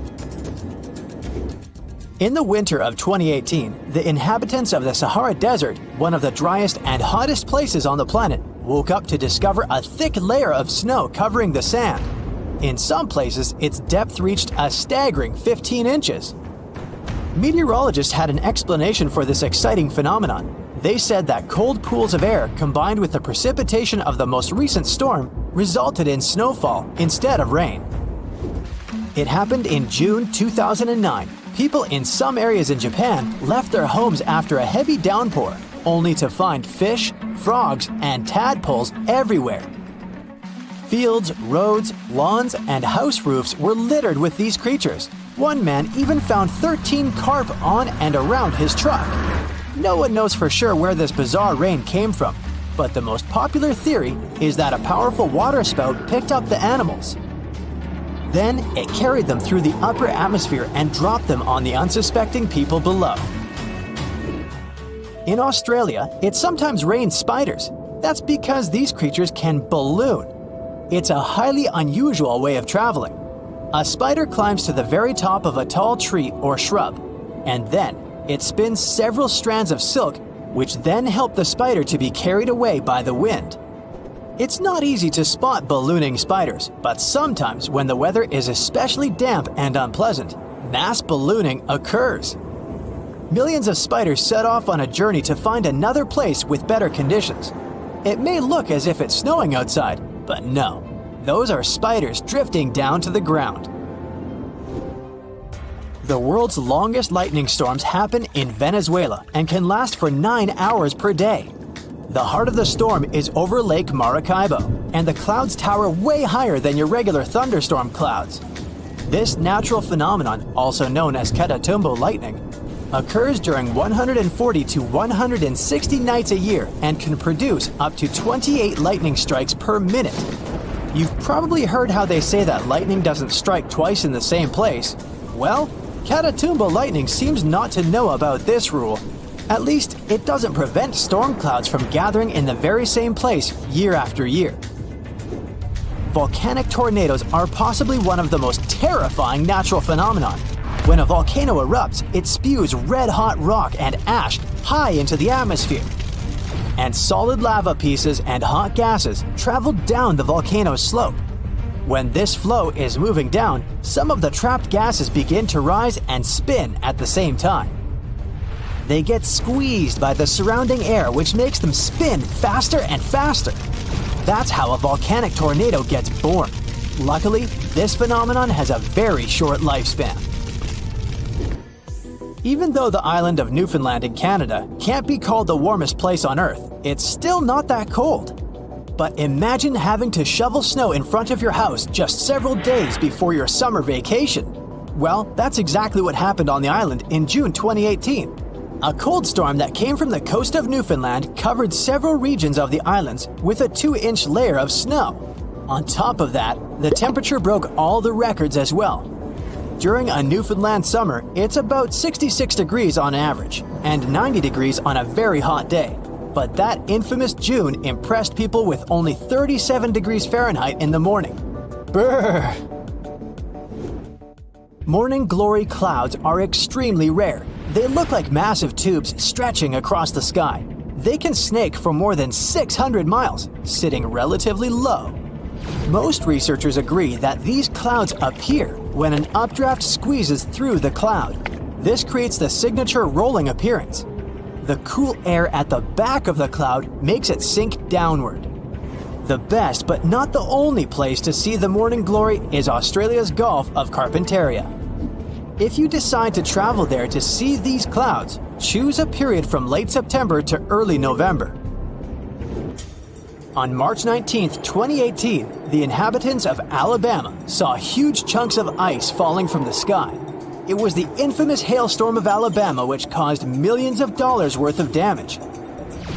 In the winter of 2018, the inhabitants of the Sahara Desert, one of the driest and hottest places on the planet, woke up to discover a thick layer of snow covering the sand. In some places, its depth reached a staggering 15 inches. Meteorologists had an explanation for this exciting phenomenon. They said that cold pools of air combined with the precipitation of the most recent storm resulted in snowfall instead of rain. It happened in June 2009. People in some areas in Japan left their homes after a heavy downpour, only to find fish, frogs, and tadpoles everywhere. Fields, roads, lawns, and house roofs were littered with these creatures. One man even found 13 carp on and around his truck. No one knows for sure where this bizarre rain came from, but the most popular theory is that a powerful water spout picked up the animals. Then it carried them through the upper atmosphere and dropped them on the unsuspecting people below. In Australia, it sometimes rains spiders. That's because these creatures can balloon. It's a highly unusual way of traveling. A spider climbs to the very top of a tall tree or shrub, and then it spins several strands of silk, which then help the spider to be carried away by the wind. It's not easy to spot ballooning spiders, but sometimes when the weather is especially damp and unpleasant, mass ballooning occurs. Millions of spiders set off on a journey to find another place with better conditions. It may look as if it's snowing outside, but no. Those are spiders drifting down to the ground. The world's longest lightning storms happen in Venezuela and can last for 9 hours per day. The heart of the storm is over Lake Maracaibo, and the clouds tower way higher than your regular thunderstorm clouds. This natural phenomenon, also known as Catatumbo lightning, occurs during 140 to 160 nights a year and can produce up to 28 lightning strikes per minute. You've probably heard how they say that lightning doesn't strike twice in the same place. Well, Catatumbo lightning seems not to know about this rule. At least, it doesn't prevent storm clouds from gathering in the very same place year after year. Volcanic tornadoes are possibly one of the most terrifying natural phenomena. When a volcano erupts, it spews red-hot rock and ash high into the atmosphere. And solid lava pieces and hot gases travel down the volcano's slope. When this flow is moving down, some of the trapped gases begin to rise and spin at the same time. They get squeezed by the surrounding air, which makes them spin faster and faster. That's how a volcanic tornado gets born. Luckily, this phenomenon has a very short lifespan. Even though the island of Newfoundland in Canada can't be called the warmest place on Earth, it's still not that cold. But imagine having to shovel snow in front of your house just several days before your summer vacation. Well, that's exactly what happened on the island in June 2018. A cold storm that came from the coast of Newfoundland covered several regions of the islands with a 2-inch layer of snow. On top of that, the temperature broke all the records as well. During a Newfoundland summer, it's about 66 degrees on average and 90 degrees on a very hot day. But that infamous June impressed people with only 37 degrees Fahrenheit in the morning. Brrr! Morning glory clouds are extremely rare. They look like massive tubes stretching across the sky. They can snake for more than 600 miles, sitting relatively low. Most researchers agree that these clouds appear when an updraft squeezes through the cloud. This creates the signature rolling appearance. The cool air at the back of the cloud makes it sink downward. The best but not the only place to see the morning glory is Australia's Gulf of Carpentaria. If you decide to travel there to see these clouds, choose a period from late September to early November. On March 19, 2018, the inhabitants of Alabama saw huge chunks of ice falling from the sky. It was the infamous hailstorm of Alabama which caused millions of dollars worth of damage.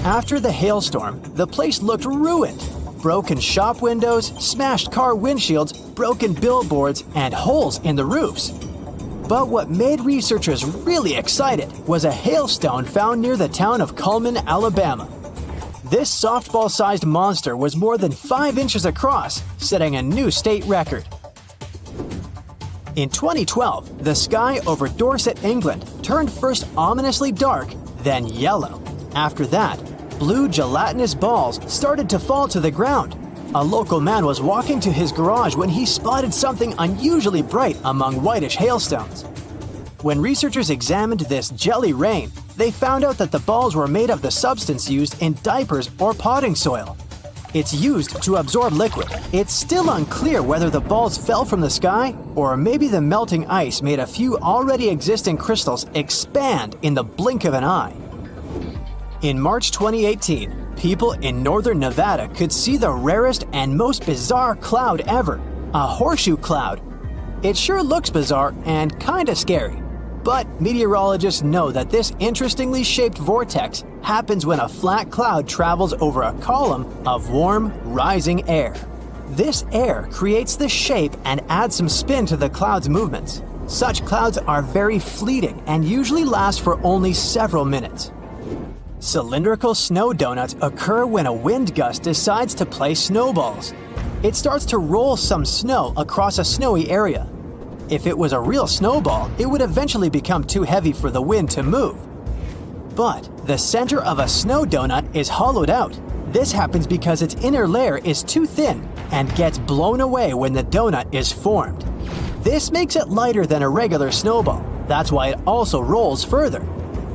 After the hailstorm, the place looked ruined. Broken shop windows, smashed car windshields, broken billboards, and holes in the roofs. But what made researchers really excited was a hailstone found near the town of Cullman, Alabama. This softball-sized monster was more than 5 inches across, setting a new state record. In 2012, the sky over Dorset, England, turned first ominously dark, then yellow. After that, blue gelatinous balls started to fall to the ground. A local man was walking to his garage when he spotted something unusually bright among whitish hailstones. When researchers examined this jelly rain, they found out that the balls were made of the substance used in diapers or potting soil. It's used to absorb liquid. It's still unclear whether the balls fell from the sky or maybe the melting ice made a few already existing crystals expand in the blink of an eye. In March 2018, people in northern Nevada could see the rarest and most bizarre cloud ever, a horseshoe cloud. It sure looks bizarre and kinda scary. But meteorologists know that this interestingly shaped vortex happens when a flat cloud travels over a column of warm, rising air. This air creates the shape and adds some spin to the cloud's movements. Such clouds are very fleeting and usually last for only several minutes. Cylindrical snow donuts occur when a wind gust decides to play snowballs. It starts to roll some snow across a snowy area. If it was a real snowball, it would eventually become too heavy for the wind to move. But the center of a snow donut is hollowed out. This happens because its inner layer is too thin and gets blown away when the donut is formed. This makes it lighter than a regular snowball. That's why it also rolls further.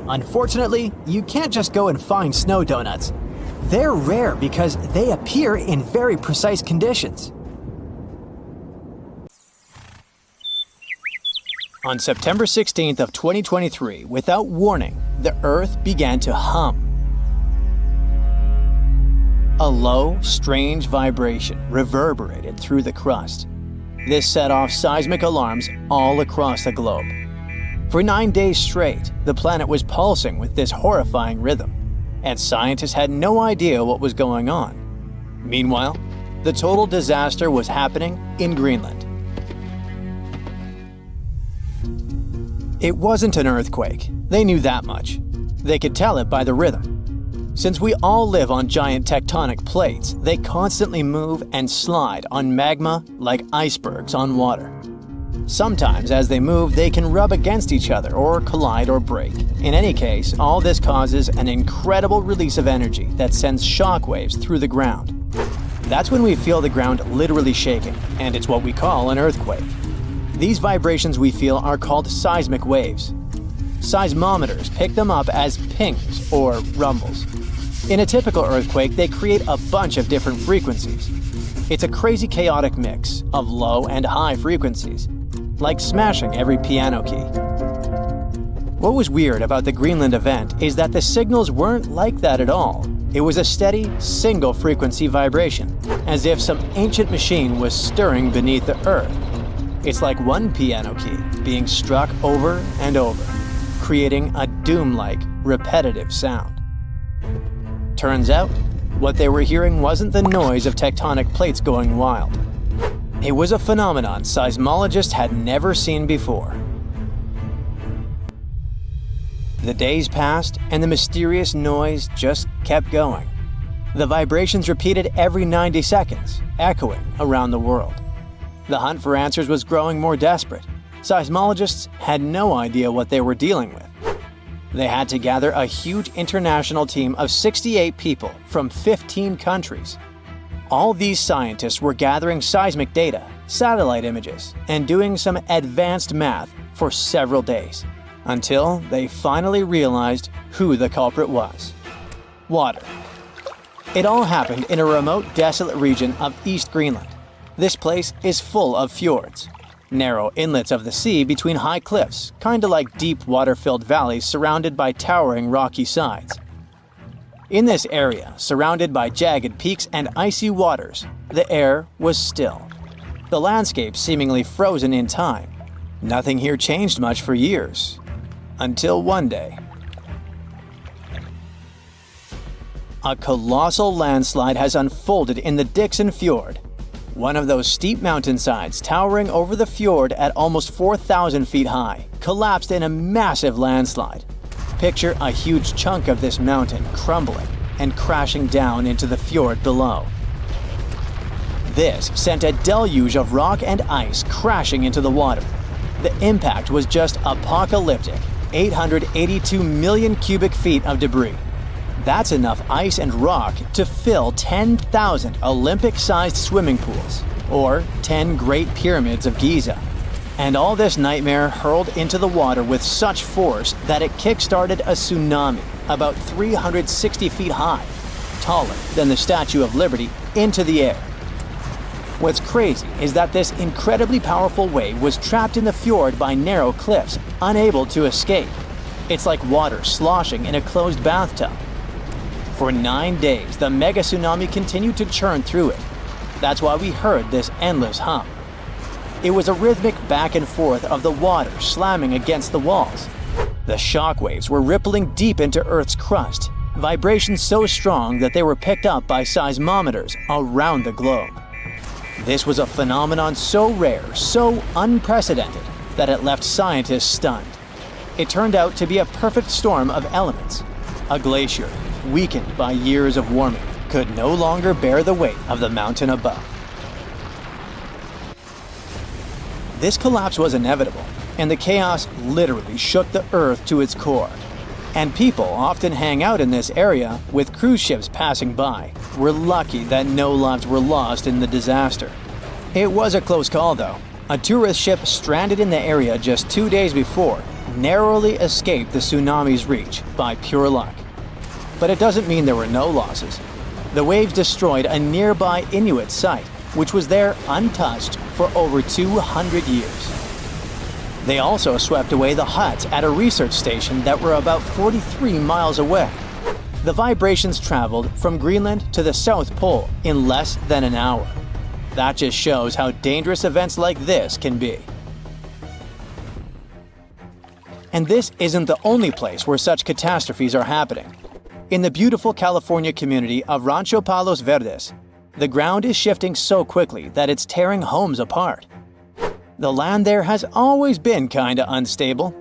Unfortunately, you can't just go and find snow donuts. They're rare because they appear in very precise conditions. On September 16th of 2023, without warning, the Earth began to hum. A low, strange vibration reverberated through the crust. This set off seismic alarms all across the globe. For 9 days straight, the planet was pulsing with this horrifying rhythm, and scientists had no idea what was going on. Meanwhile, the total disaster was happening in Greenland. It wasn't an earthquake. They knew that much. They could tell it by the rhythm. Since we all live on giant tectonic plates, they constantly move and slide on magma like icebergs on water. Sometimes as they move, they can rub against each other or collide or break. In any case, all this causes an incredible release of energy that sends shockwaves through the ground. That's when we feel the ground literally shaking, and it's what we call an earthquake. These vibrations we feel are called seismic waves. Seismometers pick them up as pings or rumbles. In a typical earthquake, they create a bunch of different frequencies. It's a crazy chaotic mix of low and high frequencies, like smashing every piano key. What was weird about the Greenland event is that the signals weren't like that at all. It was a steady, single-frequency vibration, as if some ancient machine was stirring beneath the earth. It's like one piano key being struck over and over, creating a doom-like, repetitive sound. Turns out, what they were hearing wasn't the noise of tectonic plates going wild. It was a phenomenon seismologists had never seen before. The days passed, and the mysterious noise just kept going. The vibrations repeated every 90 seconds, echoing around the world. The hunt for answers was growing more desperate. Seismologists had no idea what they were dealing with. They had to gather a huge international team of 68 people from 15 countries. All these scientists were gathering seismic data, satellite images, and doing some advanced math for several days, until they finally realized who the culprit was. Water. It all happened in a remote, desolate region of East Greenland. This place is full of fjords, narrow inlets of the sea between high cliffs, kinda like deep water-filled valleys surrounded by towering rocky sides. In this area, surrounded by jagged peaks and icy waters, the air was still. The landscape seemingly frozen in time. Nothing here changed much for years. Until one day, a colossal landslide has unfolded in the Dixon Fjord. One of those steep mountainsides towering over the fjord at almost 4,000 feet high collapsed in a massive landslide. Picture a huge chunk of this mountain crumbling and crashing down into the fjord below. This sent a deluge of rock and ice crashing into the water. The impact was just apocalyptic. 882 million cubic feet of debris. That's enough ice and rock to fill 10,000 Olympic-sized swimming pools, or 10 Great Pyramids of Giza. And all this nightmare hurled into the water with such force that it kick-started a tsunami about 360 feet high, taller than the Statue of Liberty, into the air. What's crazy is that this incredibly powerful wave was trapped in the fjord by narrow cliffs, unable to escape. It's like water sloshing in a closed bathtub. For 9 days, the mega tsunami continued to churn through it. That's why we heard this endless hum. It was a rhythmic back and forth of the water slamming against the walls. The shock waves were rippling deep into Earth's crust, vibrations so strong that they were picked up by seismometers around the globe. This was a phenomenon so rare, so unprecedented, that it left scientists stunned. It turned out to be a perfect storm of elements. A glacier, weakened by years of warming, could no longer bear the weight of the mountain above. This collapse was inevitable, and the chaos literally shook the earth to its core. And people often hang out in this area with cruise ships passing by. We're lucky that no lives were lost in the disaster. It was a close call though. A tourist ship stranded in the area just 2 days before narrowly escaped the tsunami's reach by pure luck. But it doesn't mean there were no losses. The waves destroyed a nearby Inuit site, which was there untouched for over 200 years. They also swept away the huts at a research station that were about 43 miles away. The vibrations traveled from Greenland to the South Pole in less than an hour. That just shows how dangerous events like this can be. And this isn't the only place where such catastrophes are happening. In the beautiful California community of Rancho Palos Verdes, the ground is shifting so quickly that it's tearing homes apart. The land there has always been kinda unstable.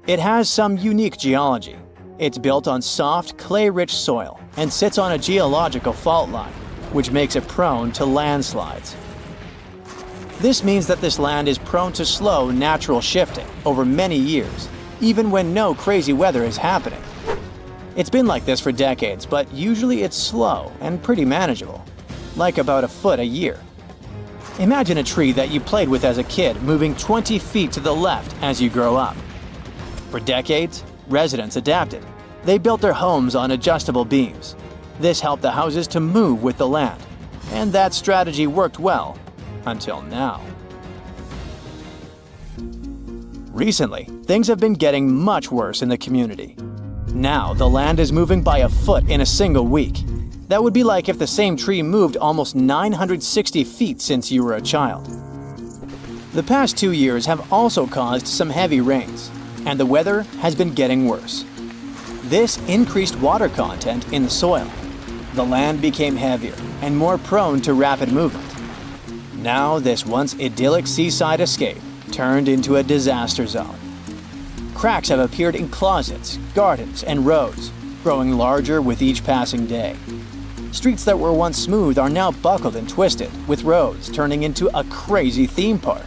It has some unique geology. It's built on soft, clay-rich soil and sits on a geological fault line, which makes it prone to landslides. This means that this land is prone to slow, natural shifting over many years, even when no crazy weather is happening. It's been like this for decades, but usually it's slow and pretty manageable. like about a foot a year. Imagine a tree that you played with as a kid moving 20 feet to the left as you grow up. For decades, residents adapted. They built their homes on adjustable beams. This helped the houses to move with the land, and that strategy worked well until now. Recently, things have been getting much worse in the community. Now, the land is moving by a foot in a single week. That would be like if the same tree moved almost 960 feet since you were a child. The past 2 years have also caused some heavy rains, and the weather has been getting worse. This increased water content in the soil. The land became heavier and more prone to rapid movement. Now, this once idyllic seaside escape turned into a disaster zone. Cracks have appeared in closets, gardens, and roads, growing larger with each passing day. Streets that were once smooth are now buckled and twisted, with roads turning into a crazy theme park.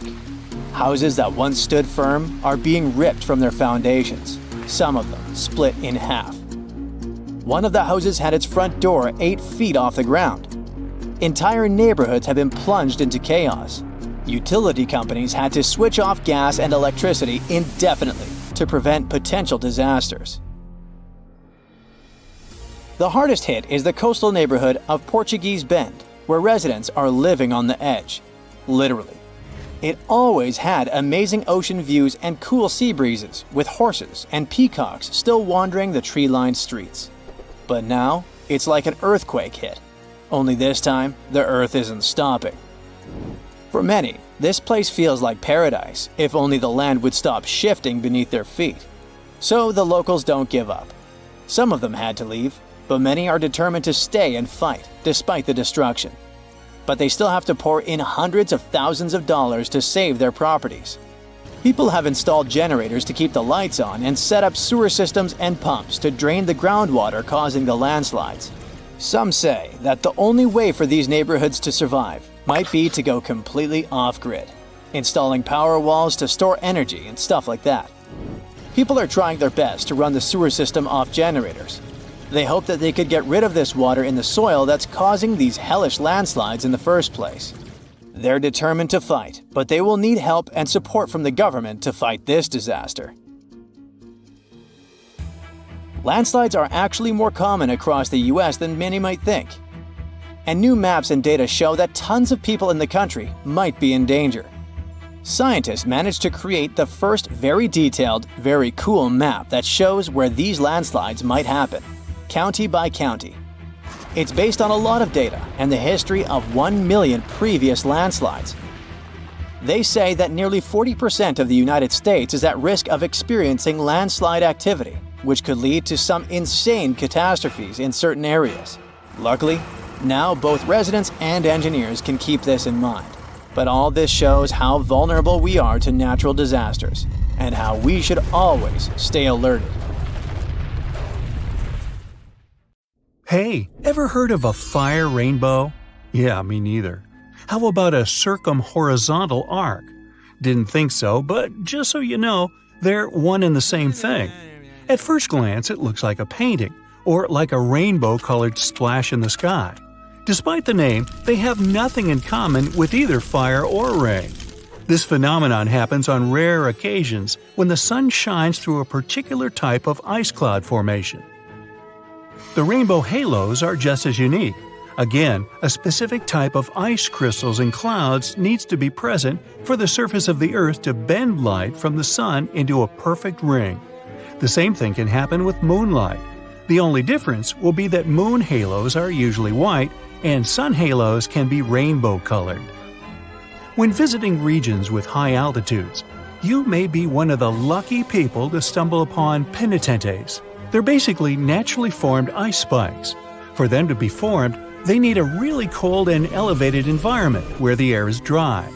Houses that once stood firm are being ripped from their foundations, some of them split in half. One of the houses had its front door 8 feet off the ground. Entire neighborhoods have been plunged into chaos. Utility companies had to switch off gas and electricity indefinitely to prevent potential disasters. The hardest hit is the coastal neighborhood of Portuguese Bend, where residents are living on the edge, literally. It always had amazing ocean views and cool sea breezes, with horses and peacocks still wandering the tree-lined streets. But now, it's like an earthquake hit. Only this time, the earth isn't stopping. For many, this place feels like paradise, if only the land would stop shifting beneath their feet. So the locals don't give up. Some of them had to leave, but many are determined to stay and fight, despite the destruction. But they still have to pour in hundreds of thousands of dollars to save their properties. People have installed generators to keep the lights on and set up sewer systems and pumps to drain the groundwater causing the landslides. Some say that the only way for these neighborhoods to survive might be to go completely off-grid, installing power walls to store energy and stuff like that. People are trying their best to run the sewer system off generators. They hope that they could get rid of this water in the soil that's causing these hellish landslides in the first place. They're determined to fight, but they will need help and support from the government to fight this disaster. Landslides are actually more common across the US than many might think. And new maps and data show that tons of people in the country might be in danger. Scientists managed to create the first very detailed, very cool map that shows where these landslides might happen, county by county. It's based on a lot of data and the history of 1 million previous landslides. They say that nearly 40% of the United States is at risk of experiencing landslide activity, which could lead to some insane catastrophes in certain areas. Luckily, now both residents and engineers can keep this in mind. But all this shows how vulnerable we are to natural disasters, and how we should always stay alerted. Hey, ever heard of a fire rainbow? Yeah, me neither. How about a circumhorizontal arc? Didn't think so, but just so you know, they're one and the same thing. At first glance, it looks like a painting, or like a rainbow-colored splash in the sky. Despite the name, they have nothing in common with either fire or rain. This phenomenon happens on rare occasions when the sun shines through a particular type of ice cloud formation. The rainbow halos are just as unique. Again, a specific type of ice crystals in clouds needs to be present for the surface of the Earth to bend light from the sun into a perfect ring. The same thing can happen with moonlight. The only difference will be that moon halos are usually white and sun halos can be rainbow-colored. When visiting regions with high altitudes, you may be one of the lucky people to stumble upon penitentes. They're basically naturally formed ice spikes. For them to be formed, they need a really cold and elevated environment where the air is dry.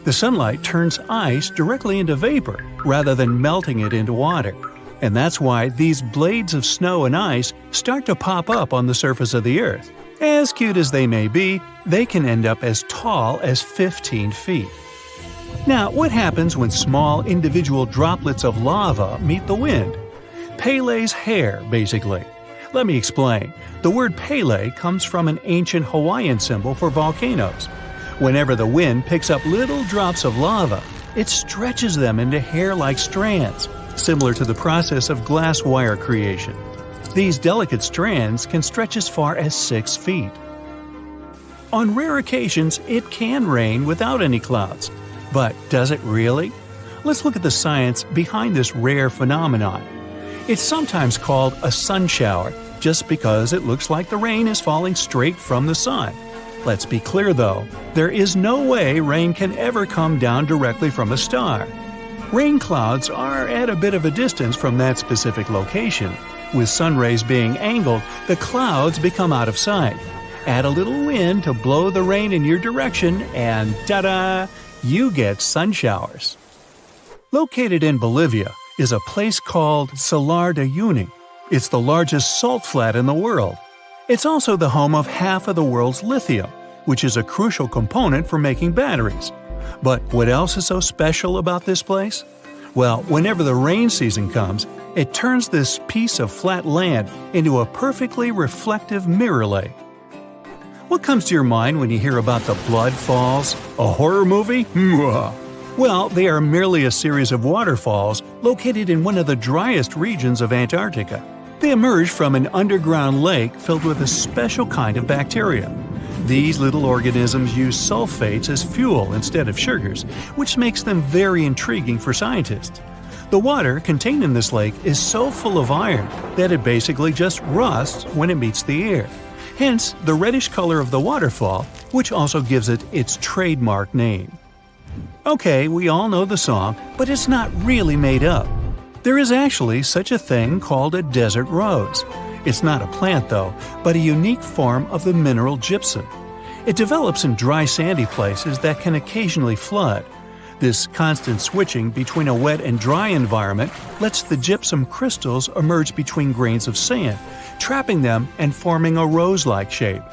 The sunlight turns ice directly into vapor rather than melting it into water. And that's why these blades of snow and ice start to pop up on the surface of the Earth. As cute as they may be, they can end up as tall as 15 feet. Now, what happens when small individual droplets of lava meet the wind? Pele's hair, basically. Let me explain. The word Pele comes from an ancient Hawaiian symbol for volcanoes. Whenever the wind picks up little drops of lava, it stretches them into hair-like strands, similar to the process of glass wire creation. These delicate strands can stretch as far as 6 feet. On rare occasions, it can rain without any clouds. But does it really? Let's look at the science behind this rare phenomenon. It's sometimes called a sun shower, just because it looks like the rain is falling straight from the sun. Let's be clear though, there is no way rain can ever come down directly from a star. Rain clouds are at a bit of a distance from that specific location. With sun rays being angled, the clouds become out of sight. Add a little wind to blow the rain in your direction and ta-da! You get sun showers. Located in Bolivia is a place called Salar de Uyuni. It's the largest salt flat in the world. It's also the home of half of the world's lithium, which is a crucial component for making batteries. But what else is so special about this place? Well, whenever the rain season comes, it turns this piece of flat land into a perfectly reflective mirror lake. What comes to your mind when you hear about the Blood Falls? A horror movie? Well, they are merely a series of waterfalls located in one of the driest regions of Antarctica. They emerge from an underground lake filled with a special kind of bacteria. These little organisms use sulfates as fuel instead of sugars, which makes them very intriguing for scientists. The water contained in this lake is so full of iron that it basically just rusts when it meets the air. Hence, the reddish color of the waterfall, which also gives it its trademark name. Okay, we all know the song, but it's not really made up. There is actually such a thing called a desert rose. It's not a plant though, but a unique form of the mineral gypsum. It develops in dry sandy places that can occasionally flood. This constant switching between a wet and dry environment lets the gypsum crystals emerge between grains of sand, trapping them and forming a rose-like shape.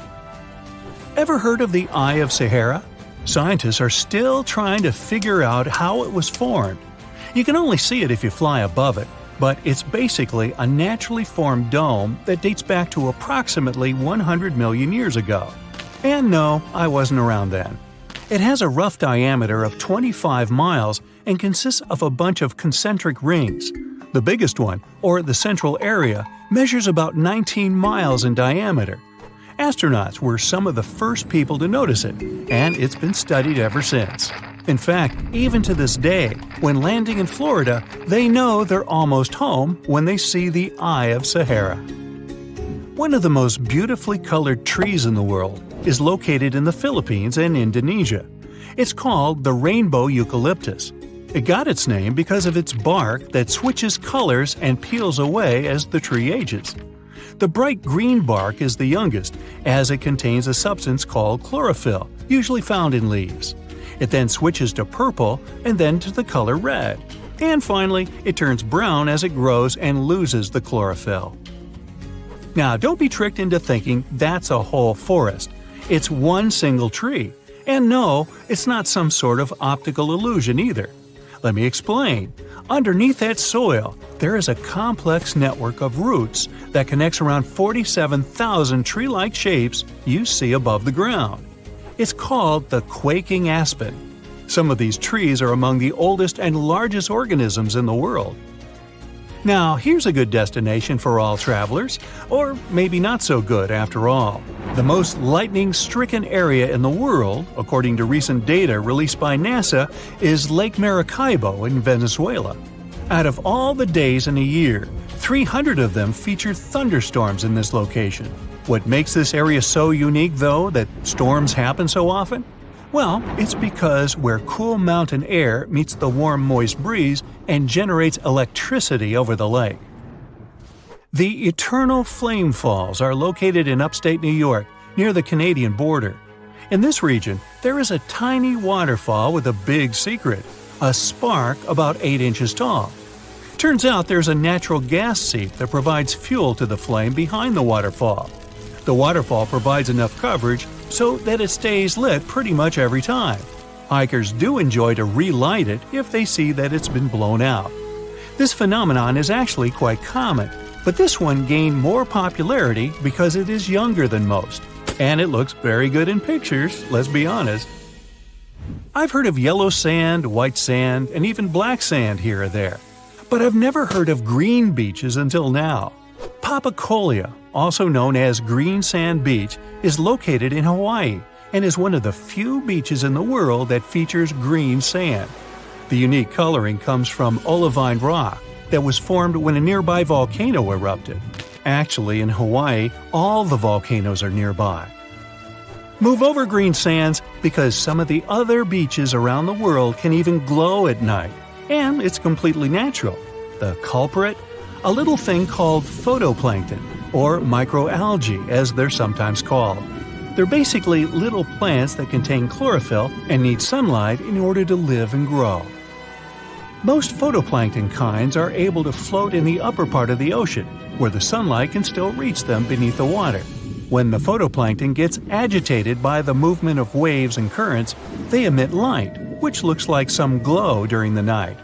Ever heard of the Eye of Sahara? Scientists are still trying to figure out how it was formed. You can only see it if you fly above it, but it's basically a naturally formed dome that dates back to approximately 100 million years ago. And no, I wasn't around then. It has a rough diameter of 25 miles and consists of a bunch of concentric rings. The biggest one, or the central area, measures about 19 miles in diameter. Astronauts were some of the first people to notice it, and it's been studied ever since. In fact, even to this day, when landing in Florida, they know they're almost home when they see the Eye of Sahara. One of the most beautifully colored trees in the world is located in the Philippines and Indonesia. It's called the rainbow eucalyptus. It got its name because of its bark that switches colors and peels away as the tree ages. The bright green bark is the youngest, as it contains a substance called chlorophyll, usually found in leaves. It then switches to purple and then to the color red. And finally, it turns brown as it grows and loses the chlorophyll. Now, don't be tricked into thinking that's a whole forest. It's one single tree. And no, it's not some sort of optical illusion either. Let me explain. Underneath that soil, there is a complex network of roots that connects around 47,000 tree-like shapes you see above the ground. It's called the quaking aspen. Some of these trees are among the oldest and largest organisms in the world. Now, here's a good destination for all travelers, or maybe not so good after all. The most lightning-stricken area in the world, according to recent data released by NASA, is Lake Maracaibo in Venezuela. Out of all the days in a year, 300 of them feature thunderstorms in this location. What makes this area so unique, though, that storms happen so often? Well, it's because where cool mountain air meets the warm, moist breeze and generates electricity over the lake. The Eternal Flame Falls are located in upstate New York, near the Canadian border. In this region, there is a tiny waterfall with a big secret, a spark about 8 inches tall. Turns out there's a natural gas seep that provides fuel to the flame behind the waterfall. The waterfall provides enough coverage so that it stays lit pretty much every time. Hikers do enjoy to relight it if they see that it's been blown out. This phenomenon is actually quite common. But this one gained more popularity because it is younger than most. And it looks very good in pictures, let's be honest. I've heard of yellow sand, white sand, and even black sand here or there. But I've never heard of green beaches until now. Papacolia, also known as Green Sand Beach, is located in Hawaii and is one of the few beaches in the world that features green sand. The unique coloring comes from olivine rock that was formed when a nearby volcano erupted. Actually, in Hawaii, all the volcanoes are nearby. Move over green sands because some of the other beaches around the world can even glow at night. And it's completely natural. The culprit? A little thing called photoplankton, or microalgae as they're sometimes called. They're basically little plants that contain chlorophyll and need sunlight in order to live and grow. Most photoplankton kinds are able to float in the upper part of the ocean, where the sunlight can still reach them beneath the water. When the photoplankton gets agitated by the movement of waves and currents, they emit light, which looks like some glow during the night.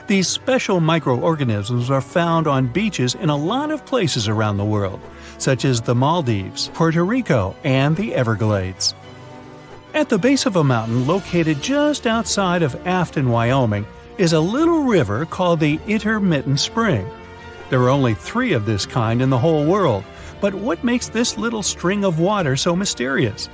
These special microorganisms are found on beaches in a lot of places around the world, such as the Maldives, Puerto Rico, and the Everglades. At the base of a mountain located just outside of Afton, Wyoming, is a little river called the Intermittent Spring. There are only 3 of this kind in the whole world, but what makes this little string of water so mysterious?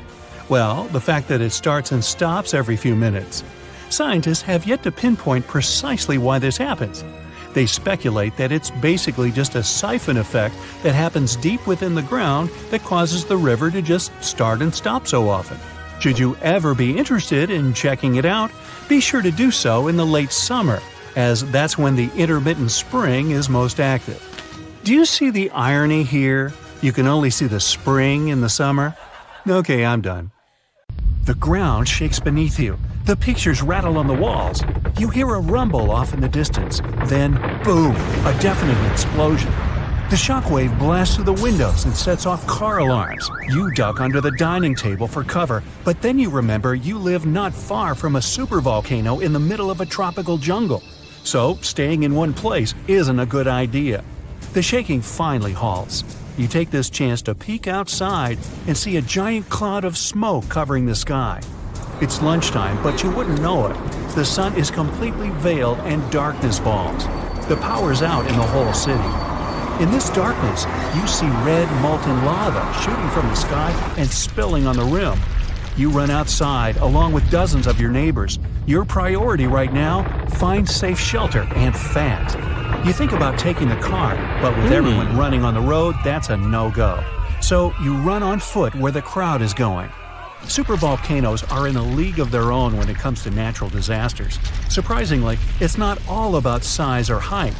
Well, the fact that it starts and stops every few minutes. Scientists have yet to pinpoint precisely why this happens. They speculate that it's basically just a siphon effect that happens deep within the ground that causes the river to just start and stop so often. Should you ever be interested in checking it out, be sure to do so in the late summer, as that's when the intermittent spring is most active. Do you see the irony here? You can only see the spring in the summer? Okay, I'm done. The ground shakes beneath you. The pictures rattle on the walls. You hear a rumble off in the distance. Then, boom, a deafening explosion. The shockwave blasts through the windows and sets off car alarms. You duck under the dining table for cover, but then you remember you live not far from a supervolcano in the middle of a tropical jungle. So, staying in one place isn't a good idea. The shaking finally halts. You take this chance to peek outside and see a giant cloud of smoke covering the sky. It's lunchtime, but you wouldn't know it. The sun is completely veiled and darkness falls. The power's out in the whole city. In this darkness, you see red molten lava shooting from the sky and spilling on the rim. You run outside along with dozens of your neighbors. Your priority right now, find safe shelter and fast. You think about taking the car, but with everyone running on the road, that's a no-go. So you run on foot where the crowd is going. Supervolcanoes are in a league of their own when it comes to natural disasters. Surprisingly, it's not all about size or height.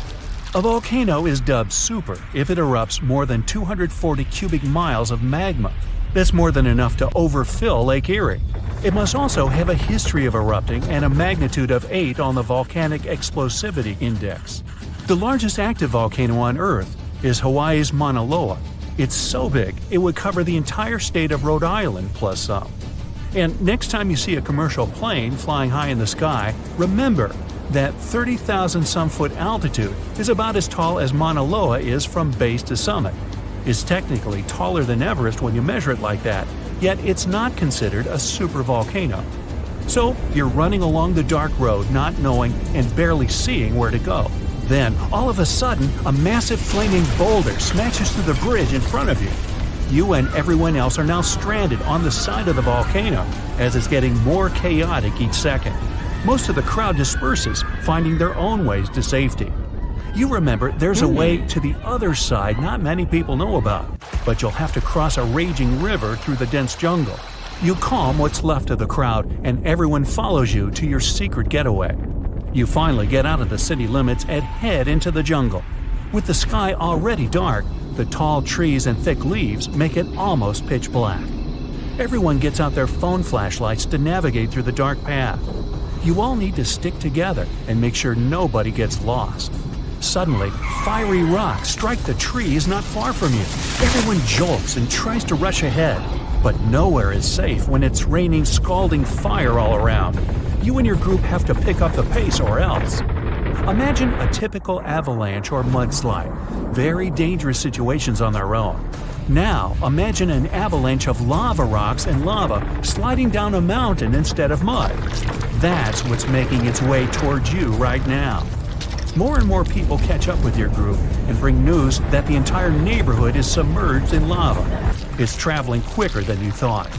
A volcano is dubbed super if it erupts more than 240 cubic miles of magma. That's more than enough to overfill Lake Erie. It must also have a history of erupting and a magnitude of 8 on the Volcanic Explosivity Index. The largest active volcano on Earth is Hawaii's Mauna Loa. It's so big, it would cover the entire state of Rhode Island plus some. And next time you see a commercial plane flying high in the sky, remember that 30,000-some-foot altitude is about as tall as Mauna Loa is from base to summit. It's technically taller than Everest when you measure it like that, yet it's not considered a supervolcano. So you're running along the dark road not knowing and barely seeing where to go. Then, all of a sudden, a massive flaming boulder smashes through the bridge in front of you. You and everyone else are now stranded on the side of the volcano, as it's getting more chaotic each second. Most of the crowd disperses, finding their own ways to safety. You remember there's a way to the other side not many people know about, but you'll have to cross a raging river through the dense jungle. You calm what's left of the crowd, and everyone follows you to your secret getaway. You finally get out of the city limits and head into the jungle. With the sky already dark, the tall trees and thick leaves make it almost pitch black. Everyone gets out their phone flashlights to navigate through the dark path. You all need to stick together and make sure nobody gets lost. Suddenly, fiery rocks strike the trees not far from you. Everyone jolts and tries to rush ahead, but nowhere is safe when it's raining scalding fire all around. You and your group have to pick up the pace or else. Imagine a typical avalanche or mudslide. Very dangerous situations on their own. Now, imagine an avalanche of lava rocks and lava sliding down a mountain instead of mud. That's what's making its way towards you right now. More and more people catch up with your group and bring news that the entire neighborhood is submerged in lava. It's traveling quicker than you thought.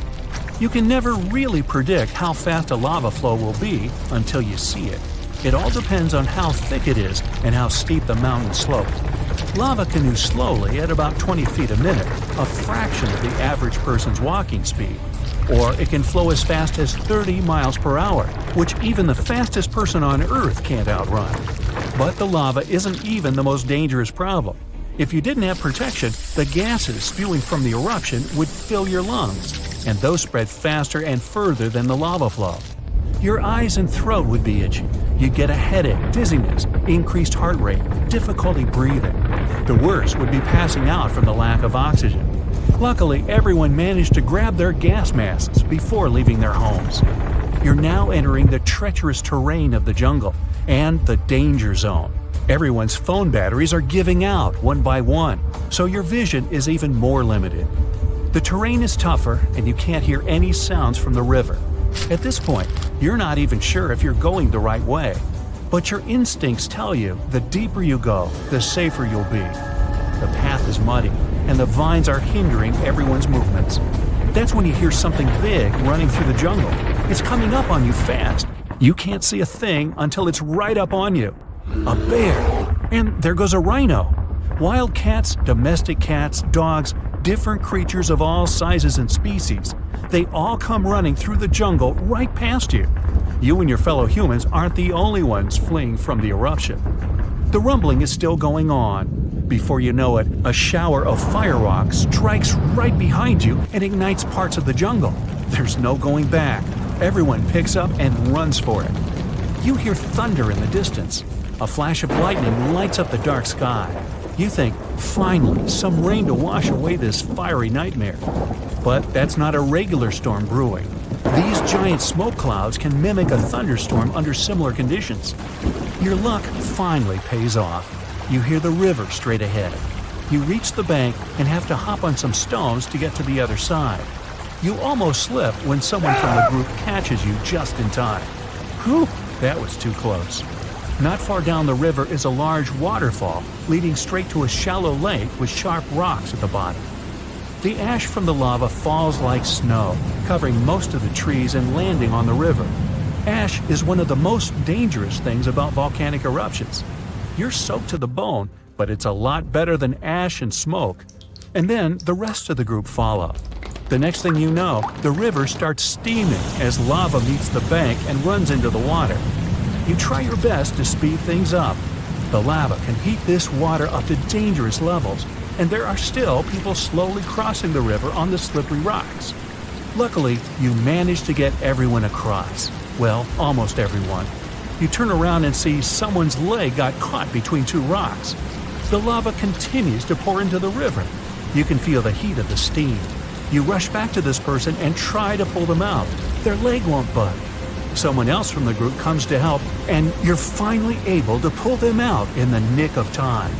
You can never really predict how fast a lava flow will be until you see it. It all depends on how thick it is and how steep the mountain slope. Lava can move slowly at about 20 feet a minute, a fraction of the average person's walking speed. Or it can flow as fast as 30 miles per hour, which even the fastest person on Earth can't outrun. But the lava isn't even the most dangerous problem. If you didn't have protection, the gases spewing from the eruption would fill your lungs, and those spread faster and further than the lava flow. Your eyes and throat would be itchy. You'd get a headache, dizziness, increased heart rate, difficulty breathing. The worst would be passing out from the lack of oxygen. Luckily, everyone managed to grab their gas masks before leaving their homes. You're now entering the treacherous terrain of the jungle and the danger zone. Everyone's phone batteries are giving out one by one, so your vision is even more limited. The terrain is tougher and you can't hear any sounds from the river. At this point, you're not even sure if you're going the right way. But your instincts tell you the deeper you go, the safer you'll be. The path is muddy, and the vines are hindering everyone's movements. That's when you hear something big running through the jungle. It's coming up on you fast. You can't see a thing until it's right up on you. A bear. And there goes a rhino. Wild cats, domestic cats, dogs, different creatures of all sizes and species. They all come running through the jungle right past you. You and your fellow humans aren't the only ones fleeing from the eruption. The rumbling is still going on. Before you know it, a shower of fire rocks strikes right behind you and ignites parts of the jungle. There's no going back. Everyone picks up and runs for it. You hear thunder in the distance. A flash of lightning lights up the dark sky. You think, finally, some rain to wash away this fiery nightmare. But that's not a regular storm brewing. These giant smoke clouds can mimic a thunderstorm under similar conditions. Your luck finally pays off. You hear the river straight ahead. You reach the bank and have to hop on some stones to get to the other side. You almost slip when someone from the group catches you just in time. Whew, that was too close. Not far down the river is a large waterfall leading straight to a shallow lake with sharp rocks at the bottom. The ash from the lava falls like snow, covering most of the trees and landing on the river. Ash is one of the most dangerous things about volcanic eruptions. You're soaked to the bone, but it's a lot better than ash and smoke. And then the rest of the group follow. The next thing you know, the river starts steaming as lava meets the bank and runs into the water. You try your best to speed things up. The lava can heat this water up to dangerous levels, and there are still people slowly crossing the river on the slippery rocks. Luckily, you manage to get everyone across. Well, almost everyone. You turn around and see someone's leg got caught between two rocks. The lava continues to pour into the river. You can feel the heat of the steam. You rush back to this person and try to pull them out. Their leg won't budge. Someone else from the group comes to help, and you're finally able to pull them out in the nick of time.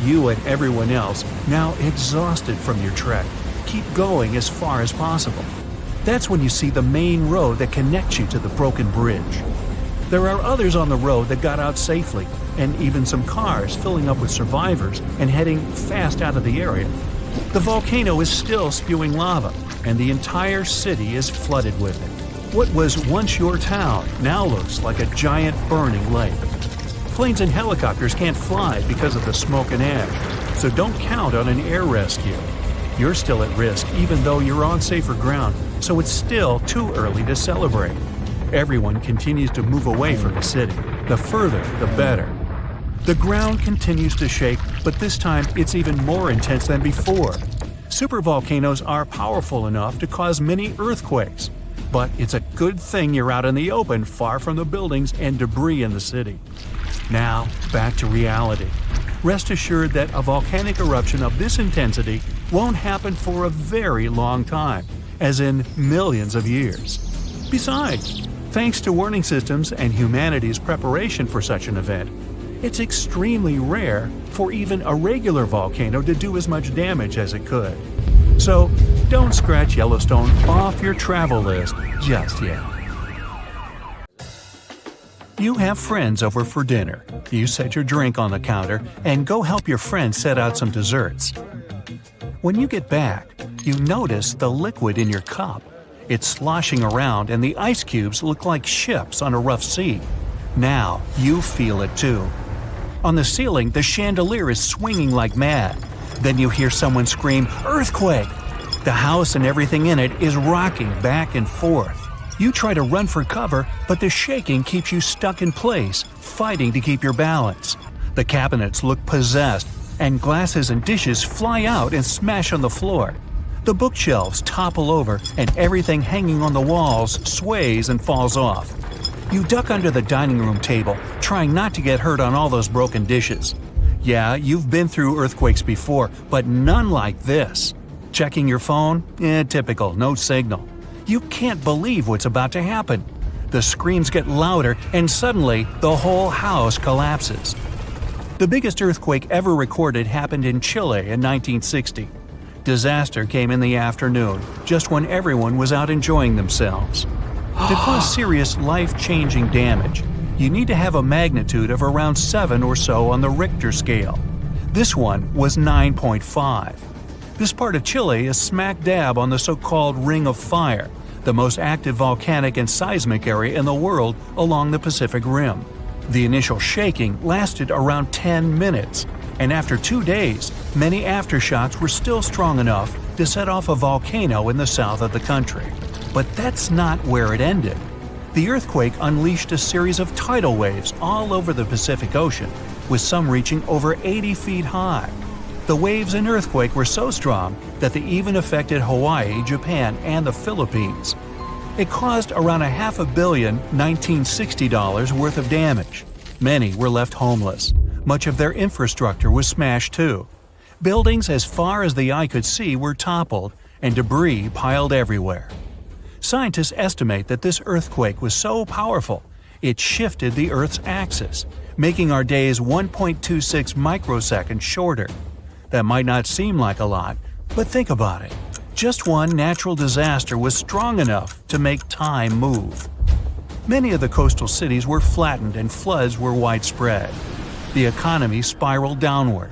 You and everyone else, now exhausted from your trek, keep going as far as possible. That's when you see the main road that connects you to the broken bridge. There are others on the road that got out safely, and even some cars filling up with survivors and heading fast out of the area. The volcano is still spewing lava, and the entire city is flooded with it. What was once your town now looks like a giant burning lake. Planes and helicopters can't fly because of the smoke and ash, so don't count on an air rescue. You're still at risk even though you're on safer ground, so it's still too early to celebrate. Everyone continues to move away from the city. The further, the better. The ground continues to shake, but this time it's even more intense than before. Supervolcanoes are powerful enough to cause many earthquakes. But it's a good thing you're out in the open, far from the buildings and debris in the city. Now, back to reality. Rest assured that a volcanic eruption of this intensity won't happen for a very long time, as in millions of years. Besides, thanks to warning systems and humanity's preparation for such an event, It's extremely rare for even a regular volcano to do as much damage as it could. So, don't scratch Yellowstone off your travel list just yet. You have friends over for dinner. You set your drink on the counter and go help your friend set out some desserts. When you get back, you notice the liquid in your cup. It's sloshing around and the ice cubes look like ships on a rough sea. Now you feel it too. On the ceiling, the chandelier is swinging like mad. Then you hear someone scream, "Earthquake!" The house and everything in it is rocking back and forth. You try to run for cover, but the shaking keeps you stuck in place, fighting to keep your balance. The cabinets look possessed, and glasses and dishes fly out and smash on the floor. The bookshelves topple over, and everything hanging on the walls sways and falls off. You duck under the dining room table, trying not to get hurt on all those broken dishes. Yeah, you've been through earthquakes before, but none like this. Checking your phone? Typical, no signal. You can't believe what's about to happen. The screams get louder, and suddenly, the whole house collapses. The biggest earthquake ever recorded happened in Chile in 1960. Disaster came in the afternoon, just when everyone was out enjoying themselves. To cause serious, life-changing damage, you need to have a magnitude of around 7 or so on the Richter scale. This one was 9.5. This part of Chile is smack dab on the so-called Ring of Fire, the most active volcanic and seismic area in the world along the Pacific Rim. The initial shaking lasted around 10 minutes, and after 2 days, many aftershocks were still strong enough to set off a volcano in the south of the country. But that's not where it ended. The earthquake unleashed a series of tidal waves all over the Pacific Ocean, with some reaching over 80 feet high. The waves and earthquake were so strong that they even affected Hawaii, Japan, and the Philippines. It caused around $500 million $1960 worth of damage. Many were left homeless. Much of their infrastructure was smashed too. Buildings as far as the eye could see were toppled, and debris piled everywhere. Scientists estimate that this earthquake was so powerful, it shifted the Earth's axis, making our days 1.26 microseconds shorter. That might not seem like a lot, but think about it. Just one natural disaster was strong enough to make time move. Many of the coastal cities were flattened and floods were widespread. The economy spiraled downward.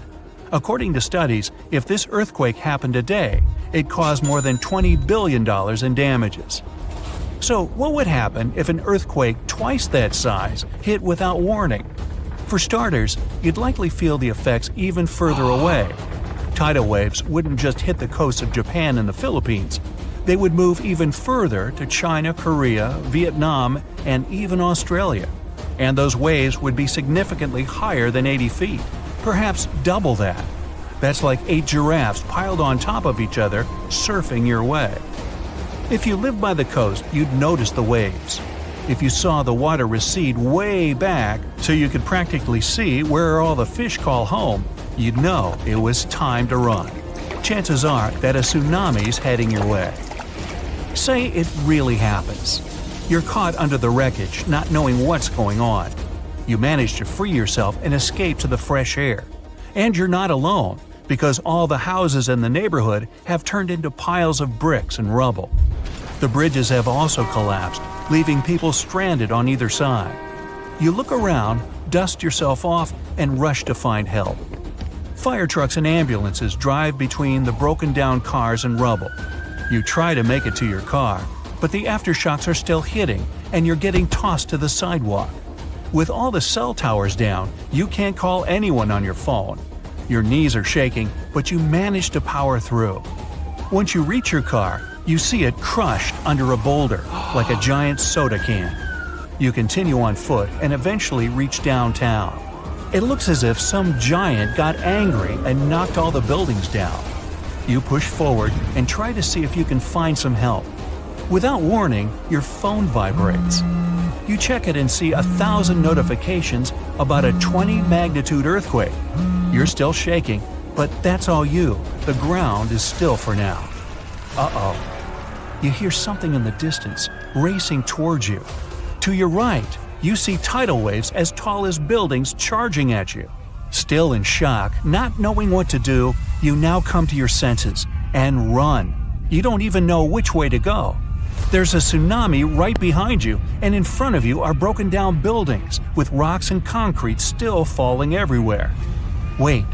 According to studies, if this earthquake happened today, it caused more than $20 billion in damages. So what would happen if an earthquake twice that size hit without warning? For starters, you'd likely feel the effects even further away. Tidal waves wouldn't just hit the coasts of Japan and the Philippines. They would move even further to China, Korea, Vietnam, and even Australia. And those waves would be significantly higher than 80 feet, perhaps double that. That's like 8 giraffes piled on top of each other, surfing your way. If you lived by the coast, you'd notice the waves. If you saw the water recede way back so you could practically see where all the fish call home, you'd know it was time to run. Chances are that a tsunami's heading your way. Say it really happens. You're caught under the wreckage, not knowing what's going on. You manage to free yourself and escape to the fresh air. And you're not alone, because all the houses in the neighborhood have turned into piles of bricks and rubble. The bridges have also collapsed, leaving people stranded on either side. You look around, dust yourself off, and rush to find help. Fire trucks and ambulances drive between the broken-down cars and rubble. You try to make it to your car, but the aftershocks are still hitting, and you're getting tossed to the sidewalk. With all the cell towers down, you can't call anyone on your phone. Your knees are shaking, but you manage to power through. Once you reach your car, you see it crushed under a boulder, like a giant soda can. You continue on foot and eventually reach downtown. It looks as if some giant got angry and knocked all the buildings down. You push forward and try to see if you can find some help. Without warning, your phone vibrates. You check it and see 1,000 notifications about a 20-magnitude earthquake. You're still shaking, but that's all you. The ground is still for now. Uh-oh. You hear something in the distance, racing towards you. To your right, You see tidal waves as tall as buildings charging at you. Still in shock, not knowing what to do, you now come to your senses and run. You don't even know which way to go. There's a tsunami right behind you, and in front of you are broken down buildings with rocks and concrete still falling everywhere. Wait,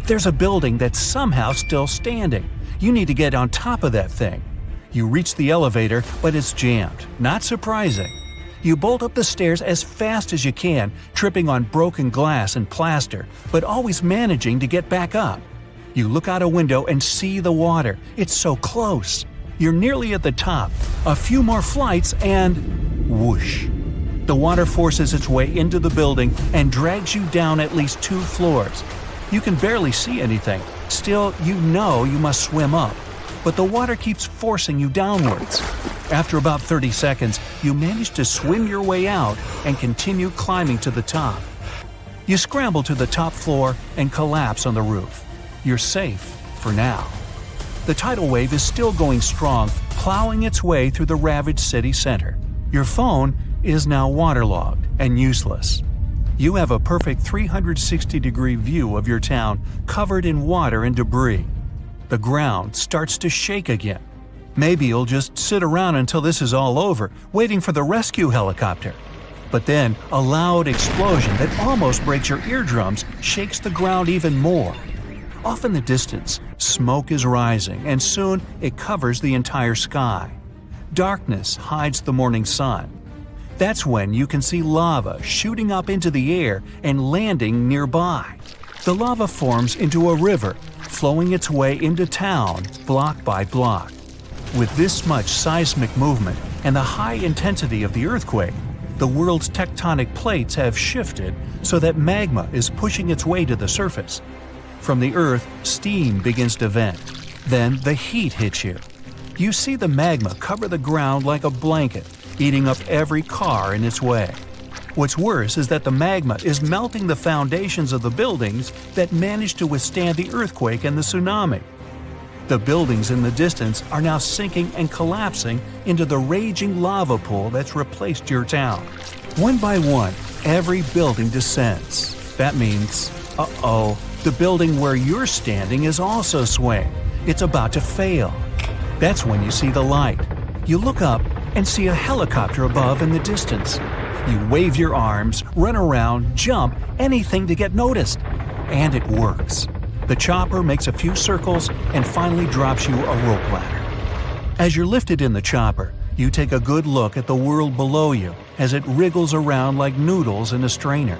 there's a building that's somehow still standing. You need to get on top of that thing. You reach the elevator, but it's jammed. Not surprising. You bolt up the stairs as fast as you can, tripping on broken glass and plaster, but always managing to get back up. You look out a window and see the water. It's so close. You're nearly at the top. A few more flights and whoosh. The water forces its way into the building and drags you down at least 2 floors. You can barely see anything. Still, you know you must swim up. But the water keeps forcing you downwards. After about 30 seconds, you manage to swim your way out and continue climbing to the top. You scramble to the top floor and collapse on the roof. You're safe for now. The tidal wave is still going strong, plowing its way through the ravaged city center. Your phone is now waterlogged and useless. You have a perfect 360-degree view of your town covered in water and debris. The ground starts to shake again. Maybe you'll just sit around until this is all over, waiting for the rescue helicopter. But then, a loud explosion that almost breaks your eardrums shakes the ground even more. Off in the distance, smoke is rising, and soon it covers the entire sky. Darkness hides the morning sun. That's when you can see lava shooting up into the air and landing nearby. The lava forms into a river, flowing its way into town block by block. With this much seismic movement and the high intensity of the earthquake, the world's tectonic plates have shifted so that magma is pushing its way to the surface. From the earth, steam begins to vent. Then the heat hits you. You see the magma cover the ground like a blanket, eating up every car in its way. What's worse is that the magma is melting the foundations of the buildings that managed to withstand the earthquake and the tsunami. The buildings in the distance are now sinking and collapsing into the raging lava pool that's replaced your town. One by one, every building descends. That means, the building where you're standing is also swaying. It's about to fail. That's when you see the light. You look up and see a helicopter above in the distance. You wave your arms, run around, jump, anything to get noticed. And it works. The chopper makes a few circles and finally drops you a rope ladder. As you're lifted in the chopper, you take a good look at the world below you as it wriggles around like noodles in a strainer.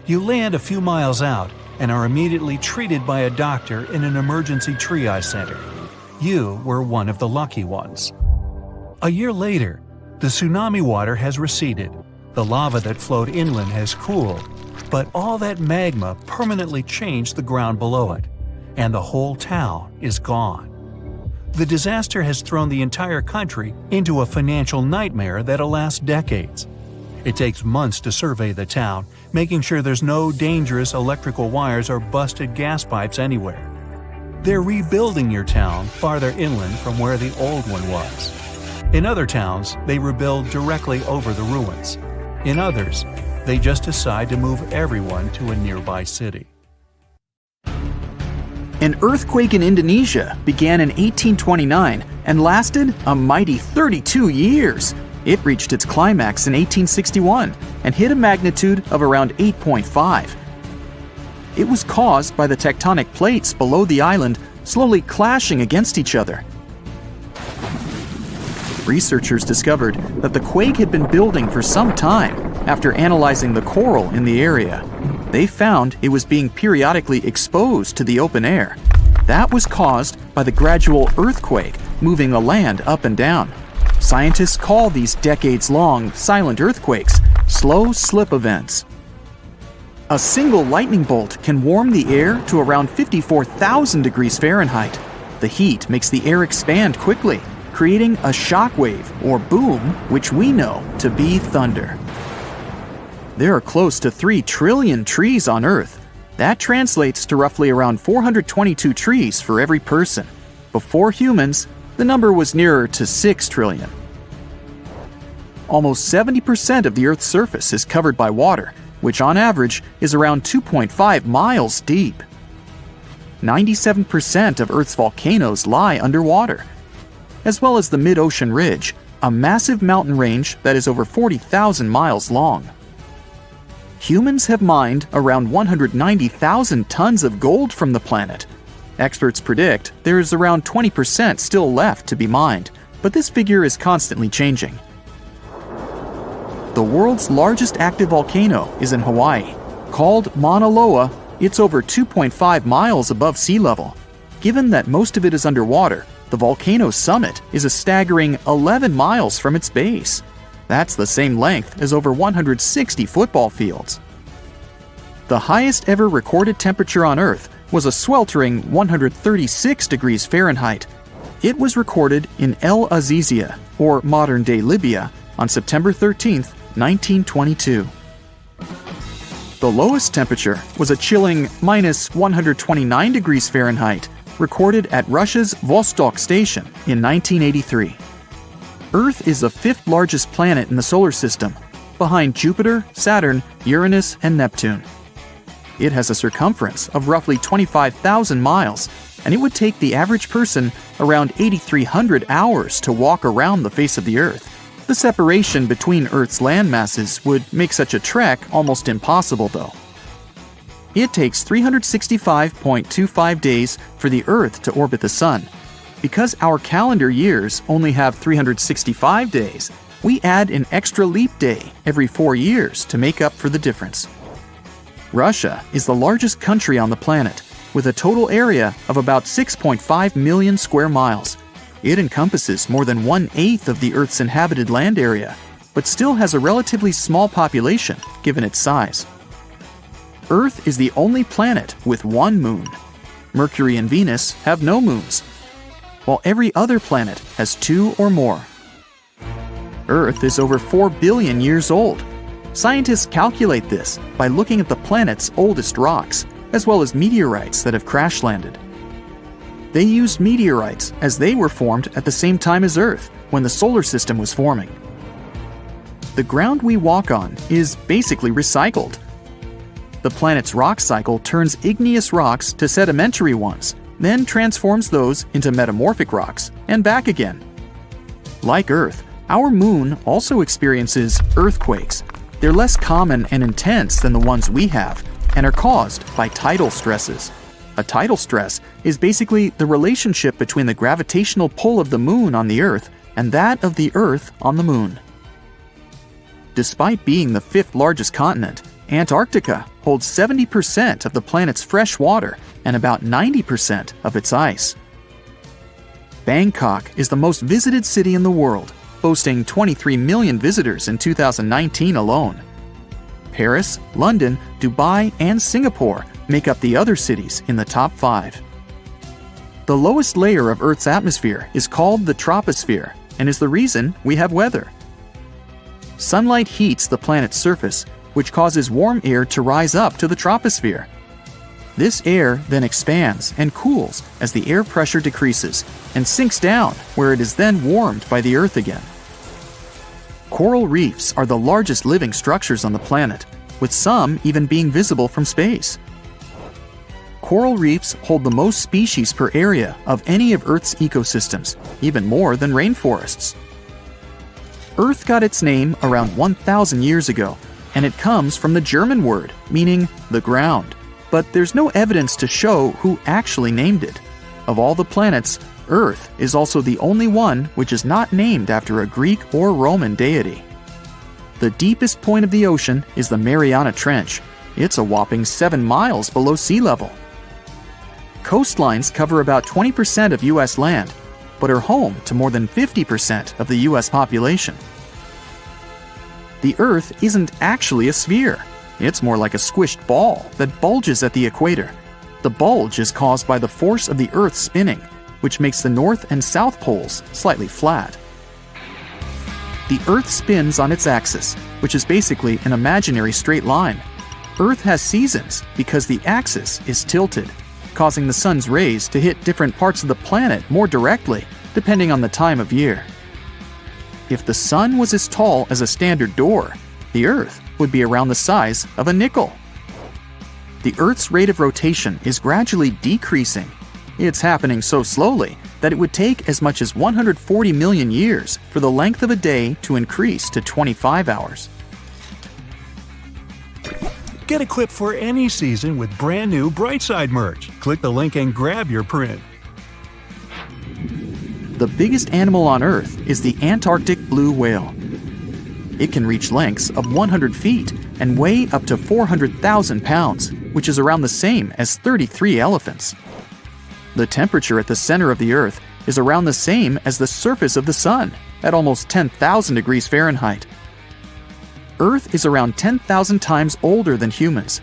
You land a few miles out and are immediately treated by a doctor in an emergency triage center. You were one of the lucky ones. A year later, the tsunami water has receded. The lava that flowed inland has cooled, but all that magma permanently changed the ground below it, and the whole town is gone. The disaster has thrown the entire country into a financial nightmare that'll last decades. It takes months to survey the town, making sure there's no dangerous electrical wires or busted gas pipes anywhere. They're rebuilding your town farther inland from where the old one was. In other towns, they rebuild directly over the ruins. In others, they just decide to move everyone to a nearby city. An earthquake in Indonesia began in 1829 and lasted a mighty 32 years. It reached its climax in 1861 and hit a magnitude of around 8.5. It was caused by the tectonic plates below the island slowly clashing against each other. Researchers discovered that the quake had been building for some time after analyzing the coral in the area. They found it was being periodically exposed to the open air. That was caused by the gradual earthquake moving the land up and down. Scientists call these decades-long silent earthquakes slow slip events. A single lightning bolt can warm the air to around 54,000 degrees Fahrenheit. The heat makes the air expand quickly, creating a shock wave or boom, which we know to be thunder. There are close to 3 trillion trees on Earth. That translates to roughly around 422 trees for every person. Before humans, the number was nearer to 6 trillion. almost 70% of the Earth's surface is covered by water, which on average is around 2.5 miles deep. 97% of Earth's volcanoes lie underwater, as well as the mid-ocean ridge, a massive mountain range that is over 40,000 miles long. Humans have mined around 190,000 tons of gold from the planet. Experts predict there is around 20% still left to be mined, but this figure is constantly changing. The world's largest active volcano is in Hawaii. Called Mauna Loa, it's over 2.5 miles above sea level. Given that most of it is underwater, the volcano's summit is a staggering 11 miles from its base. That's the same length as over 160 football fields. The highest ever recorded temperature on Earth was a sweltering 136 degrees Fahrenheit. It was recorded in El Azizia, or modern-day Libya, on September 13, 1922. The lowest temperature was a chilling minus 129 degrees Fahrenheit, recorded at Russia's Vostok station in 1983. Earth is the fifth largest planet in the solar system, behind Jupiter, Saturn, Uranus, and Neptune. It has a circumference of roughly 25,000 miles, and it would take the average person around 8,300 hours to walk around the face of the Earth. The separation between Earth's land masses would make such a trek almost impossible, though. It takes 365.25 days for the Earth to orbit the Sun. Because our calendar years only have 365 days, we add an extra leap day every 4 years to make up for the difference. Russia is the largest country on the planet, with a total area of about 6.5 million square miles. It encompasses more than 1/8 of the Earth's inhabited land area, but still has a relatively small population given its size. Earth is the only planet with one moon. Mercury and Venus have no moons, while every other planet has 2 or more. Earth is over 4 billion years old. Scientists calculate this by looking at the planet's oldest rocks, as well as meteorites that have crash-landed. They used meteorites as they were formed at the same time as Earth, when the solar system was forming. The ground we walk on is basically recycled. The planet's rock cycle turns igneous rocks to sedimentary ones, then transforms those into metamorphic rocks, and back again. Like Earth, our moon also experiences earthquakes. They're less common and intense than the ones we have, and are caused by tidal stresses. A tidal stress is basically the relationship between the gravitational pull of the moon on the Earth and that of the Earth on the moon. Despite being the 5th largest continent, Antarctica holds 70% of the planet's fresh water and about 90% of its ice. Bangkok is the most visited city in the world, boasting 23 million visitors in 2019 alone. Paris, London, Dubai, and Singapore make up the other cities in the top 5. The lowest layer of Earth's atmosphere is called the troposphere and is the reason we have weather. Sunlight heats the planet's surface, which causes warm air to rise up to the troposphere. This air then expands and cools as the air pressure decreases and sinks down, where it is then warmed by the Earth again. Coral reefs are the largest living structures on the planet, with some even being visible from space. Coral reefs hold the most species per area of any of Earth's ecosystems, even more than rainforests. Earth got its name around 1,000 years ago, and it comes from the German word meaning the ground, but there's no evidence to show who actually named it. Of all the planets, Earth is also the only one which is not named after a Greek or Roman deity. The deepest point of the ocean is the Mariana Trench. It's a whopping 7 miles below sea level. Coastlines cover about 20% of U.S. land, but are home to more than 50% of the U.S. population. The Earth isn't actually a sphere. It's more like a squished ball that bulges at the equator. The bulge is caused by the force of the Earth spinning, which makes the north and south poles slightly flat. The Earth spins on its axis, which is basically an imaginary straight line. Earth has seasons because the axis is tilted, causing the sun's rays to hit different parts of the planet more directly, depending on the time of year. If the sun was as tall as a standard door, the Earth would be around the size of a nickel. The Earth's rate of rotation is gradually decreasing. It's happening so slowly that it would take as much as 140 million years for the length of a day to increase to 25 hours. Get equipped for any season with brand new Brightside merch. Click the link and grab your print. The biggest animal on Earth is the Antarctic blue whale. It can reach lengths of 100 feet and weigh up to 400,000 pounds, which is around the same as 33 elephants. The temperature at the center of the Earth is around the same as the surface of the Sun, at almost 10,000 degrees Fahrenheit. Earth is around 10,000 times older than humans.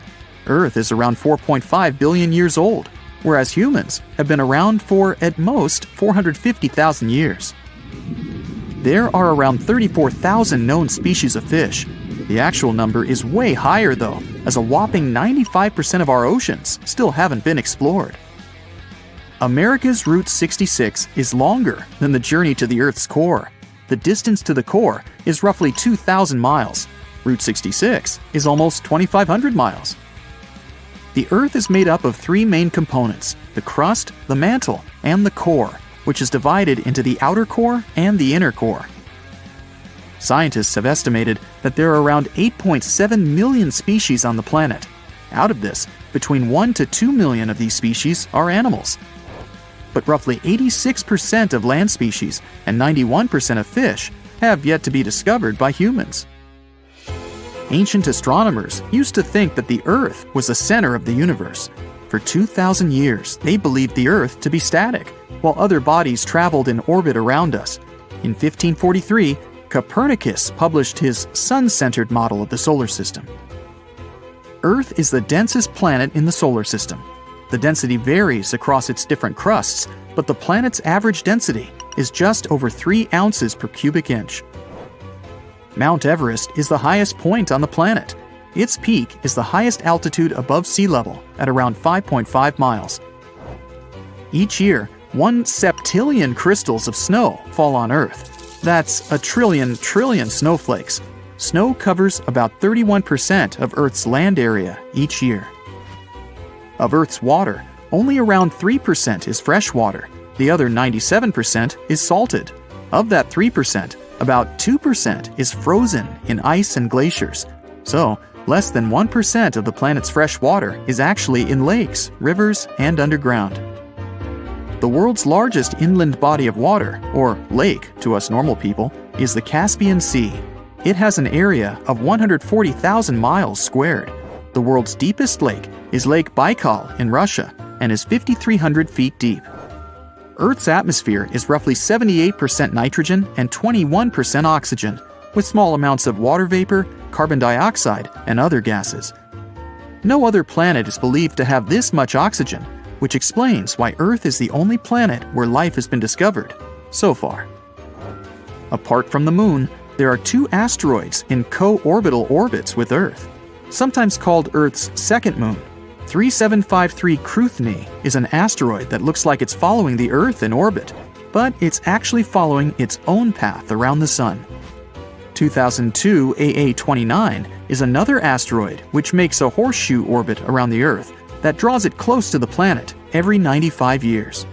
Earth is around 4.5 billion years old, whereas humans have been around for, at most, 450,000 years. There are around 34,000 known species of fish. The actual number is way higher though, as a whopping 95% of our oceans still haven't been explored. America's Route 66 is longer than the journey to the Earth's core. The distance to the core is roughly 2,000 miles. Route 66 is almost 2,500 miles. The Earth is made up of three main components: the crust, the mantle, and the core, which is divided into the outer core and the inner core. Scientists have estimated that there are around 8.7 million species on the planet. Out of this, between 1 to 2 million of these species are animals. But roughly 86% of land species and 91% of fish have yet to be discovered by humans. Ancient astronomers used to think that the Earth was the center of the universe. For 2,000 years, they believed the Earth to be static, while other bodies traveled in orbit around us. In 1543, Copernicus published his sun-centered model of the solar system. Earth is the densest planet in the solar system. The density varies across its different crusts, but the planet's average density is just over 3 ounces per cubic inch. Mount Everest is the highest point on the planet. Its peak is the highest altitude above sea level at around 5.5 miles. Each year, 1 septillion crystals of snow fall on Earth. That's a trillion snowflakes. Snow covers about 31% of Earth's land area each year. Of Earth's water, only around 3% is fresh water. The other 97% is salted. Of that 3%, about 2% is frozen in ice and glaciers. So, less than 1% of the planet's fresh water is actually in lakes, rivers, and underground. The world's largest inland body of water, or lake to us normal people, is the Caspian Sea. It has an area of 140,000 miles squared. The world's deepest lake is Lake Baikal in Russia and is 5,300 feet deep. Earth's atmosphere is roughly 78% nitrogen and 21% oxygen, with small amounts of water vapor, carbon dioxide, and other gases. No other planet is believed to have this much oxygen, which explains why Earth is the only planet where life has been discovered so far. Apart from the Moon, there are 2 asteroids in co-orbital orbits with Earth, sometimes called Earth's second moon. 3753 Cruithne is an asteroid that looks like it's following the Earth in orbit, but it's actually following its own path around the Sun. 2002 AA29 is another asteroid which makes a horseshoe orbit around the Earth that draws it close to the planet every 95 years.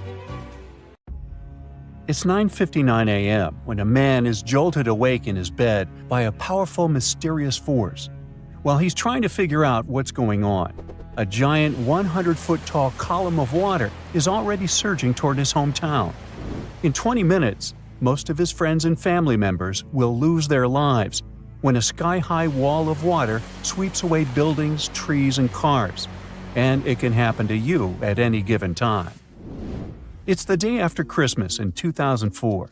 It's 9:59 a.m. when a man is jolted awake in his bed by a powerful, mysterious force. While he's trying to figure out what's going on, a giant 100-foot-tall column of water is already surging toward his hometown. In 20 minutes, most of his friends and family members will lose their lives when a sky-high wall of water sweeps away buildings, trees, and cars. And it can happen to you at any given time. It's the day after Christmas in 2004.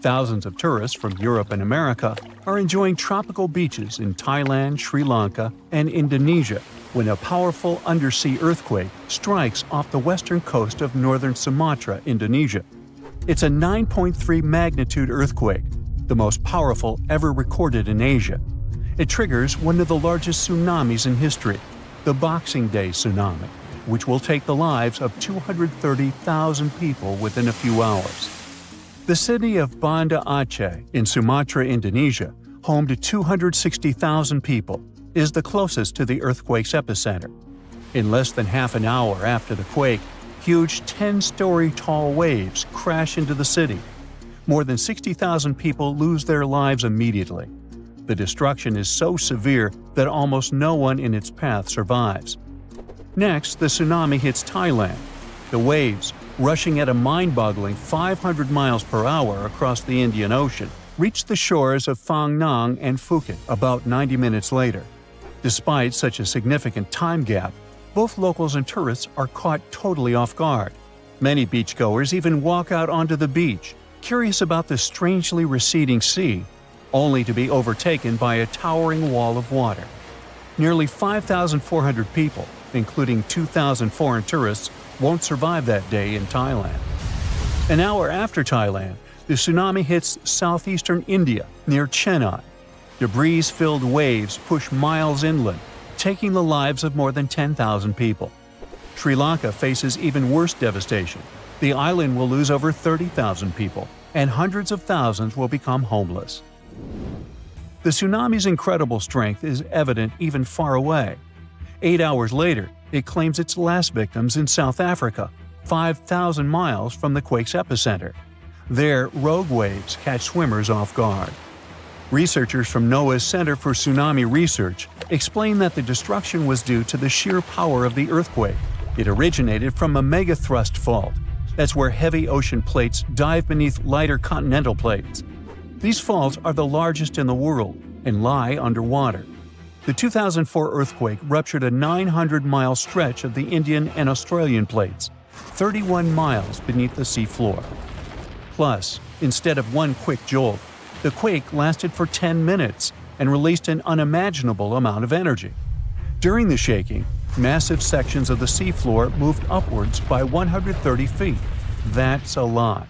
Thousands of tourists from Europe and America are enjoying tropical beaches in Thailand, Sri Lanka, and Indonesia when a powerful undersea earthquake strikes off the western coast of northern Sumatra, Indonesia. It's a 9.3 magnitude earthquake, the most powerful ever recorded in Asia. It triggers one of the largest tsunamis in history, the Boxing Day tsunami, which will take the lives of 230,000 people within a few hours. The city of Banda Aceh in Sumatra, Indonesia, home to 260,000 people, is the closest to the earthquake's epicenter. In less than half an hour after the quake, huge 10-story tall waves crash into the city. More than 60,000 people lose their lives immediately. The destruction is so severe that almost no one in its path survives. Next, the tsunami hits Thailand. The waves, rushing at a mind-boggling 500 miles per hour across the Indian Ocean, reach the shores of Phang Nang and Phuket about 90 minutes later. Despite such a significant time gap, both locals and tourists are caught totally off guard. Many beachgoers even walk out onto the beach, curious about the strangely receding sea, only to be overtaken by a towering wall of water. Nearly 5,400 people, including 2,000 foreign tourists, won't survive that day in Thailand. An hour after Thailand, the tsunami hits southeastern India near Chennai. Debris-filled waves push miles inland, taking the lives of more than 10,000 people. Sri Lanka faces even worse devastation. The island will lose over 30,000 people, and hundreds of thousands will become homeless. The tsunami's incredible strength is evident even far away. 8 hours later, it claims its last victims in South Africa, 5,000 miles from the quake's epicenter. There, rogue waves catch swimmers off guard. Researchers from NOAA's Center for Tsunami Research explain that the destruction was due to the sheer power of the earthquake. It originated from a megathrust fault. That's where heavy ocean plates dive beneath lighter continental plates. These faults are the largest in the world and lie underwater. The 2004 earthquake ruptured a 900-mile stretch of the Indian and Australian plates, 31 miles beneath the seafloor. Plus, instead of one quick jolt, the quake lasted for 10 minutes and released an unimaginable amount of energy. During the shaking, massive sections of the seafloor moved upwards by 130 feet. That's a lot.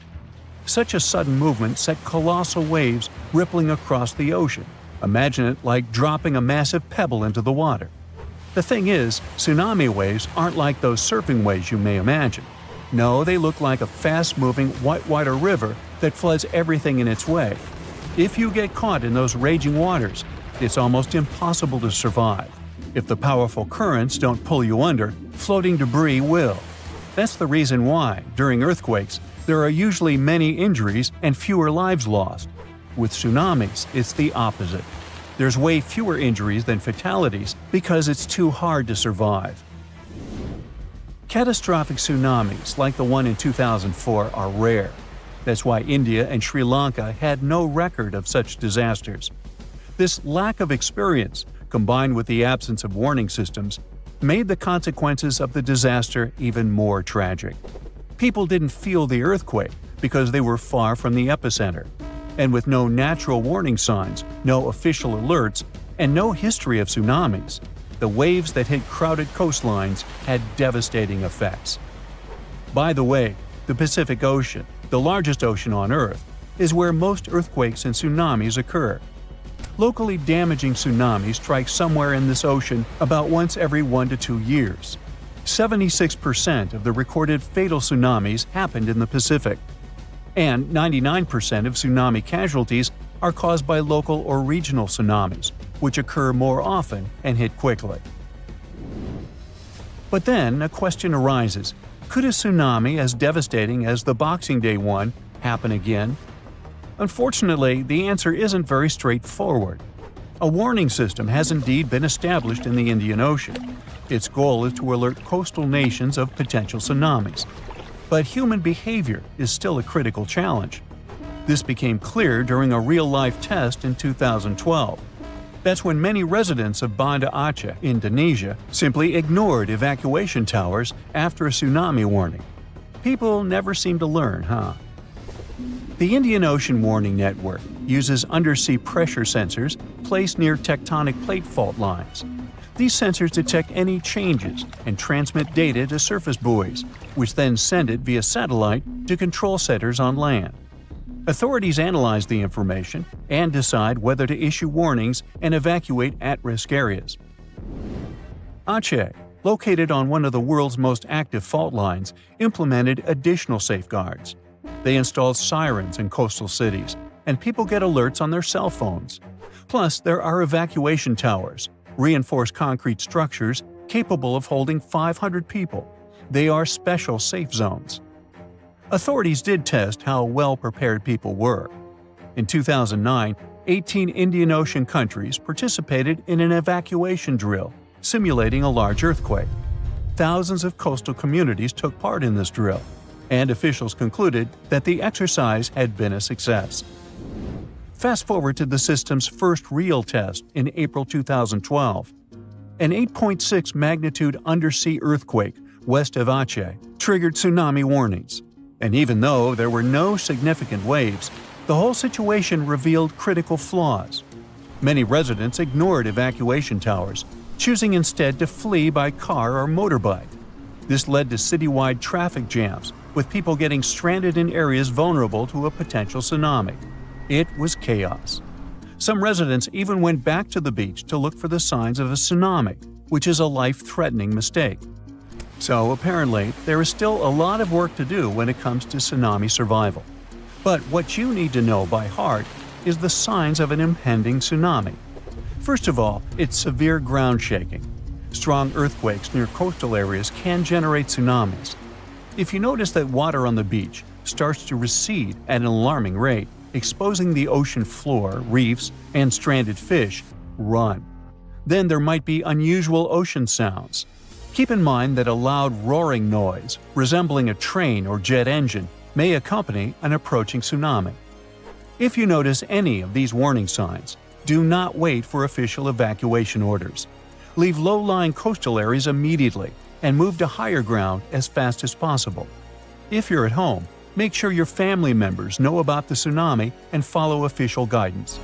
Such a sudden movement set colossal waves rippling across the ocean. Imagine it like dropping a massive pebble into the water. The thing is, tsunami waves aren't like those surfing waves you may imagine. No, they look like a fast-moving whitewater river that floods everything in its way. If you get caught in those raging waters, it's almost impossible to survive. If the powerful currents don't pull you under, floating debris will. That's the reason why, during earthquakes, there are usually many injuries and fewer lives lost. With tsunamis, it's the opposite. There's way fewer injuries than fatalities because it's too hard to survive. Catastrophic tsunamis like the one in 2004 are rare. That's why India and Sri Lanka had no record of such disasters. This lack of experience, combined with the absence of warning systems, made the consequences of the disaster even more tragic. People didn't feel the earthquake because they were far from the epicenter. And with no natural warning signs, no official alerts, and no history of tsunamis, the waves that hit crowded coastlines had devastating effects. By the way, the Pacific Ocean, the largest ocean on Earth, is where most earthquakes and tsunamis occur. Locally damaging tsunamis strike somewhere in this ocean about once every 1 to 2 years. 76% of the recorded fatal tsunamis happened in the Pacific. And 99% of tsunami casualties are caused by local or regional tsunamis, which occur more often and hit quickly. But then a question arises: could a tsunami as devastating as the Boxing Day one happen again? Unfortunately, the answer isn't very straightforward. A warning system has indeed been established in the Indian Ocean. Its goal is to alert coastal nations of potential tsunamis. But human behavior is still a critical challenge. This became clear during a real-life test in 2012. That's when many residents of Banda Aceh, Indonesia, simply ignored evacuation towers after a tsunami warning. People never seem to learn, huh? The Indian Ocean Warning Network uses undersea pressure sensors placed near tectonic plate fault lines. These sensors detect any changes and transmit data to surface buoys, which then send it via satellite to control centers on land. Authorities analyze the information and decide whether to issue warnings and evacuate at-risk areas. Aceh, located on one of the world's most active fault lines, implemented additional safeguards. They installed sirens in coastal cities, and people get alerts on their cell phones. Plus, there are evacuation towers, reinforced concrete structures capable of holding 500 people. They are special safe zones. Authorities did test how well prepared people were. In 2009, 18 Indian Ocean countries participated in an evacuation drill, simulating a large earthquake. Thousands of coastal communities took part in this drill, and officials concluded that the exercise had been a success. Fast forward to the system's first real test in April 2012. An 8.6 magnitude undersea earthquake west of Aceh triggered tsunami warnings. And even though there were no significant waves, the whole situation revealed critical flaws. Many residents ignored evacuation towers, choosing instead to flee by car or motorbike. This led to citywide traffic jams, with people getting stranded in areas vulnerable to a potential tsunami. It was chaos. Some residents even went back to the beach to look for the signs of a tsunami, which is a life-threatening mistake. So apparently, there is still a lot of work to do when it comes to tsunami survival. But what you need to know by heart is the signs of an impending tsunami. First of all, it's severe ground shaking. Strong earthquakes near coastal areas can generate tsunamis. If you notice that water on the beach starts to recede at an alarming rate, exposing the ocean floor, reefs, and stranded fish, run. Then there might be unusual ocean sounds. Keep in mind that a loud roaring noise, resembling a train or jet engine, may accompany an approaching tsunami. If you notice any of these warning signs, do not wait for official evacuation orders. Leave low-lying coastal areas immediately and move to higher ground as fast as possible. If you're at home, make sure your family members know about the tsunami and follow official guidance.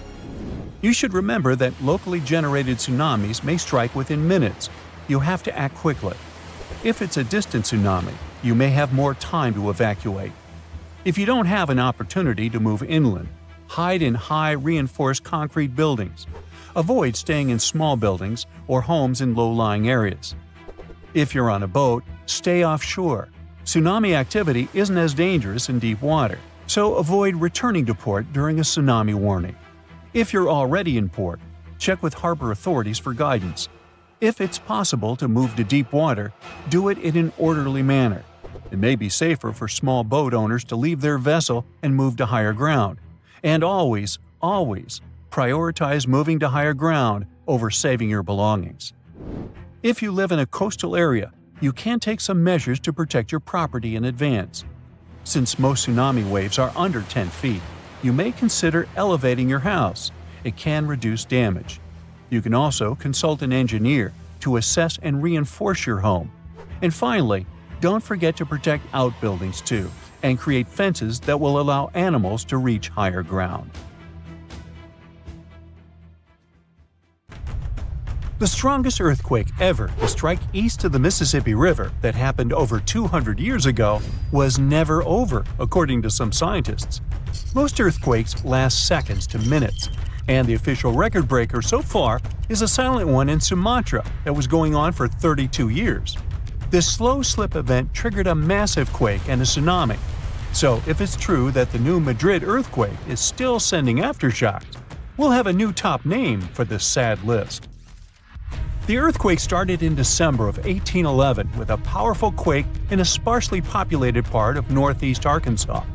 You should remember that locally generated tsunamis may strike within minutes. You have to act quickly. If it's a distant tsunami, you may have more time to evacuate. If you don't have an opportunity to move inland, hide in high reinforced concrete buildings. Avoid staying in small buildings or homes in low-lying areas. If you're on a boat, stay offshore. Tsunami activity isn't as dangerous in deep water, so avoid returning to port during a tsunami warning. If you're already in port, check with harbor authorities for guidance. If it's possible to move to deep water, do it in an orderly manner. It may be safer for small boat owners to leave their vessel and move to higher ground. And always, prioritize moving to higher ground over saving your belongings. If you live in a coastal area, you can take some measures to protect your property in advance. Since most tsunami waves are under 10 feet, you may consider elevating your house. It can reduce damage. You can also consult an engineer to assess and reinforce your home. And finally, don't forget to protect outbuildings too, and create fences that will allow animals to reach higher ground. The strongest earthquake ever to strike east of the Mississippi River that happened over 200 years ago was never over, according to some scientists. Most earthquakes last seconds to minutes, and the official record breaker so far is a silent one in Sumatra that was going on for 32 years. This slow slip event triggered a massive quake and a tsunami. So if it's true that the New Madrid earthquake is still sending aftershocks, we'll have a new top name for this sad list. The earthquake started in December of 1811 with a powerful quake in a sparsely populated part of northeast Arkansas.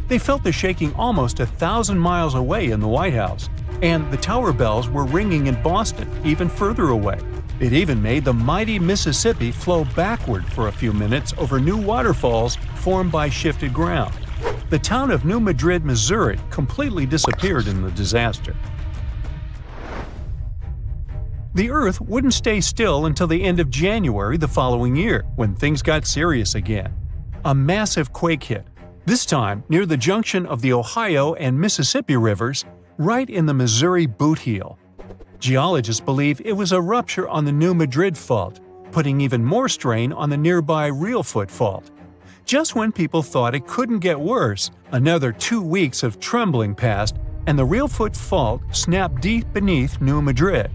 They felt the shaking almost 1,000 miles away in the White House, and the tower bells were ringing in Boston, even further away. It even made the mighty Mississippi flow backward for a few minutes over new waterfalls formed by shifted ground. The town of New Madrid, Missouri, completely disappeared in the disaster. The Earth wouldn't stay still until the end of January the following year, when things got serious again. A massive quake hit, this time near the junction of the Ohio and Mississippi rivers, right in the Missouri boot heel. Geologists believe it was a rupture on the New Madrid Fault, putting even more strain on the nearby Reelfoot Fault. Just when people thought it couldn't get worse, another 2 weeks of trembling passed, and the Reelfoot Fault snapped deep beneath New Madrid.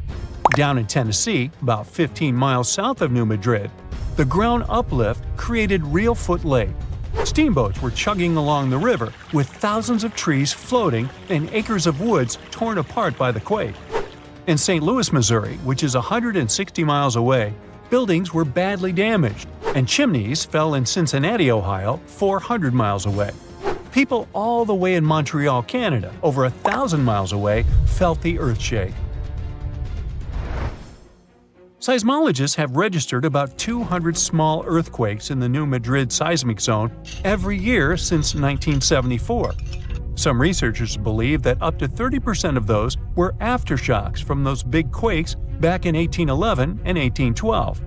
Down in Tennessee, about 15 miles south of New Madrid, the ground uplift created Reelfoot Lake, Steamboats were chugging along the river, with thousands of trees floating and acres of woods torn apart by the quake. In St. Louis, Missouri, which is 160 miles away, buildings were badly damaged, and chimneys fell in Cincinnati, Ohio, 400 miles away. People all the way in Montreal, Canada, over 1,000 miles away, felt the earthshake. Seismologists have registered about 200 small earthquakes in the New Madrid seismic zone every year since 1974. Some researchers believe that up to 30% of those were aftershocks from those big quakes back in 1811 and 1812.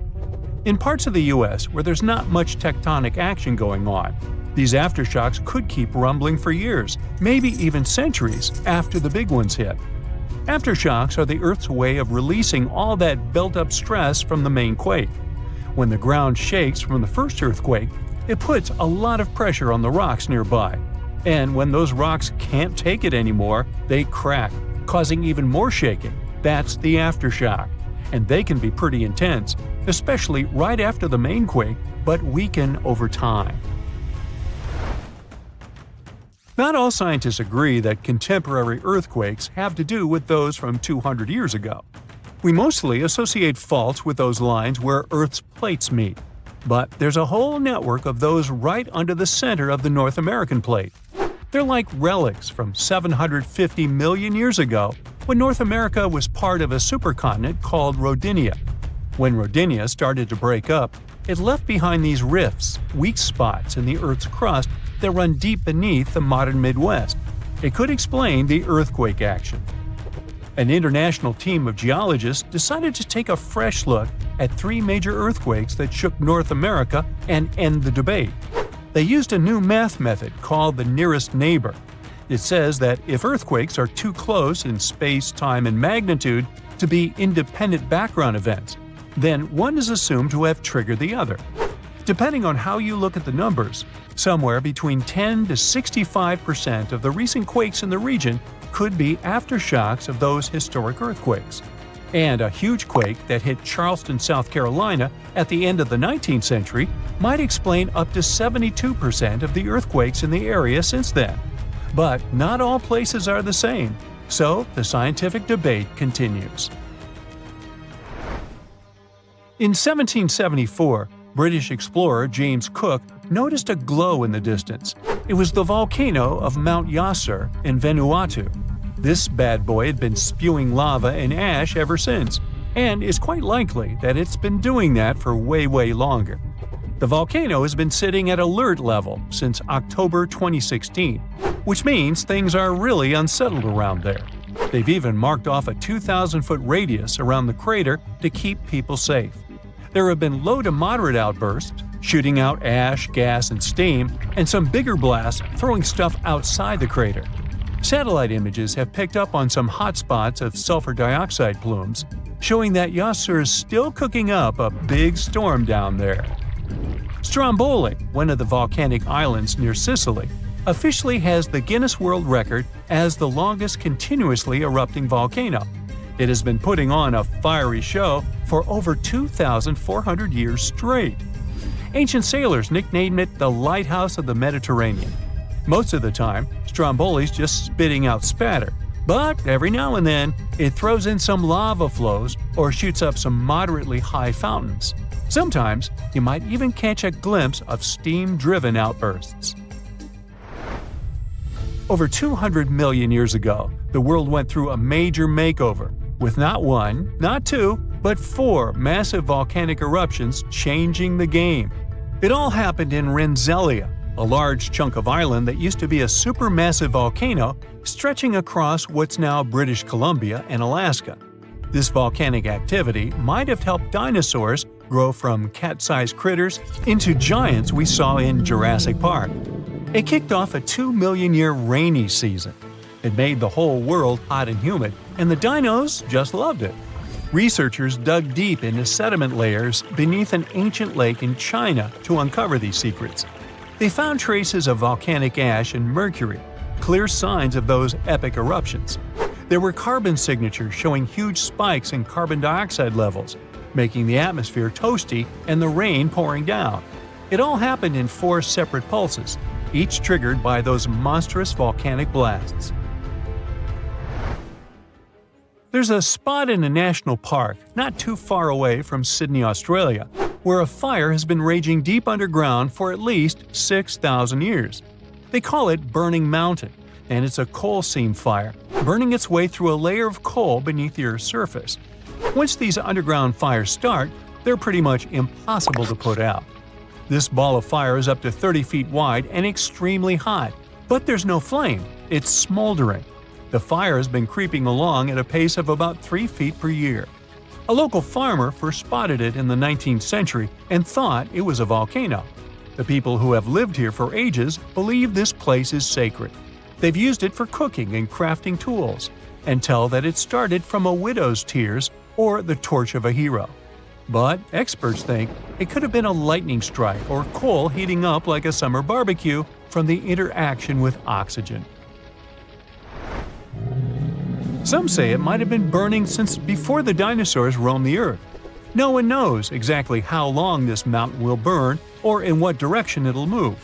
In parts of the U.S. where there's not much tectonic action going on, these aftershocks could keep rumbling for years, maybe even centuries, after the big ones hit. Aftershocks are the Earth's way of releasing all that built-up stress from the main quake. When the ground shakes from the first earthquake, it puts a lot of pressure on the rocks nearby. And when those rocks can't take it anymore, they crack, causing even more shaking. That's the aftershock. And they can be pretty intense, especially right after the main quake, but weaken over time. Not all scientists agree that contemporary earthquakes have to do with those from 200 years ago. We mostly associate faults with those lines where Earth's plates meet. But there's a whole network of those right under the center of the North American plate. They're like relics from 750 million years ago, when North America was part of a supercontinent called Rodinia. When Rodinia started to break up, it left behind these rifts, weak spots in the Earth's crust that run deep beneath the modern Midwest. It could explain the earthquake action. An international team of geologists decided to take a fresh look at 3 major earthquakes that shook North America and end the debate. They used a new math method called the nearest neighbor. It says that if earthquakes are too close in space, time, and magnitude to be independent background events, then one is assumed to have triggered the other. Depending on how you look at the numbers, somewhere between 10 to 65% of the recent quakes in the region could be aftershocks of those historic earthquakes. And a huge quake that hit Charleston, South Carolina at the end of the 19th century might explain up to 72% of the earthquakes in the area since then. But not all places are the same, so the scientific debate continues. In 1774, British explorer James Cook noticed a glow in the distance. It was the volcano of Mount Yasur in Vanuatu. This bad boy had been spewing lava and ash ever since, and it's quite likely that it's been doing that for way longer. The volcano has been sitting at alert level since October 2016, which means things are really unsettled around there. They've even marked off a 2,000-foot radius around the crater to keep people safe. There have been low to moderate outbursts, shooting out ash, gas, and steam, and some bigger blasts throwing stuff outside the crater. Satellite images have picked up on some hot spots of sulfur dioxide plumes, showing that Yasur is still cooking up a big storm down there. Stromboli, one of the volcanic islands near Sicily, officially has the Guinness World Record as the longest continuously erupting volcano. It has been putting on a fiery show for over 2,400 years straight. Ancient sailors nicknamed it the Lighthouse of the Mediterranean. Most of the time, Stromboli's just spitting out spatter, but every now and then it throws in some lava flows or shoots up some moderately high fountains. Sometimes you might even catch a glimpse of steam-driven outbursts. Over 200 million years ago, the world went through a major makeover, with not 1, not 2, but 4 massive volcanic eruptions changing the game. It all happened in Rensselaer, a large chunk of island that used to be a supermassive volcano stretching across what's now British Columbia and Alaska. This volcanic activity might have helped dinosaurs grow from cat-sized critters into giants we saw in Jurassic Park. It kicked off a 2-million-year rainy season. It made the whole world hot and humid, and the dinos just loved it. Researchers dug deep into sediment layers beneath an ancient lake in China to uncover these secrets. They found traces of volcanic ash and mercury, clear signs of those epic eruptions. There were carbon signatures showing huge spikes in carbon dioxide levels, making the atmosphere toasty and the rain pouring down. It all happened in 4 separate pulses, each triggered by those monstrous volcanic blasts. There's a spot in a national park not too far away from Sydney, Australia, where a fire has been raging deep underground for at least 6,000 years. They call it Burning Mountain, and it's a coal seam fire, burning its way through a layer of coal beneath the Earth's surface. Once these underground fires start, they're pretty much impossible to put out. This ball of fire is up to 30 feet wide and extremely hot, but there's no flame, it's smoldering. The fire has been creeping along at a pace of about 3 feet per year. A local farmer first spotted it in the 19th century and thought it was a volcano. The people who have lived here for ages believe this place is sacred. They've used it for cooking and crafting tools, and tell that it started from a widow's tears or the torch of a hero. But experts think it could have been a lightning strike or coal heating up like a summer barbecue from the interaction with oxygen. Some say it might have been burning since before the dinosaurs roamed the Earth. No one knows exactly how long this mountain will burn or in what direction it'll move.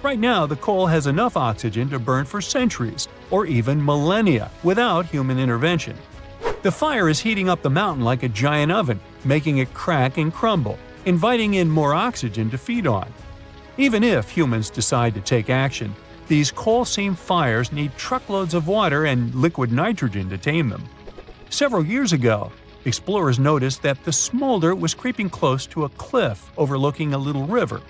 Right now, the coal has enough oxygen to burn for centuries or even millennia without human intervention. The fire is heating up the mountain like a giant oven, making it crack and crumble, inviting in more oxygen to feed on. Even if humans decide to take action, these coal seam fires need truckloads of water and liquid nitrogen to tame them. Several years ago, explorers noticed that the smolder was creeping close to a cliff overlooking a little river.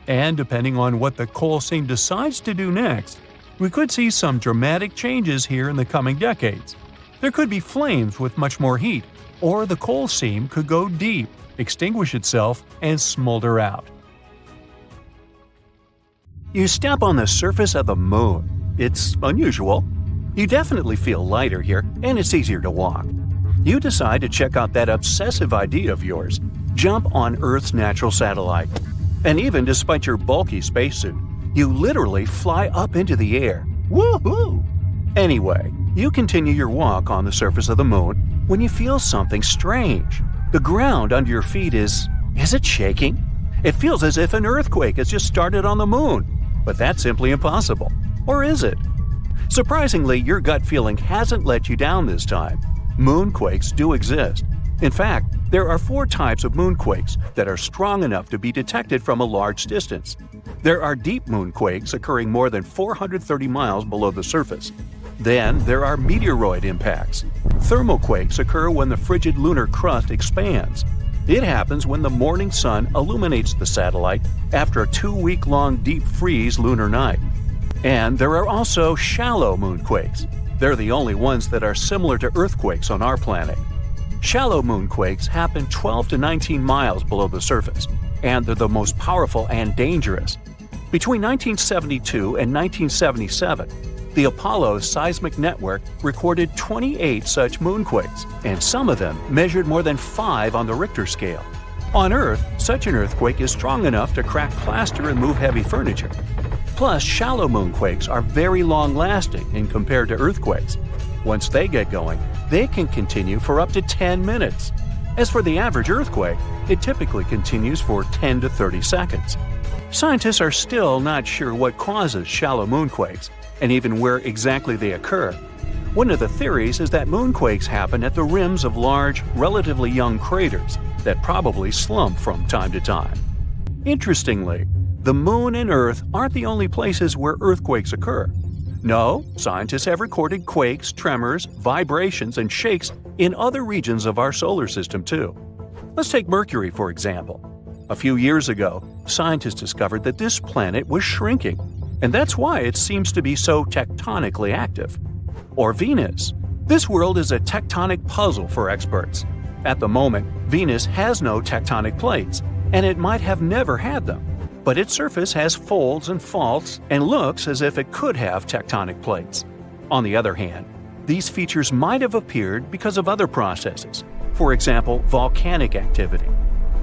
And depending on what the coal seam decides to do next, we could see some dramatic changes here in the coming decades. There could be flames with much more heat, or the coal seam could go deep, extinguish itself, and smolder out. You step on the surface of the moon. It's unusual. You definitely feel lighter here, and it's easier to walk. You decide to check out that obsessive idea of yours, jump on Earth's natural satellite. And even despite your bulky spacesuit, you literally fly up into the air. Woohoo! Anyway, you continue your walk on the surface of the moon when you feel something strange. The ground under your feet is it shaking? It feels as if an earthquake has just started on the moon. But that's simply impossible. Or is it? Surprisingly, your gut feeling hasn't let you down this time. Moonquakes do exist. In fact, there are 4 types of moonquakes that are strong enough to be detected from a large distance. There are deep moonquakes occurring more than 430 miles below the surface. Then there are meteoroid impacts. Thermoquakes occur when the frigid lunar crust expands. It happens when the morning sun illuminates the satellite after a 2-week-long deep freeze lunar night. And there are also shallow moonquakes. They're the only ones that are similar to earthquakes on our planet. Shallow moonquakes happen 12 to 19 miles below the surface, and they're the most powerful and dangerous. Between 1972 and 1977, the Apollo Seismic Network recorded 28 such moonquakes, and some of them measured more than 5 on the Richter scale. On Earth, such an earthquake is strong enough to crack plaster and move heavy furniture. Plus, shallow moonquakes are very long-lasting in compared to earthquakes. Once they get going, they can continue for up to 10 minutes. As for the average earthquake, it typically continues for 10 to 30 seconds. Scientists are still not sure what causes shallow moonquakes, and even where exactly they occur. One of the theories is that moonquakes happen at the rims of large, relatively young craters that probably slump from time to time. Interestingly, the Moon and Earth aren't the only places where earthquakes occur. No, scientists have recorded quakes, tremors, vibrations, and shakes in other regions of our solar system too. Let's take Mercury, for example. A few years ago, scientists discovered that this planet was shrinking, and that's why it seems to be so tectonically active. Or Venus. This world is a tectonic puzzle for experts. At the moment, Venus has no tectonic plates, and it might have never had them. But its surface has folds and faults and looks as if it could have tectonic plates. On the other hand, these features might have appeared because of other processes, for example, volcanic activity.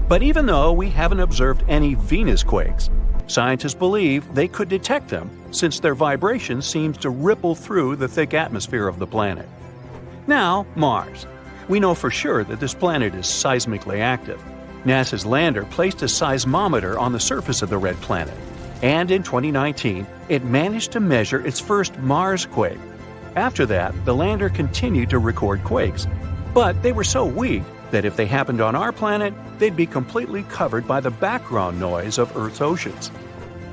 But even though we haven't observed any Venus quakes, scientists believe they could detect them since their vibration seems to ripple through the thick atmosphere of the planet. Now, Mars. We know for sure that this planet is seismically active. NASA's lander placed a seismometer on the surface of the red planet, and in 2019, it managed to measure its first Mars quake. After that, the lander continued to record quakes, but they were so weak that if they happened on our planet, they'd be completely covered by the background noise of Earth's oceans.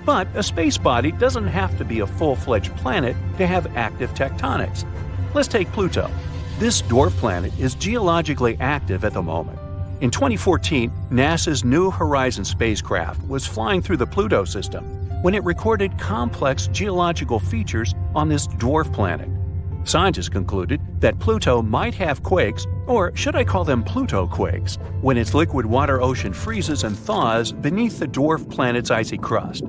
But a space body doesn't have to be a full-fledged planet to have active tectonics. Let's take Pluto. This dwarf planet is geologically active at the moment. In 2014, NASA's New Horizons spacecraft was flying through the Pluto system when it recorded complex geological features on this dwarf planet. Scientists concluded that Pluto might have quakes, or should I call them Pluto quakes, when its liquid water ocean freezes and thaws beneath the dwarf planet's icy crust.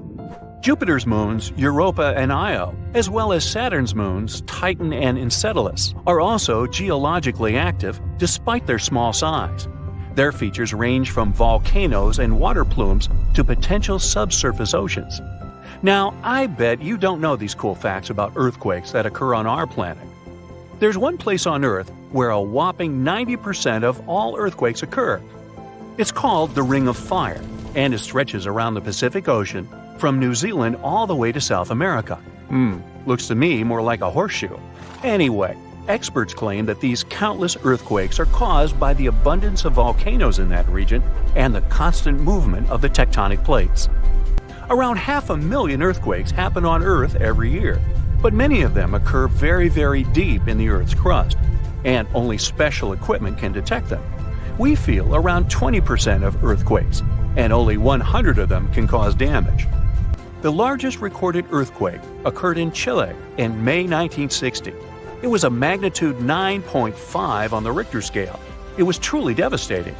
Jupiter's moons, Europa and Io, as well as Saturn's moons, Titan and Enceladus, are also geologically active despite their small size. Their features range from volcanoes and water plumes to potential subsurface oceans. Now, I bet you don't know these cool facts about earthquakes that occur on our planet. There's one place on Earth where a whopping 90% of all earthquakes occur. It's called the Ring of Fire, and it stretches around the Pacific Ocean from New Zealand all the way to South America. Looks to me more like a horseshoe. Anyway, experts claim that these countless earthquakes are caused by the abundance of volcanoes in that region and the constant movement of the tectonic plates. Around 500,000 earthquakes happen on Earth every year, but many of them occur very, very deep in the Earth's crust, and only special equipment can detect them. We feel around 20% of earthquakes, and only 100 of them can cause damage. The largest recorded earthquake occurred in Chile in May 1960. It was a magnitude 9.5 on the Richter scale. It was truly devastating.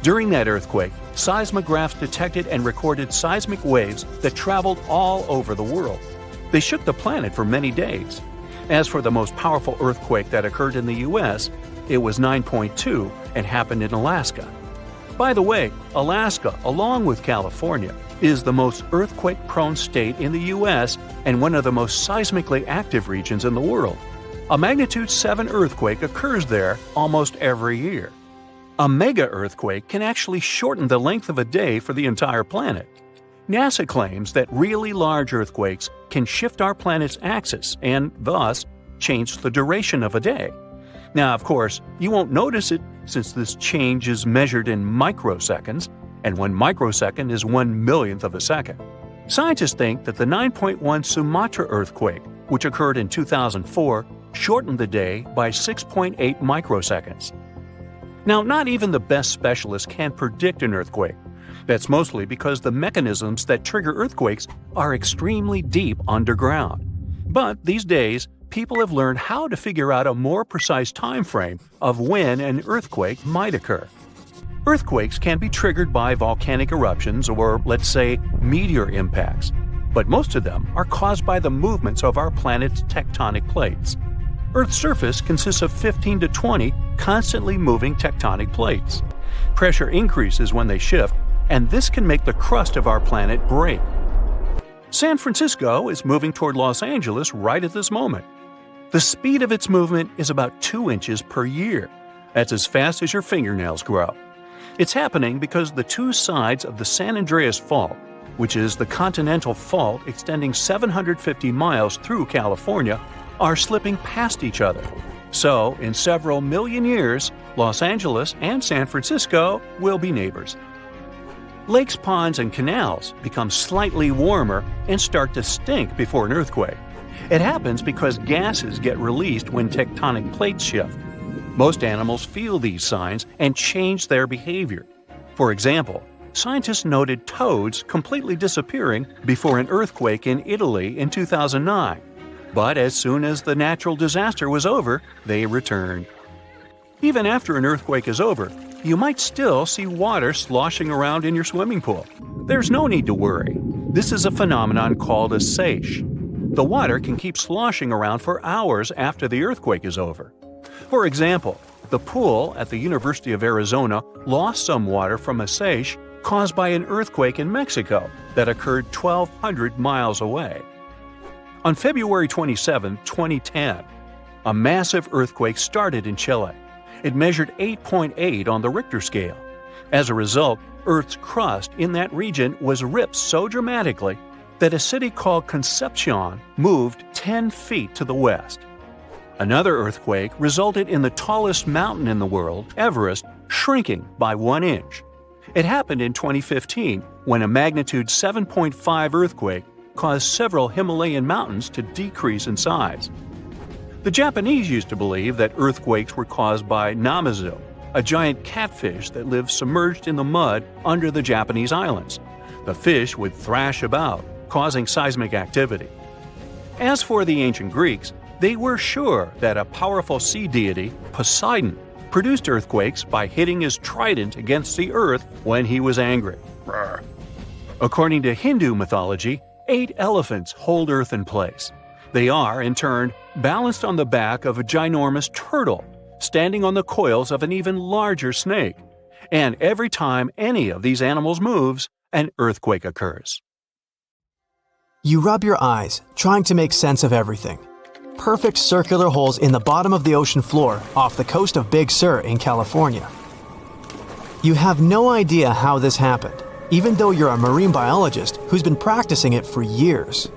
During that earthquake, seismographs detected and recorded seismic waves that traveled all over the world. They shook the planet for many days. As for the most powerful earthquake that occurred in the U.S., it was 9.2 and happened in Alaska. By the way, Alaska, along with California, is the most earthquake-prone state in the U.S. and one of the most seismically active regions in the world. A magnitude 7 earthquake occurs there almost every year. A mega-earthquake can actually shorten the length of a day for the entire planet. NASA claims that really large earthquakes can shift our planet's axis and, thus, change the duration of a day. Now, of course, you won't notice it since this change is measured in microseconds, and 1 microsecond is 1/millionth of a second. Scientists think that the 9.1 Sumatra earthquake, which occurred in 2004, shortened the day by 6.8 microseconds. Now, not even the best specialists can predict an earthquake. That's mostly because the mechanisms that trigger earthquakes are extremely deep underground. But these days, people have learned how to figure out a more precise time frame of when an earthquake might occur. Earthquakes can be triggered by volcanic eruptions or, let's say, meteor impacts, but most of them are caused by the movements of our planet's tectonic plates. Earth's surface consists of 15 to 20 constantly moving tectonic plates. Pressure increases when they shift, and this can make the crust of our planet break. San Francisco is moving toward Los Angeles right at this moment. The speed of its movement is about 2 inches per year. That's as fast as your fingernails grow. It's happening because the two sides of the San Andreas Fault, which is the continental fault extending 750 miles through California, are slipping past each other. So, in several million years, Los Angeles and San Francisco will be neighbors. Lakes, ponds, and canals become slightly warmer and start to stink before an earthquake. It happens because gases get released when tectonic plates shift. Most animals feel these signs and change their behavior. For example, scientists noted toads completely disappearing before an earthquake in Italy in 2009. But as soon as the natural disaster was over, they returned. Even after an earthquake is over, you might still see water sloshing around in your swimming pool. There's no need to worry. This is a phenomenon called a seiche. The water can keep sloshing around for hours after the earthquake is over. For example, the pool at the University of Arizona lost some water from a seiche caused by an earthquake in Mexico that occurred 1,200 miles away. On February 27, 2010, a massive earthquake started in Chile. It measured 8.8 on the Richter scale. As a result, Earth's crust in that region was ripped so dramatically that a city called Concepcion moved 10 feet to the west. Another earthquake resulted in the tallest mountain in the world, Everest, shrinking by 1 inch. It happened in 2015 when a magnitude 7.5 earthquake caused several Himalayan mountains to decrease in size. The Japanese used to believe that earthquakes were caused by namazu, a giant catfish that lives submerged in the mud under the Japanese islands. The fish would thrash about, causing seismic activity. As for the ancient Greeks, they were sure that a powerful sea deity, Poseidon, produced earthquakes by hitting his trident against the earth when he was angry. According to Hindu mythology, 8 elephants hold Earth in place. They are, in turn, balanced on the back of a ginormous turtle, standing on the coils of an even larger snake. And every time any of these animals moves, an earthquake occurs. You rub your eyes, trying to make sense of everything. Perfect circular holes in the bottom of the ocean floor off the coast of Big Sur in California. You have no idea how this happened, even though you're a marine biologist who's been practicing it for years.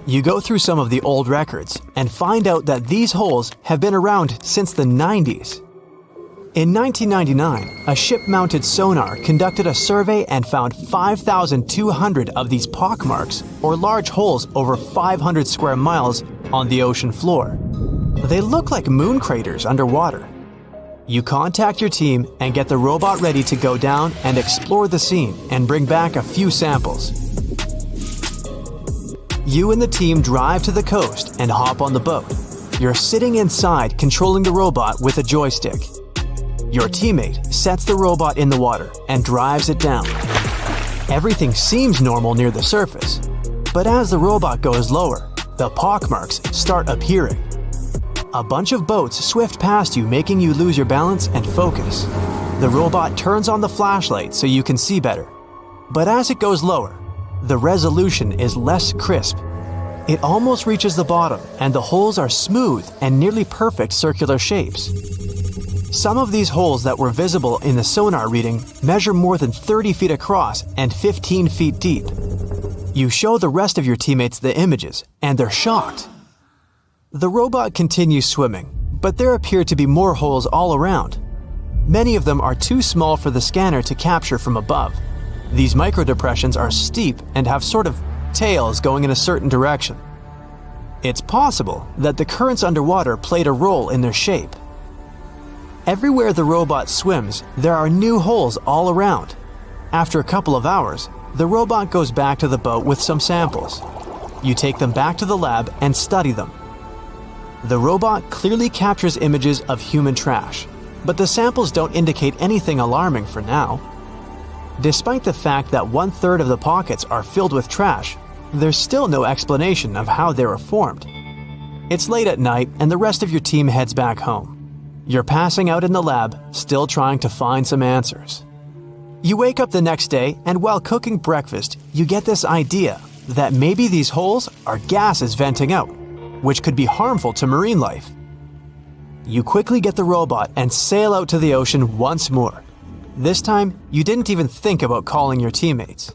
You go through some of the old records and find out that these holes have been around since the 90s. In 1999, a ship-mounted sonar conducted a survey and found 5,200 of these pockmarks, or large holes over 500 square miles, on the ocean floor. They look like moon craters underwater. You contact your team and get the robot ready to go down and explore the scene and bring back a few samples. You and the team drive to the coast and hop on the boat. You're sitting inside controlling the robot with a joystick. Your teammate sets the robot in the water and drives it down. Everything seems normal near the surface, but as the robot goes lower, the pockmarks start appearing. A bunch of boats swift past you, making you lose your balance and focus. The robot turns on the flashlight so you can see better. But as it goes lower, the resolution is less crisp. It almost reaches the bottom, and the holes are smooth and nearly perfect circular shapes. Some of these holes that were visible in the sonar reading measure more than 30 feet across and 15 feet deep. You show the rest of your teammates the images, and they're shocked. The robot continues swimming, but there appear to be more holes all around. Many of them are too small for the scanner to capture from above. These microdepressions are steep and have sort of tails going in a certain direction. It's possible that the currents underwater played a role in their shape. Everywhere the robot swims, there are new holes all around. After a couple of hours, the robot goes back to the boat with some samples. You take them back to the lab and study them. The robot clearly captures images of human trash, but the samples don't indicate anything alarming for now. Despite the fact that 1/3 of the pockets are filled with trash, there's still no explanation of how they were formed. It's late at night and the rest of your team heads back home. You're passing out in the lab, still trying to find some answers. You wake up the next day, and while cooking breakfast, you get this idea that maybe these holes are gases venting out, which could be harmful to marine life. You quickly get the robot and sail out to the ocean once more. This time, you didn't even think about calling your teammates.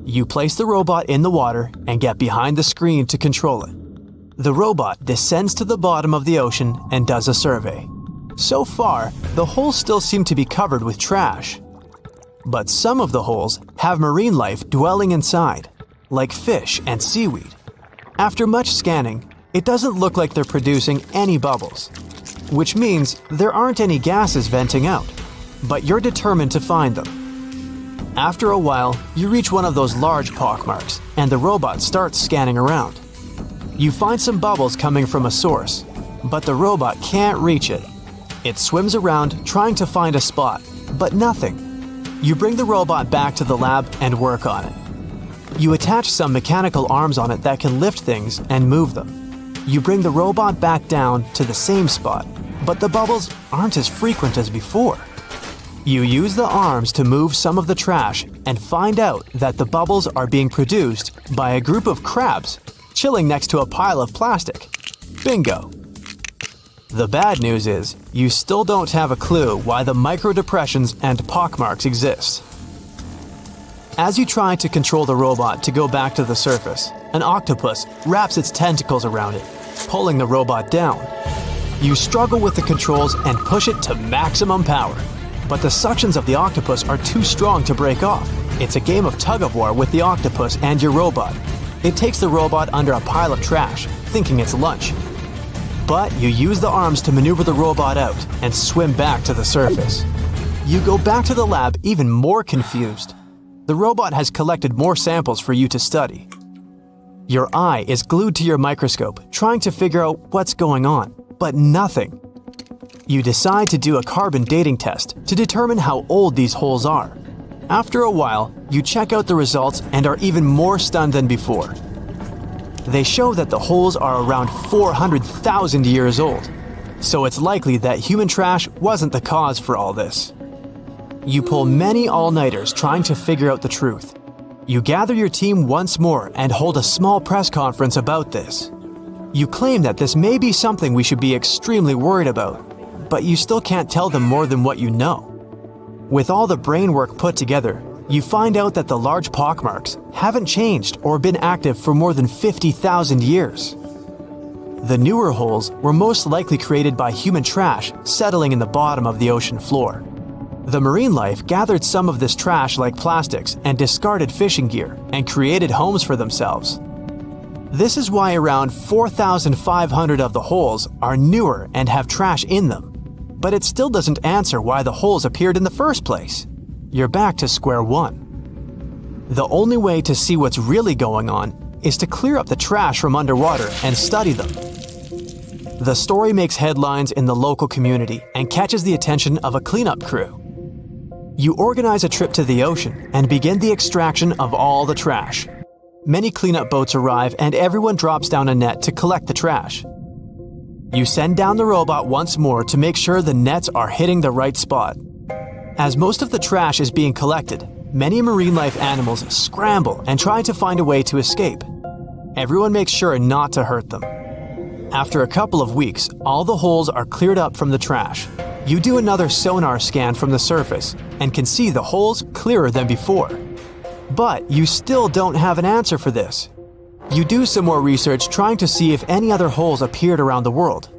You place the robot in the water and get behind the screen to control it. The robot descends to the bottom of the ocean and does a survey. So far, the holes still seem to be covered with trash. But some of the holes have marine life dwelling inside, like fish and seaweed. After much scanning, it doesn't look like they're producing any bubbles, which means there aren't any gases venting out, but you're determined to find them. After a while, you reach one of those large pockmarks, and the robot starts scanning around. You find some bubbles coming from a source, but the robot can't reach it. It swims around trying to find a spot, but nothing. You bring the robot back to the lab and work on it. You attach some mechanical arms on it that can lift things and move them. You bring the robot back down to the same spot, but the bubbles aren't as frequent as before. You use the arms to move some of the trash and find out that the bubbles are being produced by a group of crabs chilling next to a pile of plastic. Bingo! The bad news is, you still don't have a clue why the microdepressions and pockmarks exist. As you try to control the robot to go back to the surface, an octopus wraps its tentacles around it, pulling the robot down. You struggle with the controls and push it to maximum power, but the suctions of the octopus are too strong to break off. It's a game of tug-of-war with the octopus and your robot. It takes the robot under a pile of trash, thinking it's lunch. But you use the arms to maneuver the robot out and swim back to the surface. You go back to the lab even more confused. The robot has collected more samples for you to study. Your eye is glued to your microscope, trying to figure out what's going on, but nothing. You decide to do a carbon dating test to determine how old these holes are. After a while, you check out the results and are even more stunned than before. They show that the holes are around 400,000 years old, so it's likely that human trash wasn't the cause for all this. You pull many all-nighters trying to figure out the truth. You gather your team once more and hold a small press conference about this. You claim that this may be something we should be extremely worried about, but you still can't tell them more than what you know. With all the brain work put together, you find out that the large pockmarks haven't changed or been active for more than 50,000 years. The newer holes were most likely created by human trash settling in the bottom of the ocean floor. The marine life gathered some of this trash like plastics and discarded fishing gear and created homes for themselves. This is why around 4,500 of the holes are newer and have trash in them. But it still doesn't answer why the holes appeared in the first place. You're back to square one. The only way to see what's really going on is to clear up the trash from underwater and study them. The story makes headlines in the local community and catches the attention of a cleanup crew. You organize a trip to the ocean and begin the extraction of all the trash. Many cleanup boats arrive and everyone drops down a net to collect the trash. You send down the robot once more to make sure the nets are hitting the right spot. As most of the trash is being collected, many marine life animals scramble and try to find a way to escape. Everyone makes sure not to hurt them. After a couple of weeks, all the holes are cleared up from the trash. You do another sonar scan from the surface and can see the holes clearer than before. But you still don't have an answer for this. You do some more research trying to see if any other holes appeared around the world.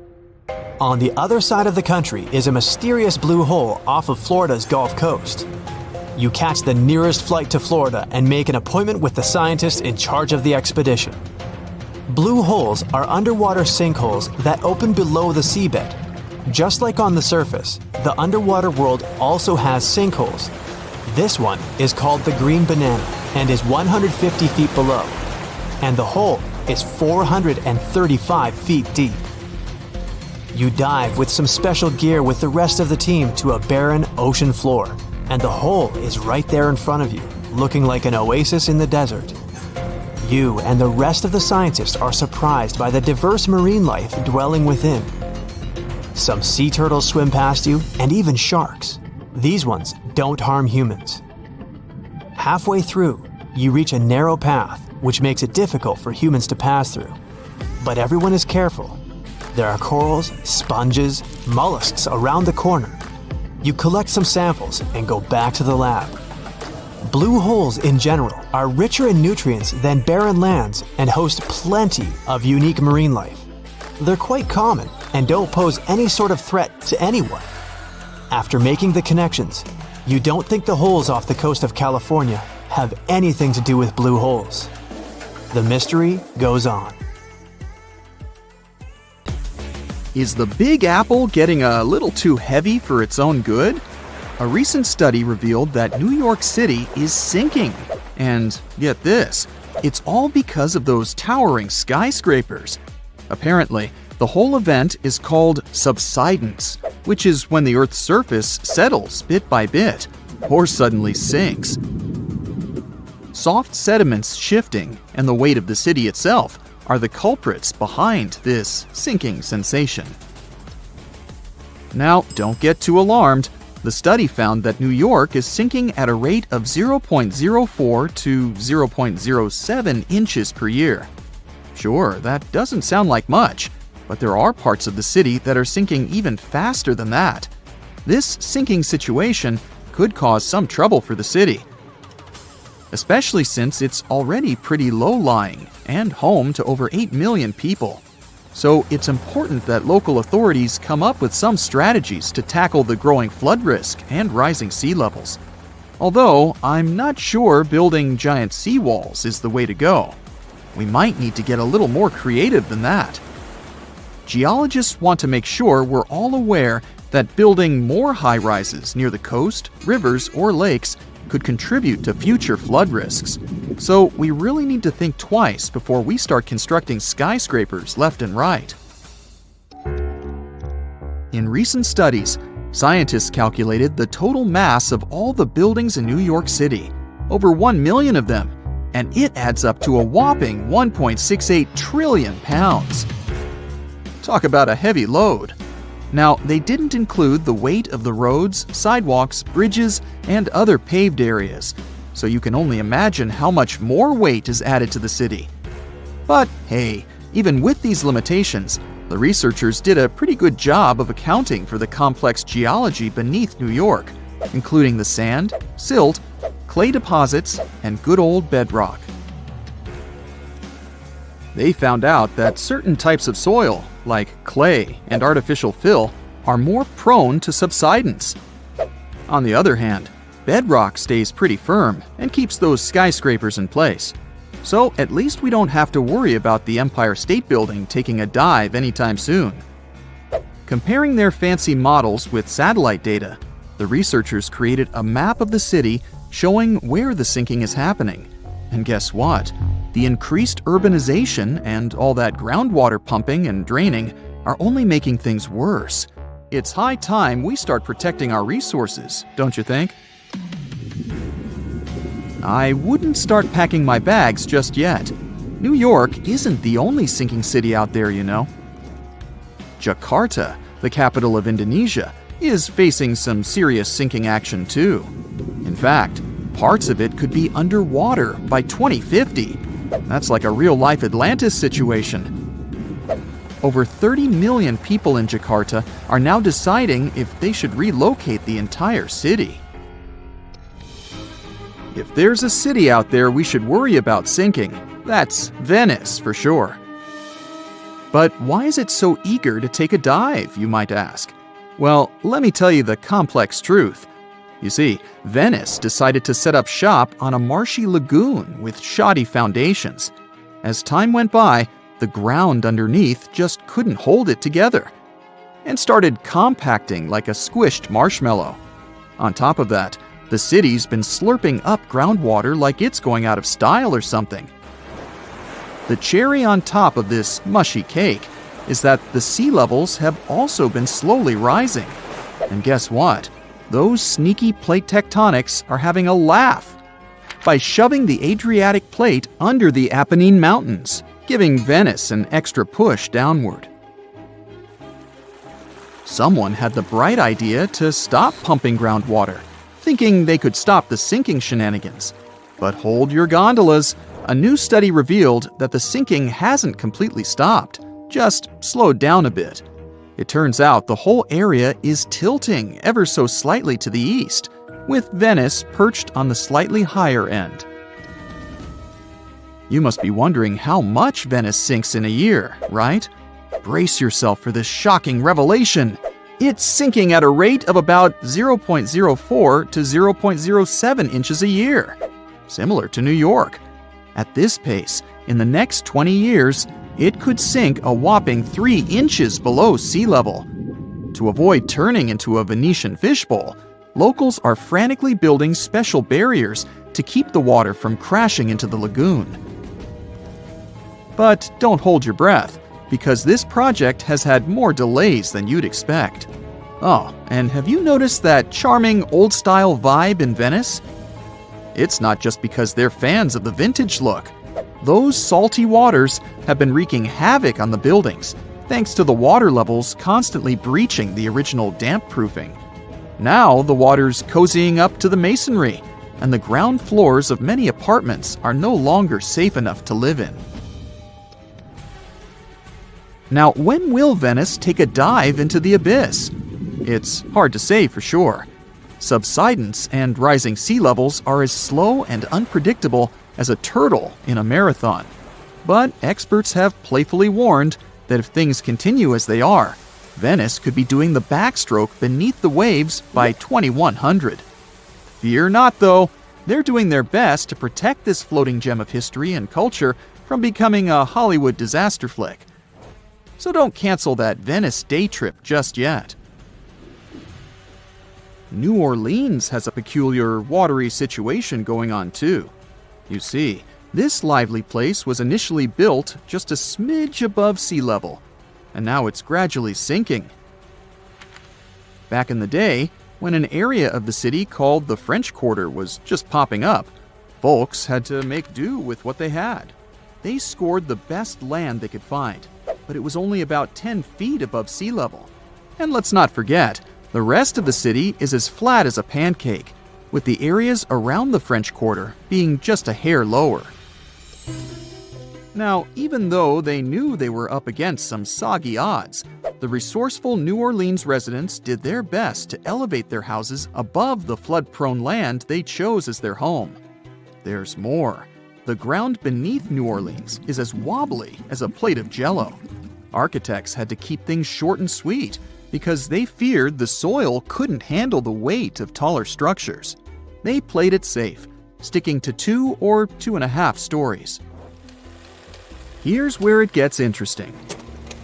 On the other side of the country is a mysterious blue hole off of Florida's Gulf Coast. You catch the nearest flight to Florida and make an appointment with the scientist in charge of the expedition. Blue holes are underwater sinkholes that open below the seabed. Just like on the surface, the underwater world also has sinkholes. This one is called the Green Banana and is 150 feet below, and the hole is 435 feet deep. You dive with some special gear with the rest of the team to a barren ocean floor, and the hole is right there in front of you, looking like an oasis in the desert. You and the rest of the scientists are surprised by the diverse marine life dwelling within. Some sea turtles swim past you, and even sharks. These ones don't harm humans. Halfway through, you reach a narrow path, which makes it difficult for humans to pass through. But everyone is careful. There are corals, sponges, mollusks around the corner. You collect some samples and go back to the lab. Blue holes in general are richer in nutrients than barren lands and host plenty of unique marine life. They're quite common and don't pose any sort of threat to anyone. After making the connections, you don't think the holes off the coast of California have anything to do with blue holes. The mystery goes on. Is the Big Apple getting a little too heavy for its own good? A recent study revealed that New York City is sinking. And get this, it's all because of those towering skyscrapers. Apparently, the whole event is called subsidence, which is when the Earth's surface settles bit by bit, or suddenly sinks. Soft sediments shifting and the weight of the city itself are the culprits behind this sinking sensation. Now, don't get too alarmed. The study found that New York is sinking at a rate of 0.04 to 0.07 inches per year. Sure, that doesn't sound like much, but there are parts of the city that are sinking even faster than that. This sinking situation could cause some trouble for the city. especially since it's already pretty low-lying and home to over 8 million people. So it's important that local authorities come up with some strategies to tackle the growing flood risk and rising sea levels. Although, I'm not sure building giant seawalls is the way to go. We might need to get a little more creative than that. Geologists want to make sure we're all aware that building more high-rises near the coast, rivers, or lakes could contribute to future flood risks. So we really need to think twice before we start constructing skyscrapers left and right. In recent studies, scientists calculated the total mass of all the buildings in New York City, over 1 million of them, and it adds up to a whopping 1.68 trillion pounds. Talk about a heavy load. Now, they didn't include the weight of the roads, sidewalks, bridges, and other paved areas, so you can only imagine how much more weight is added to the city. But hey, even with these limitations, the researchers did a pretty good job of accounting for the complex geology beneath New York, including the sand, silt, clay deposits, and good old bedrock. They found out that certain types of soil, like clay and artificial fill, are more prone to subsidence. On the other hand, bedrock stays pretty firm and keeps those skyscrapers in place. So at least we don't have to worry about the Empire State Building taking a dive anytime soon. Comparing their fancy models with satellite data, the researchers created a map of the city showing where the sinking is happening. And guess what? The increased urbanization and all that groundwater pumping and draining are only making things worse. It's high time we start protecting our resources, don't you think? I wouldn't start packing my bags just yet. New York isn't the only sinking city out there, you know. Jakarta, the capital of Indonesia, is facing some serious sinking action too. In fact, parts of it could be underwater by 2050. That's like a real-life Atlantis situation. Over 30 million people in Jakarta are now deciding if they should relocate the entire city. If there's a city out there we should worry about sinking, that's Venice for sure. But why is it so eager to take a dive, you might ask? Well, let me tell you the complex truth. You see, Venice decided to set up shop on a marshy lagoon with shoddy foundations. As time went by, the ground underneath just couldn't hold it together and started compacting like a squished marshmallow. On top of that, the city's been slurping up groundwater like it's going out of style or something. The cherry on top of this mushy cake is that the sea levels have also been slowly rising. And guess what? Those sneaky plate tectonics are having a laugh by shoving the Adriatic plate under the Apennine Mountains, giving Venice an extra push downward. Someone had the bright idea to stop pumping groundwater, thinking they could stop the sinking shenanigans. But hold your gondolas. A new study revealed that the sinking hasn't completely stopped, just slowed down a bit. It turns out the whole area is tilting ever so slightly to the east, with Venice perched on the slightly higher end. You must be wondering how much Venice sinks in a year, right? Brace yourself for this shocking revelation. It's sinking at a rate of about 0.04 to 0.07 inches a year, similar to New York. At this pace, in the next 20 years, it could sink a whopping 3 inches below sea level. To avoid turning into a Venetian fishbowl, locals are frantically building special barriers to keep the water from crashing into the lagoon. But don't hold your breath, because this project has had more delays than you'd expect. Oh, and have you noticed that charming old-style vibe in Venice? It's not just because they're fans of the vintage look. Those salty waters have been wreaking havoc on the buildings, thanks to the water levels constantly breaching the original damp-proofing. Now the water's cozying up to the masonry, and the ground floors of many apartments are no longer safe enough to live in. Now, when will Venice take a dive into the abyss? It's hard to say for sure. Subsidence and rising sea levels are as slow and unpredictable as a turtle in a marathon. But experts have playfully warned that if things continue as they are, Venice could be doing the backstroke beneath the waves by 2100. Fear not, though. They're doing their best to protect this floating gem of history and culture from becoming a Hollywood disaster flick. So don't cancel that Venice day trip just yet. New Orleans has a peculiar watery situation going on too. You see, this lively place was initially built just a smidge above sea level, and now it's gradually sinking. Back in the day, when an area of the city called the French Quarter was just popping up, folks had to make do with what they had. They scored the best land they could find, but it was only about 10 feet above sea level. And let's not forget, the rest of the city is as flat as a pancake, with the areas around the French Quarter being just a hair lower. Now, even though they knew they were up against some soggy odds, the resourceful New Orleans residents did their best to elevate their houses above the flood-prone land they chose as their home. There's more. The ground beneath New Orleans is as wobbly as a plate of Jell-O. Architects had to keep things short and sweet because they feared the soil couldn't handle the weight of taller structures. They played it safe, sticking to 2 or 2.5 stories. Here's where it gets interesting.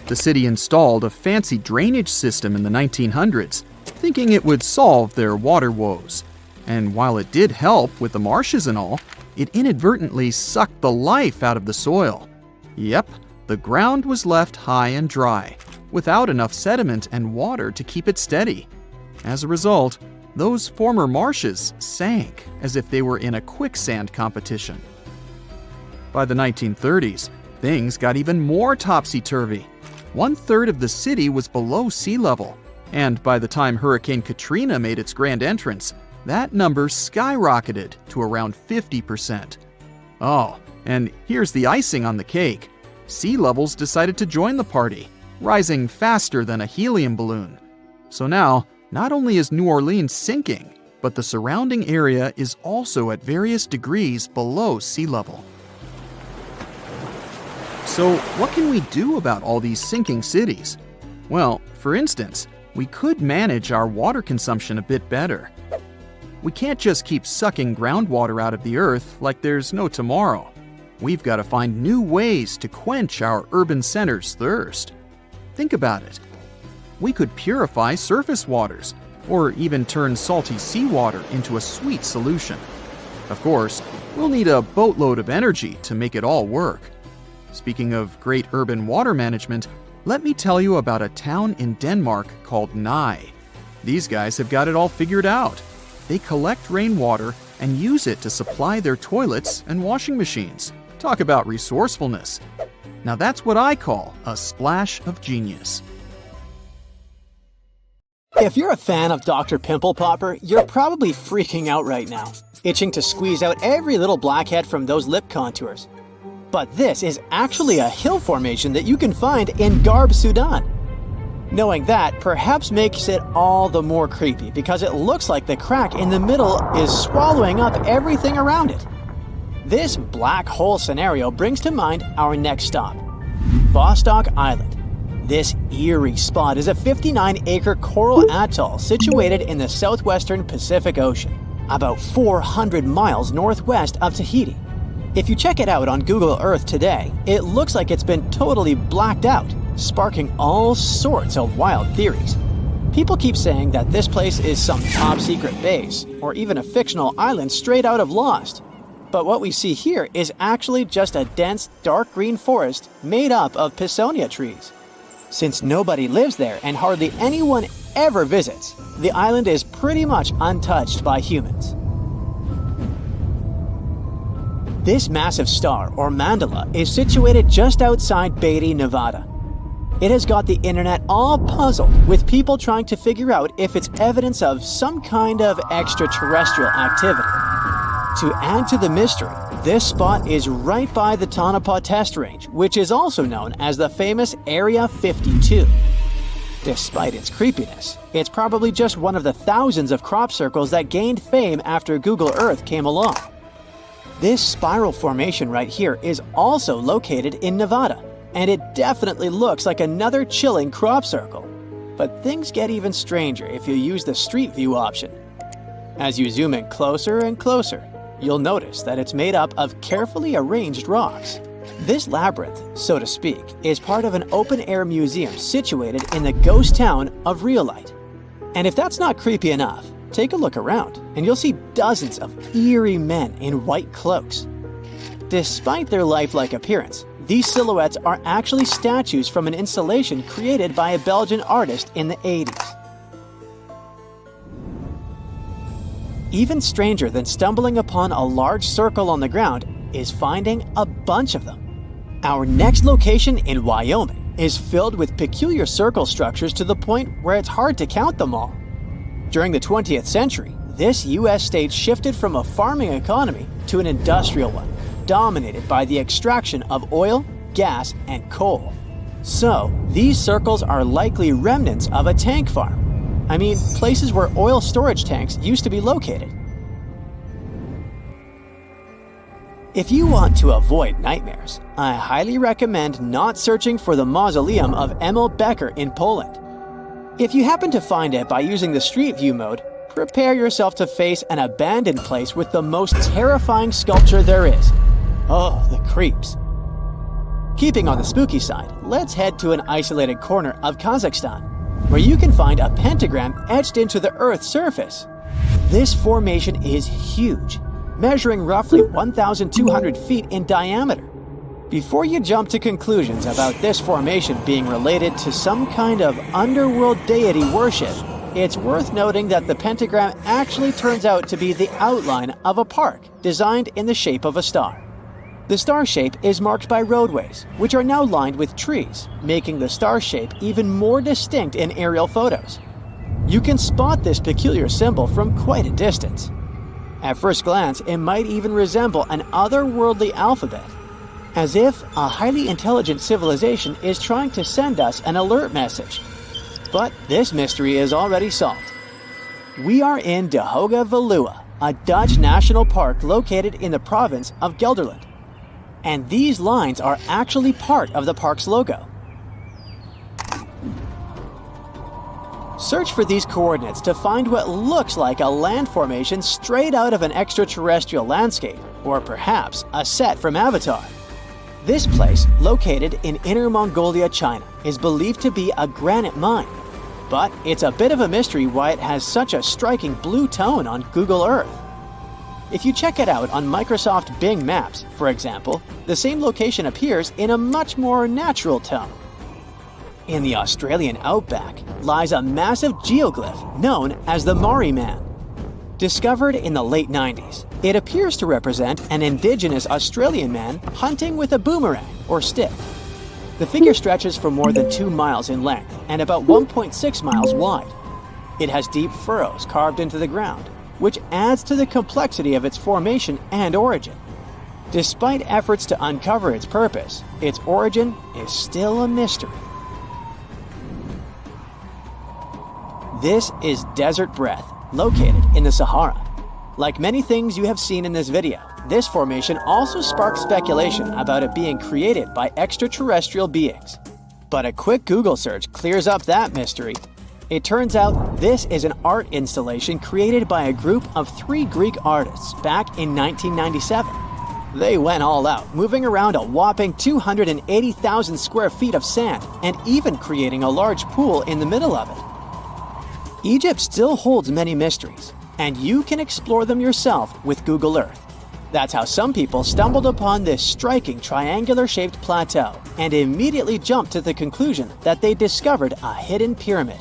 The city installed a fancy drainage system in the 1900s, thinking it would solve their water woes. And while it did help with the marshes and all, it inadvertently sucked the life out of the soil. Yep, the ground was left high and dry, without enough sediment and water to keep it steady. As a result, those former marshes sank as if they were in a quicksand competition. By the 1930s, things got even more topsy-turvy. 1/3 of the city was below sea level, and by the time Hurricane Katrina made its grand entrance, that number skyrocketed to around 50%. Oh, and here's the icing on the cake. Sea levels decided to join the party, rising faster than a helium balloon. So now, not only is New Orleans sinking, but the surrounding area is also at various degrees below sea level. So what can we do about all these sinking cities? Well, for instance, we could manage our water consumption a bit better. We can't just keep sucking groundwater out of the earth like there's no tomorrow. We've got to find new ways to quench our urban centers' thirst. Think about it. We could purify surface waters, or even turn salty seawater into a sweet solution. Of course, we'll need a boatload of energy to make it all work. Speaking of great urban water management, let me tell you about a town in Denmark called Nio. These guys have got it all figured out. They collect rainwater and use it to supply their toilets and washing machines. Talk about resourcefulness. Now that's what I call a splash of genius. If you're a fan of Dr. Pimple Popper, you're probably freaking out right now, itching to squeeze out every little blackhead from those lip contours. But this is actually a hill formation that you can find in Garb, Sudan. Knowing that perhaps makes it all the more creepy because it looks like the crack in the middle is swallowing up everything around it. This black hole scenario brings to mind our next stop, Vostok Island. This eerie spot is a 59-acre coral atoll situated in the southwestern Pacific Ocean, about 400 miles northwest of Tahiti. If you check it out on Google Earth today, it looks like it's been totally blacked out, sparking all sorts of wild theories. People keep saying that this place is some top-secret base, or even a fictional island straight out of Lost. But what we see here is actually just a dense, dark green forest made up of Pisonia trees. Since nobody lives there and hardly anyone ever visits, the island is pretty much untouched by humans. This massive star, or mandala, is situated just outside Beatty, Nevada. It has got the internet all puzzled, with people trying to figure out if it's evidence of some kind of extraterrestrial activity. To add to the mystery, this spot is right by the Tonopah Test Range, which is also known as the famous Area 52. Despite its creepiness, it's probably just one of the thousands of crop circles that gained fame after Google Earth came along. This spiral formation right here is also located in Nevada, and it definitely looks like another chilling crop circle. But things get even stranger if you use the street view option. As you zoom in closer and closer, you'll notice that it's made up of carefully arranged rocks. This labyrinth, so to speak, is part of an open-air museum situated in the ghost town of Rhyolite. And if that's not creepy enough, take a look around and you'll see dozens of eerie men in white cloaks. Despite their lifelike appearance, these silhouettes are actually statues from an installation created by a Belgian artist in the 80s. Even stranger than stumbling upon a large circle on the ground is finding a bunch of them. Our next location in Wyoming is filled with peculiar circle structures to the point where it's hard to count them all. During the 20th century, this U.S. state shifted from a farming economy to an industrial one, dominated by the extraction of oil, gas, and coal. So, these circles are likely remnants of a tank farm. I mean, places where oil storage tanks used to be located. If you want to avoid nightmares, I highly recommend not searching for the mausoleum of Emil Becker in Poland. If you happen to find it by using the Street View mode, prepare yourself to face an abandoned place with the most terrifying sculpture there is. Oh, the creeps. Keeping on the spooky side, let's head to an isolated corner of Kazakhstan, where you can find a pentagram etched into the Earth's surface. This formation is huge, measuring roughly 1,200 feet in diameter. Before you jump to conclusions about this formation being related to some kind of underworld deity worship, it's worth noting that the pentagram actually turns out to be the outline of a park designed in the shape of a star. The star shape is marked by roadways, which are now lined with trees, making the star shape even more distinct in aerial photos. You can spot this peculiar symbol from quite a distance. At first glance, it might even resemble an otherworldly alphabet, as if a highly intelligent civilization is trying to send us an alert message. But this mystery is already solved. We are in De Hoge Veluwe, a Dutch national park located in the province of Gelderland. And these lines are actually part of the park's logo. Search for these coordinates to find what looks like a land formation straight out of an extraterrestrial landscape, or perhaps a set from Avatar. This place, located in Inner Mongolia, China, is believed to be a granite mine. But it's a bit of a mystery why it has such a striking blue tone on Google Earth. If you check it out on Microsoft Bing Maps, for example, the same location appears in a much more natural tone. In the Australian outback lies a massive geoglyph known as the Maori Man. Discovered in the late 90s, it appears to represent an indigenous Australian man hunting with a boomerang or stick. The figure stretches for more than 2 miles in length and about 1.6 miles wide. It has deep furrows carved into the ground, which adds to the complexity of its formation and origin. Despite efforts to uncover its purpose, its origin is still a mystery. This is Desert Breath, located in the Sahara. Like many things you have seen in this video, this formation also sparks speculation about it being created by extraterrestrial beings. But a quick Google search clears up that mystery. It turns out this is an art installation created by a group of 3 Greek artists back in 1997. They went all out, moving around a whopping 280,000 square feet of sand and even creating a large pool in the middle of it. Egypt still holds many mysteries, and you can explore them yourself with Google Earth. That's how some people stumbled upon this striking triangular-shaped plateau and immediately jumped to the conclusion that they discovered a hidden pyramid.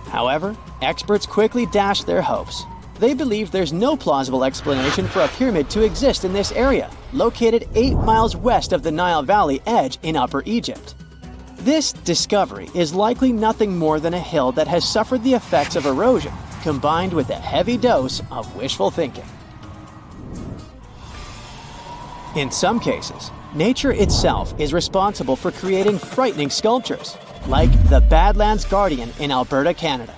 However, experts quickly dashed their hopes. They believe there's no plausible explanation for a pyramid to exist in this area, located 8 miles west of the Nile Valley edge in Upper Egypt. This discovery is likely nothing more than a hill that has suffered the effects of erosion, combined with a heavy dose of wishful thinking. In some cases, nature itself is responsible for creating frightening sculptures. like the Badlands Guardian in Alberta, Canada.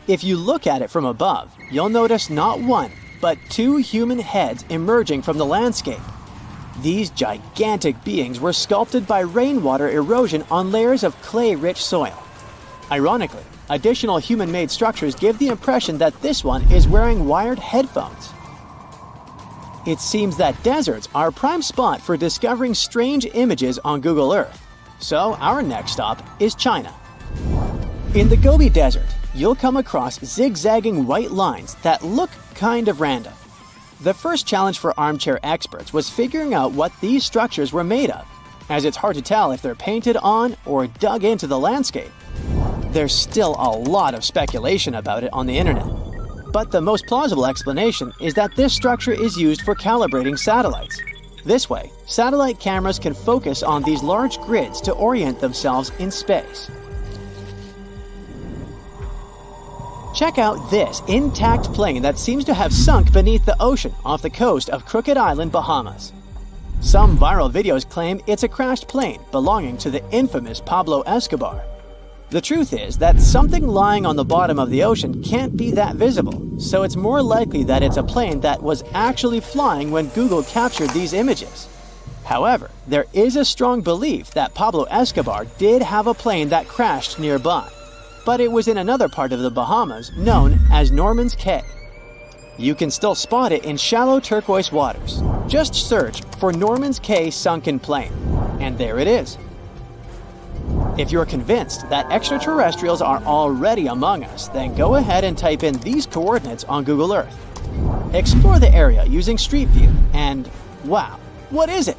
If you look at it from above, you'll notice not one, but two human heads emerging from the landscape. These gigantic beings were sculpted by rainwater erosion on layers of clay-rich soil. Ironically, additional human-made structures give the impression that this one is wearing wired headphones. It seems that deserts are a prime spot for discovering strange images on Google Earth. So our next stop is China. In the Gobi Desert, you'll come across zigzagging white lines that look kind of random. The first challenge for armchair experts was figuring out what these structures were made of, as it's hard to tell if they're painted on or dug into the landscape. There's still a lot of speculation about it on the internet. But the most plausible explanation is that this structure is used for calibrating satellites. This way, satellite cameras can focus on these large grids to orient themselves in space. Check out this intact plane that seems to have sunk beneath the ocean off the coast of Crooked Island, Bahamas. Some viral videos claim it's a crashed plane belonging to the infamous Pablo Escobar. The truth is that something lying on the bottom of the ocean can't be that visible, so it's more likely that it's a plane that was actually flying when Google captured these images. However, there is a strong belief that Pablo Escobar did have a plane that crashed nearby, but it was in another part of the Bahamas known as Norman's Cay. You can still spot it in shallow turquoise waters. Just search for Norman's Cay sunken plane, and there it is. If you're convinced that extraterrestrials are already among us, then go ahead and type in these coordinates on Google Earth. Explore the area using Street View, and wow, what is it?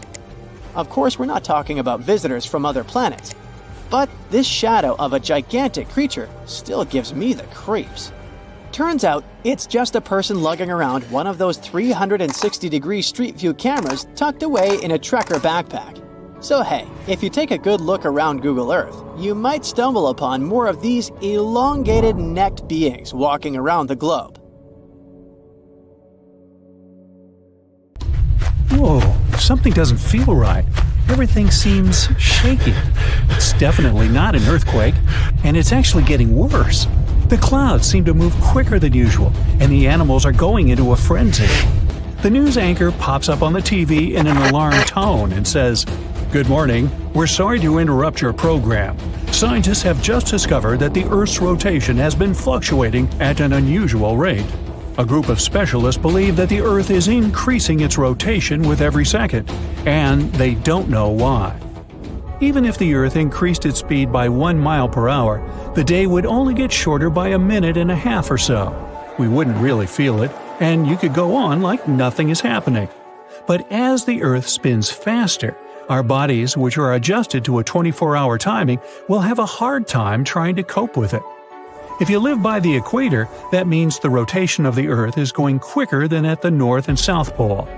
Of course, we're not talking about visitors from other planets, but this shadow of a gigantic creature still gives me the creeps. Turns out, it's just a person lugging around one of those 360-degree Street View cameras tucked away in a trekker backpack. So hey, if you take a good look around Google Earth, you might stumble upon more of these elongated necked beings walking around the globe. Whoa, something doesn't feel right. Everything seems shaky. It's definitely not an earthquake, and it's actually getting worse. The clouds seem to move quicker than usual, and the animals are going into a frenzy. The news anchor pops up on the TV in an alarmed tone and says, "Good morning. We're sorry to interrupt your program. Scientists have just discovered that the Earth's rotation has been fluctuating at an unusual rate. A group of specialists believe that the Earth is increasing its rotation with every second, and they don't know why. Even if the Earth increased its speed by 1 mile per hour, the day would only get shorter by a minute and a half or so. We wouldn't really feel it, and you could go on like nothing is happening. But as the Earth spins faster, our bodies, which are adjusted to a 24-hour timing, will have a hard time trying to cope with it. If you live by the equator, that means the rotation of the Earth is going quicker than at the North and South Pole.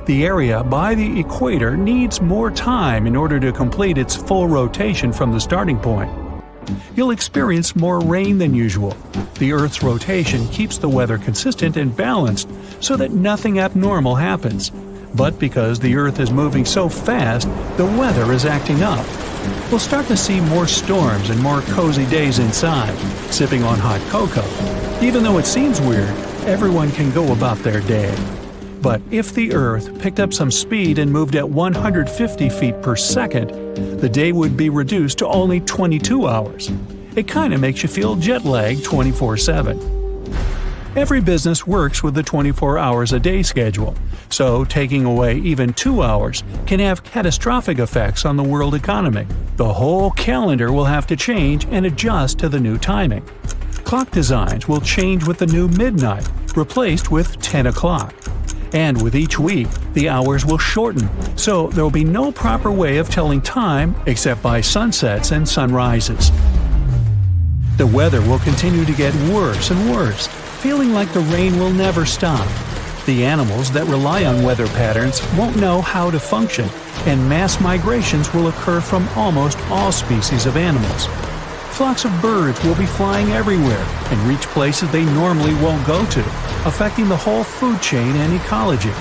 The area by the equator needs more time in order to complete its full rotation from the starting point. You'll experience more rain than usual. The Earth's rotation keeps the weather consistent and balanced so that nothing abnormal happens. But because the Earth is moving so fast, the weather is acting up. We'll start to see more storms and more cozy days inside, sipping on hot cocoa. Even though it seems weird, everyone can go about their day. But if the Earth picked up some speed and moved at 150 feet per second, the day would be reduced to only 22 hours. It kind of makes you feel jet-lagged 24/7. Every business works with the 24 hours a day schedule, so taking away even 2 hours can have catastrophic effects on the world economy. The whole calendar will have to change and adjust to the new timing. Clock designs will change with the new midnight, replaced with 10 o'clock. And with each week, the hours will shorten, so there will be no proper way of telling time except by sunsets and sunrises. The weather will continue to get worse and worse, feeling like the rain will never stop. The animals that rely on weather patterns won't know how to function, and mass migrations will occur from almost all species of animals. Flocks of birds will be flying everywhere and reach places they normally won't go to, affecting the whole food chain and ecology.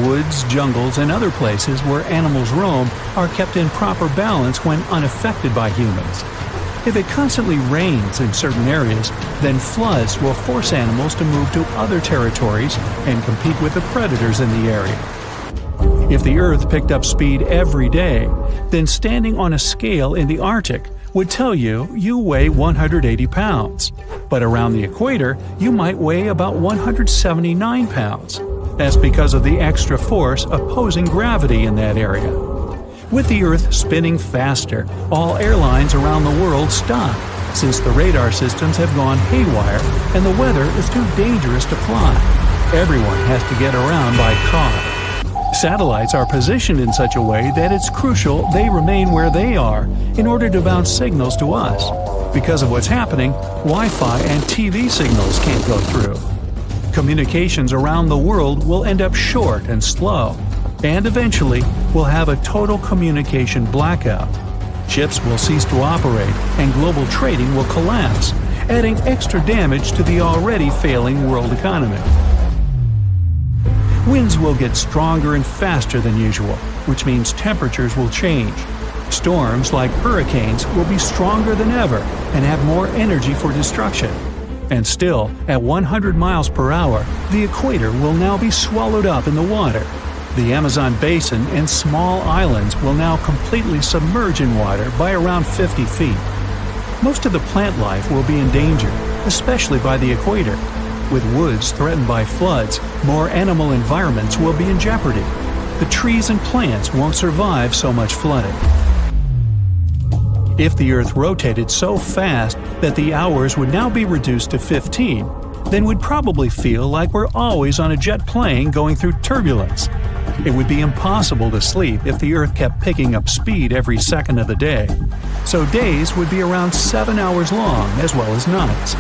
Woods, jungles, and other places where animals roam are kept in proper balance when unaffected by humans. If it constantly rains in certain areas, then floods will force animals to move to other territories and compete with the predators in the area. If the Earth picked up speed every day, then standing on a scale in the Arctic would tell you weigh 180 pounds. But around the equator, you might weigh about 179 pounds. That's because of the extra force opposing gravity in that area. With the Earth spinning faster, all airlines around the world stop, since the radar systems have gone haywire and the weather is too dangerous to fly. Everyone has to get around by car. Satellites are positioned in such a way that it's crucial they remain where they are in order to bounce signals to us. Because of what's happening, Wi-Fi and TV signals can't go through. Communications around the world will end up short and slow, and eventually we'll have a total communication blackout. Ships will cease to operate and global trading will collapse, adding extra damage to the already failing world economy. Winds will get stronger and faster than usual, which means temperatures will change. Storms like hurricanes will be stronger than ever and have more energy for destruction. And still, at 100 miles per hour, the equator will now be swallowed up in the water. The Amazon basin and small islands will now completely submerge in water by around 50 feet. Most of the plant life will be in danger, especially by the equator. With woods threatened by floods, more animal environments will be in jeopardy. The trees and plants won't survive so much flooding. If the Earth rotated so fast that the hours would now be reduced to 15, then we'd probably feel like we're always on a jet plane going through turbulence. It would be impossible to sleep if the Earth kept picking up speed every second of the day. So days would be around 7 hours long as well as nights.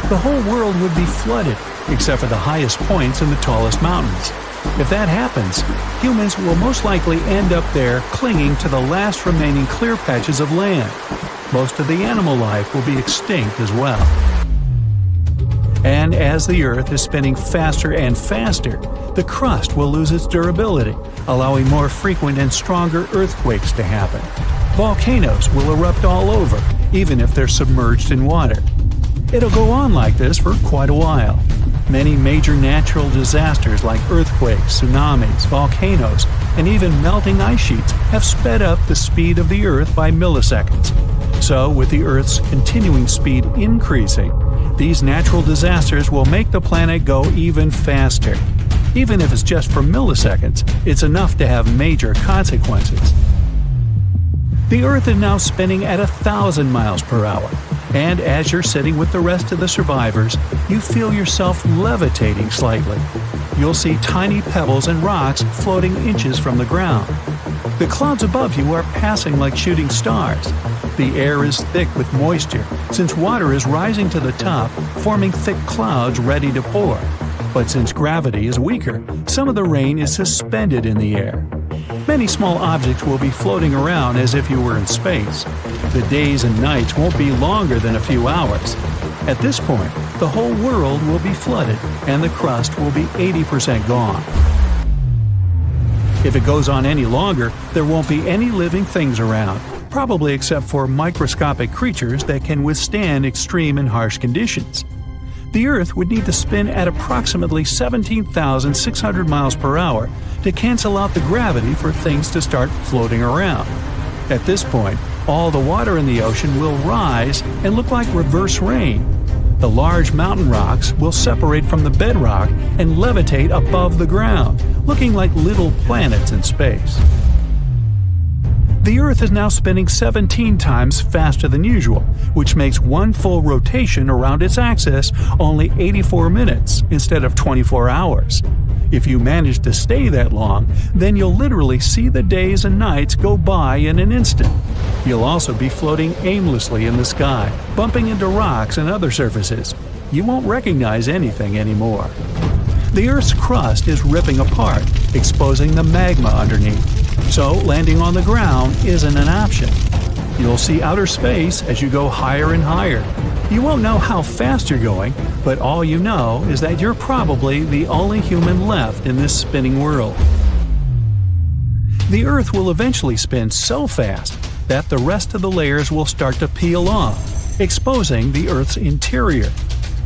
The whole world would be flooded, except for the highest points and the tallest mountains. If that happens, humans will most likely end up there clinging to the last remaining clear patches of land. Most of the animal life will be extinct as well. And as the Earth is spinning faster and faster, the crust will lose its durability, allowing more frequent and stronger earthquakes to happen. Volcanoes will erupt all over, even if they're submerged in water. It'll go on like this for quite a while. Many major natural disasters like earthquakes, tsunamis, volcanoes, and even melting ice sheets have sped up the speed of the Earth by milliseconds. So, with the Earth's continuing speed increasing, these natural disasters will make the planet go even faster. Even if it's just for milliseconds, it's enough to have major consequences. The Earth is now spinning at 1,000 miles per hour, and as you're sitting with the rest of the survivors, you feel yourself levitating slightly. You'll see tiny pebbles and rocks floating inches from the ground. The clouds above you are passing like shooting stars. The air is thick with moisture, since water is rising to the top, forming thick clouds ready to pour. But since gravity is weaker, some of the rain is suspended in the air. Many small objects will be floating around as if you were in space. The days and nights won't be longer than a few hours. At this point, the whole world will be flooded, and the crust will be 80% gone. If it goes on any longer, there won't be any living things around, probably except for microscopic creatures that can withstand extreme and harsh conditions. The Earth would need to spin at approximately 17,600 miles per hour to cancel out the gravity for things to start floating around. At this point, all the water in the ocean will rise and look like reverse rain. The large mountain rocks will separate from the bedrock and levitate above the ground, looking like little planets in space. The Earth is now spinning 17 times faster than usual, which makes one full rotation around its axis only 84 minutes instead of 24 hours. If you manage to stay that long, then you'll literally see the days and nights go by in an instant. You'll also be floating aimlessly in the sky, bumping into rocks and other surfaces. You won't recognize anything anymore. The Earth's crust is ripping apart, exposing the magma underneath. So landing on the ground isn't an option. You'll see outer space as you go higher and higher. You won't know how fast you're going, but all you know is that you're probably the only human left in this spinning world. The Earth will eventually spin so fast that the rest of the layers will start to peel off, exposing the Earth's interior.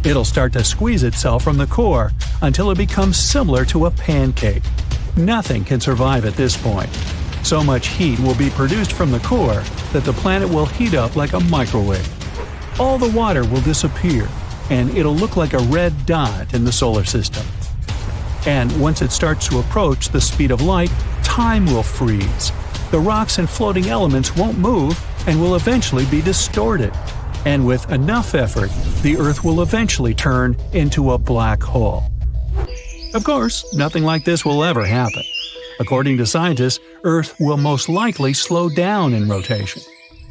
It'll start to squeeze itself from the core until it becomes similar to a pancake. Nothing can survive at this point. So much heat will be produced from the core that the planet will heat up like a microwave. All the water will disappear, and it'll look like a red dot in the solar system. And once it starts to approach the speed of light, time will freeze. The rocks and floating elements won't move and will eventually be distorted. And with enough effort, the Earth will eventually turn into a black hole. Of course, nothing like this will ever happen. According to scientists, Earth will most likely slow down in rotation.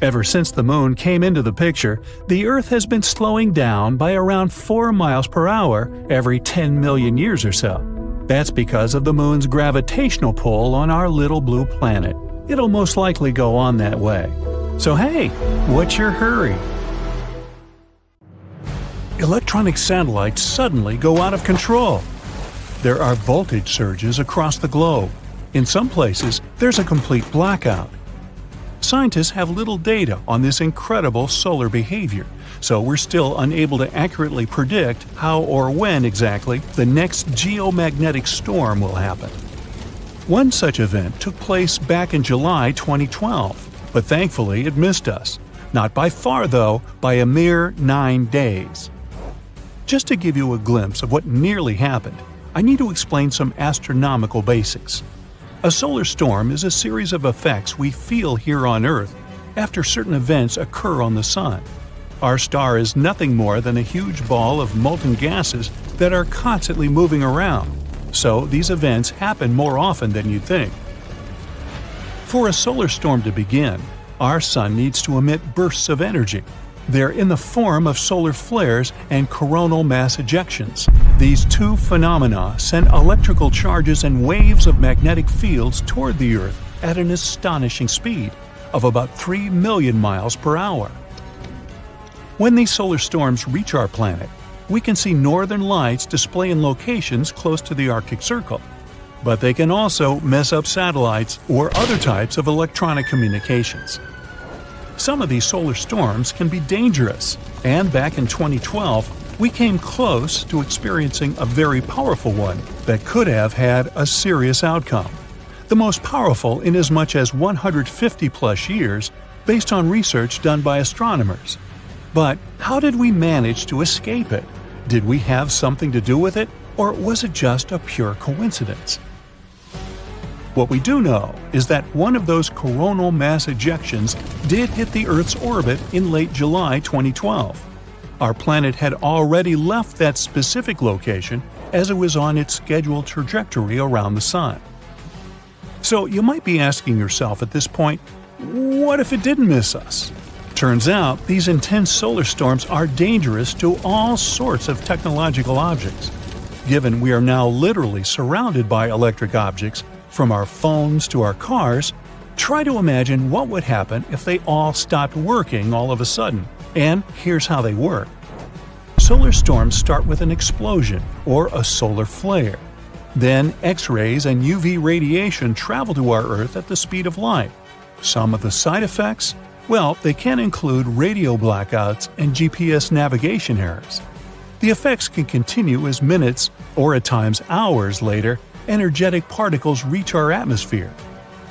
Ever since the Moon came into the picture, the Earth has been slowing down by around 4 miles per hour every 10 million years or so. That's because of the Moon's gravitational pull on our little blue planet. It'll most likely go on that way. So hey, what's your hurry? Electronic satellites suddenly go out of control. There are voltage surges across the globe. In some places, there's a complete blackout. Scientists have little data on this incredible solar behavior, so we're still unable to accurately predict how or when exactly the next geomagnetic storm will happen. One such event took place back in July 2012, but thankfully it missed us. Not by far though, by a mere 9 days. Just to give you a glimpse of what nearly happened, I need to explain some astronomical basics. A solar storm is a series of effects we feel here on Earth after certain events occur on the Sun. Our star is nothing more than a huge ball of molten gases that are constantly moving around, so these events happen more often than you'd think. For a solar storm to begin, our Sun needs to emit bursts of energy. They're in the form of solar flares and coronal mass ejections. These two phenomena send electrical charges and waves of magnetic fields toward the Earth at an astonishing speed of about 3 million miles per hour. When these solar storms reach our planet, we can see northern lights display in locations close to the Arctic Circle. But they can also mess up satellites or other types of electronic communications. Some of these solar storms can be dangerous, and back in 2012, we came close to experiencing a very powerful one that could have had a serious outcome. The most powerful in as much as 150 plus years, based on research done by astronomers. But how did we manage to escape it? Did we have something to do with it, or was it just a pure coincidence? What we do know is that one of those coronal mass ejections did hit the Earth's orbit in late July 2012. Our planet had already left that specific location as it was on its scheduled trajectory around the Sun. So you might be asking yourself at this point, what if it didn't miss us? Turns out these intense solar storms are dangerous to all sorts of technological objects. Given we are now literally surrounded by electric objects, from our phones to our cars, try to imagine what would happen if they all stopped working all of a sudden. And here's how they work. Solar storms start with an explosion, or a solar flare. Then X-rays and UV radiation travel to our Earth at the speed of light. Some of the side effects? Well, they can include radio blackouts and GPS navigation errors. The effects can continue as minutes, or at times hours later, energetic particles reach our atmosphere.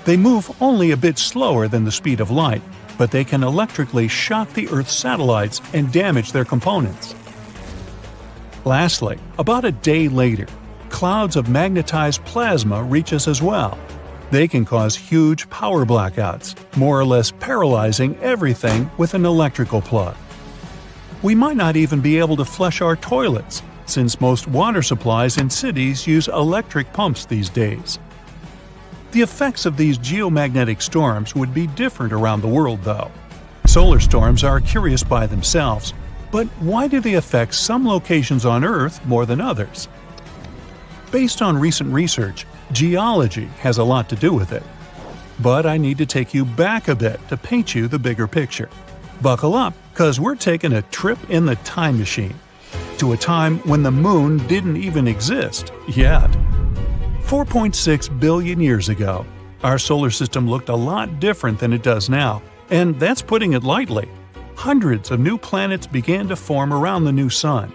They move only a bit slower than the speed of light, but they can electrically shock the Earth's satellites and damage their components. Lastly, about a day later, clouds of magnetized plasma reach us as well. They can cause huge power blackouts, more or less paralyzing everything with an electrical plug. We might not even be able to flush our toilets, since most water supplies in cities use electric pumps these days. The effects of these geomagnetic storms would be different around the world, though. Solar storms are curious by themselves, but why do they affect some locations on Earth more than others? Based on recent research, geology has a lot to do with it. But I need to take you back a bit to paint you the bigger picture. Buckle up, because we're taking a trip in the time machine to a time when the Moon didn't even exist yet. 4.6 billion years ago, our solar system looked a lot different than it does now, And that's putting it lightly. Hundreds of new planets began to form around the new sun.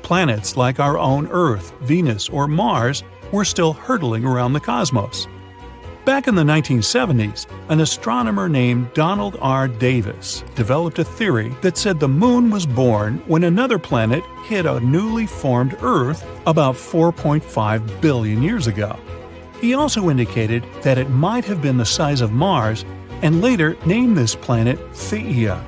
Planets like our own Earth, Venus, or Mars were still hurtling around the cosmos. Back in the 1970s, an astronomer named Donald R. Davis developed a theory that said the Moon was born when another planet hit a newly formed Earth about 4.5 billion years ago. He also indicated that it might have been the size of Mars and later named this planet Theia.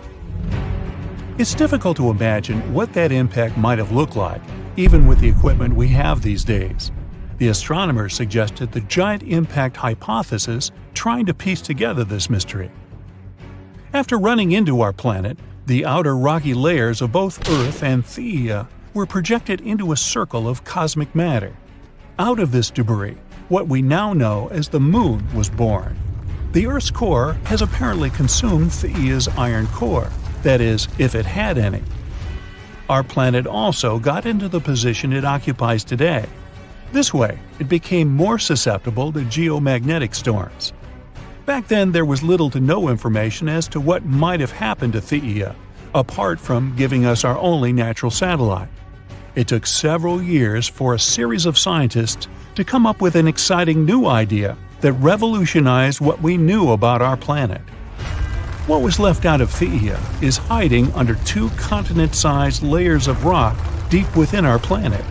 It's difficult to imagine what that impact might have looked like, even with the equipment we have these days. The astronomers suggested the giant impact hypothesis, trying to piece together this mystery. After running into our planet, the outer rocky layers of both Earth and Theia were projected into a circle of cosmic matter. Out of this debris, what we now know as the Moon was born. The Earth's core has apparently consumed Theia's iron core, that is, if it had any. Our planet also got into the position it occupies today. This way, it became more susceptible to geomagnetic storms. Back then, there was little to no information as to what might have happened to Theia, apart from giving us our only natural satellite. It took several years for a series of scientists to come up with an exciting new idea that revolutionized what we knew about our planet. What was left out of Theia is hiding under two continent-sized layers of rock deep within our planet.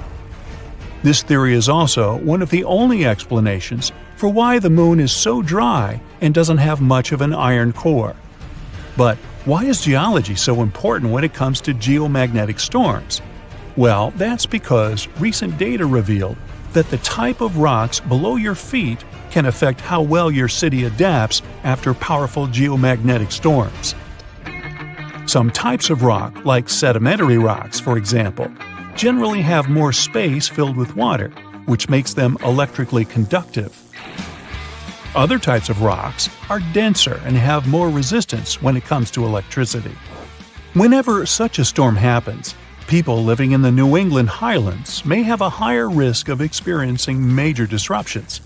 This theory is also one of the only explanations for why the Moon is so dry and doesn't have much of an iron core. But why is geology so important when it comes to geomagnetic storms? Well, that's because recent data revealed that the type of rocks below your feet can affect how well your city adapts after powerful geomagnetic storms. Some types of rock, like sedimentary rocks for example, generally have more space filled with water, which makes them electrically conductive. Other types of rocks are denser and have more resistance when it comes to electricity. Whenever such a storm happens, people living in the New England highlands may have a higher risk of experiencing major disruptions.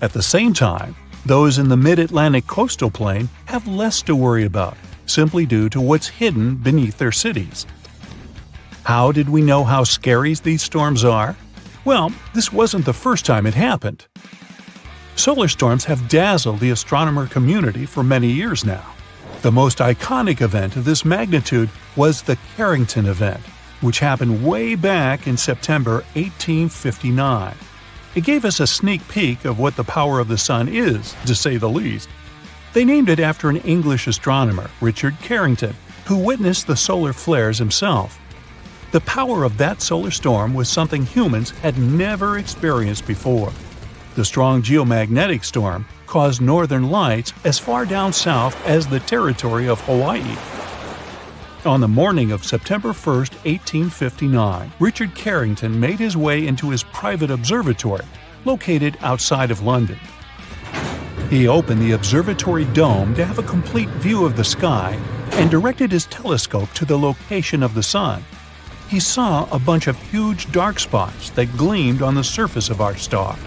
At the same time, those in the mid-Atlantic coastal plain have less to worry about, simply due to what's hidden beneath their cities. How did we know how scary these storms are? Well, this wasn't the first time it happened. Solar storms have dazzled the astronomer community for many years now. The most iconic event of this magnitude was the Carrington event, which happened way back in September 1859. It gave us a sneak peek of what the power of the sun is, to say the least. They named it after an English astronomer, Richard Carrington, who witnessed the solar flares himself. The power of that solar storm was something humans had never experienced before. The strong geomagnetic storm caused northern lights as far down south as the territory of Hawaii. On the morning of September 1, 1859, Richard Carrington made his way into his private observatory, located outside of London. He opened the observatory dome to have a complete view of the sky and directed his telescope to the location of the sun. He saw a bunch of huge dark spots that gleamed on the surface of our star.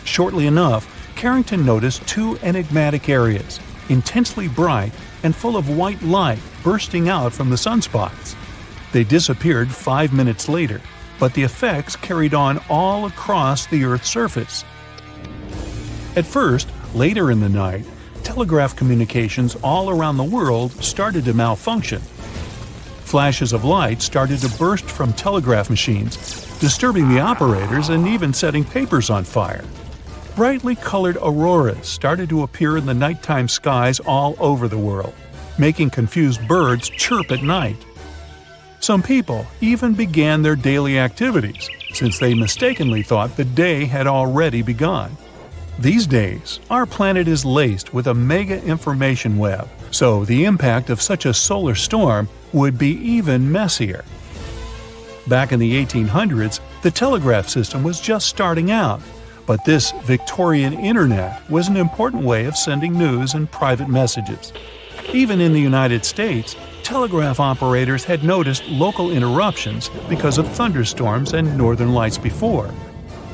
Shortly enough, Carrington noticed two enigmatic areas, intensely bright and full of white light bursting out from the sunspots. They disappeared 5 minutes later, but the effects carried on all across the Earth's surface. At first, later in the night, telegraph communications all around the world started to malfunction. Flashes of light started to burst from telegraph machines, disturbing the operators and even setting papers on fire. Brightly colored auroras started to appear in the nighttime skies all over the world, making confused birds chirp at night. Some people even began their daily activities, since they mistakenly thought the day had already begun. These days, our planet is laced with a mega information web, so the impact of such a solar storm would be even messier. Back in the 1800s, the telegraph system was just starting out, but this Victorian internet was an important way of sending news and private messages. Even in the United States, telegraph operators had noticed local interruptions because of thunderstorms and northern lights before.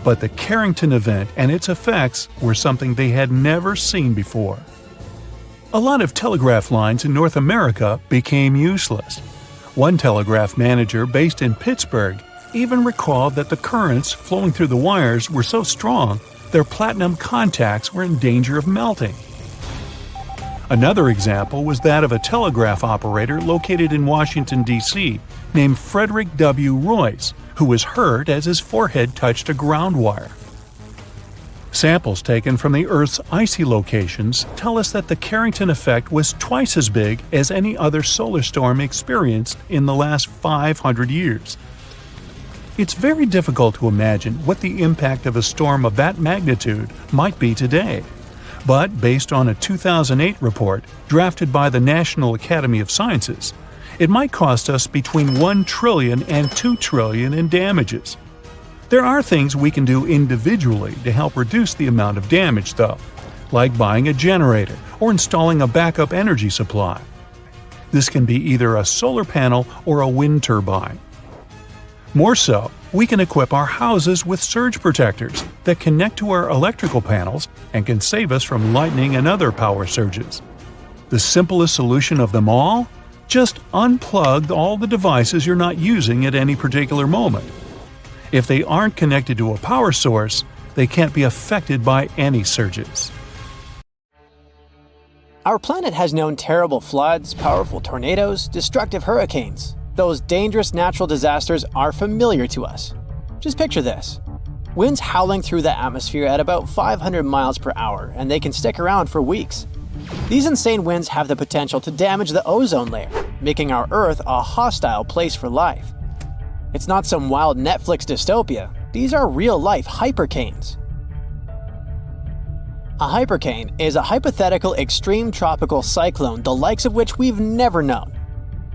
But the Carrington event and its effects were something they had never seen before. A lot of telegraph lines in North America became useless. One telegraph manager based in Pittsburgh even recalled that the currents flowing through the wires were so strong their platinum contacts were in danger of melting. Another example was that of a telegraph operator located in Washington, D.C., named Frederick W. Royce, who was hurt as his forehead touched a ground wire. Samples taken from the Earth's icy locations tell us that the Carrington effect was twice as big as any other solar storm experienced in the last 500 years. It's very difficult to imagine what the impact of a storm of that magnitude might be today. But based on a 2008 report drafted by the National Academy of Sciences, it might cost us between $1 trillion and $2 trillion in damages. There are things we can do individually to help reduce the amount of damage, though, like buying a generator or installing a backup energy supply. This can be either a solar panel or a wind turbine. More so, we can equip our houses with surge protectors that connect to our electrical panels and can save us from lightning and other power surges. The simplest solution of them all? Just unplug all the devices you're not using at any particular moment. If they aren't connected to a power source, they can't be affected by any surges. Our planet has known terrible floods, powerful tornadoes, destructive hurricanes. Those dangerous natural disasters are familiar to us. Just picture this. Winds howling through the atmosphere at about 500 miles per hour, and they can stick around for weeks. These insane winds have the potential to damage the ozone layer, making our Earth a hostile place for life. It's not some wild Netflix dystopia. These are real-life hypercanes. A hypercane is a hypothetical extreme tropical cyclone the likes of which we've never known.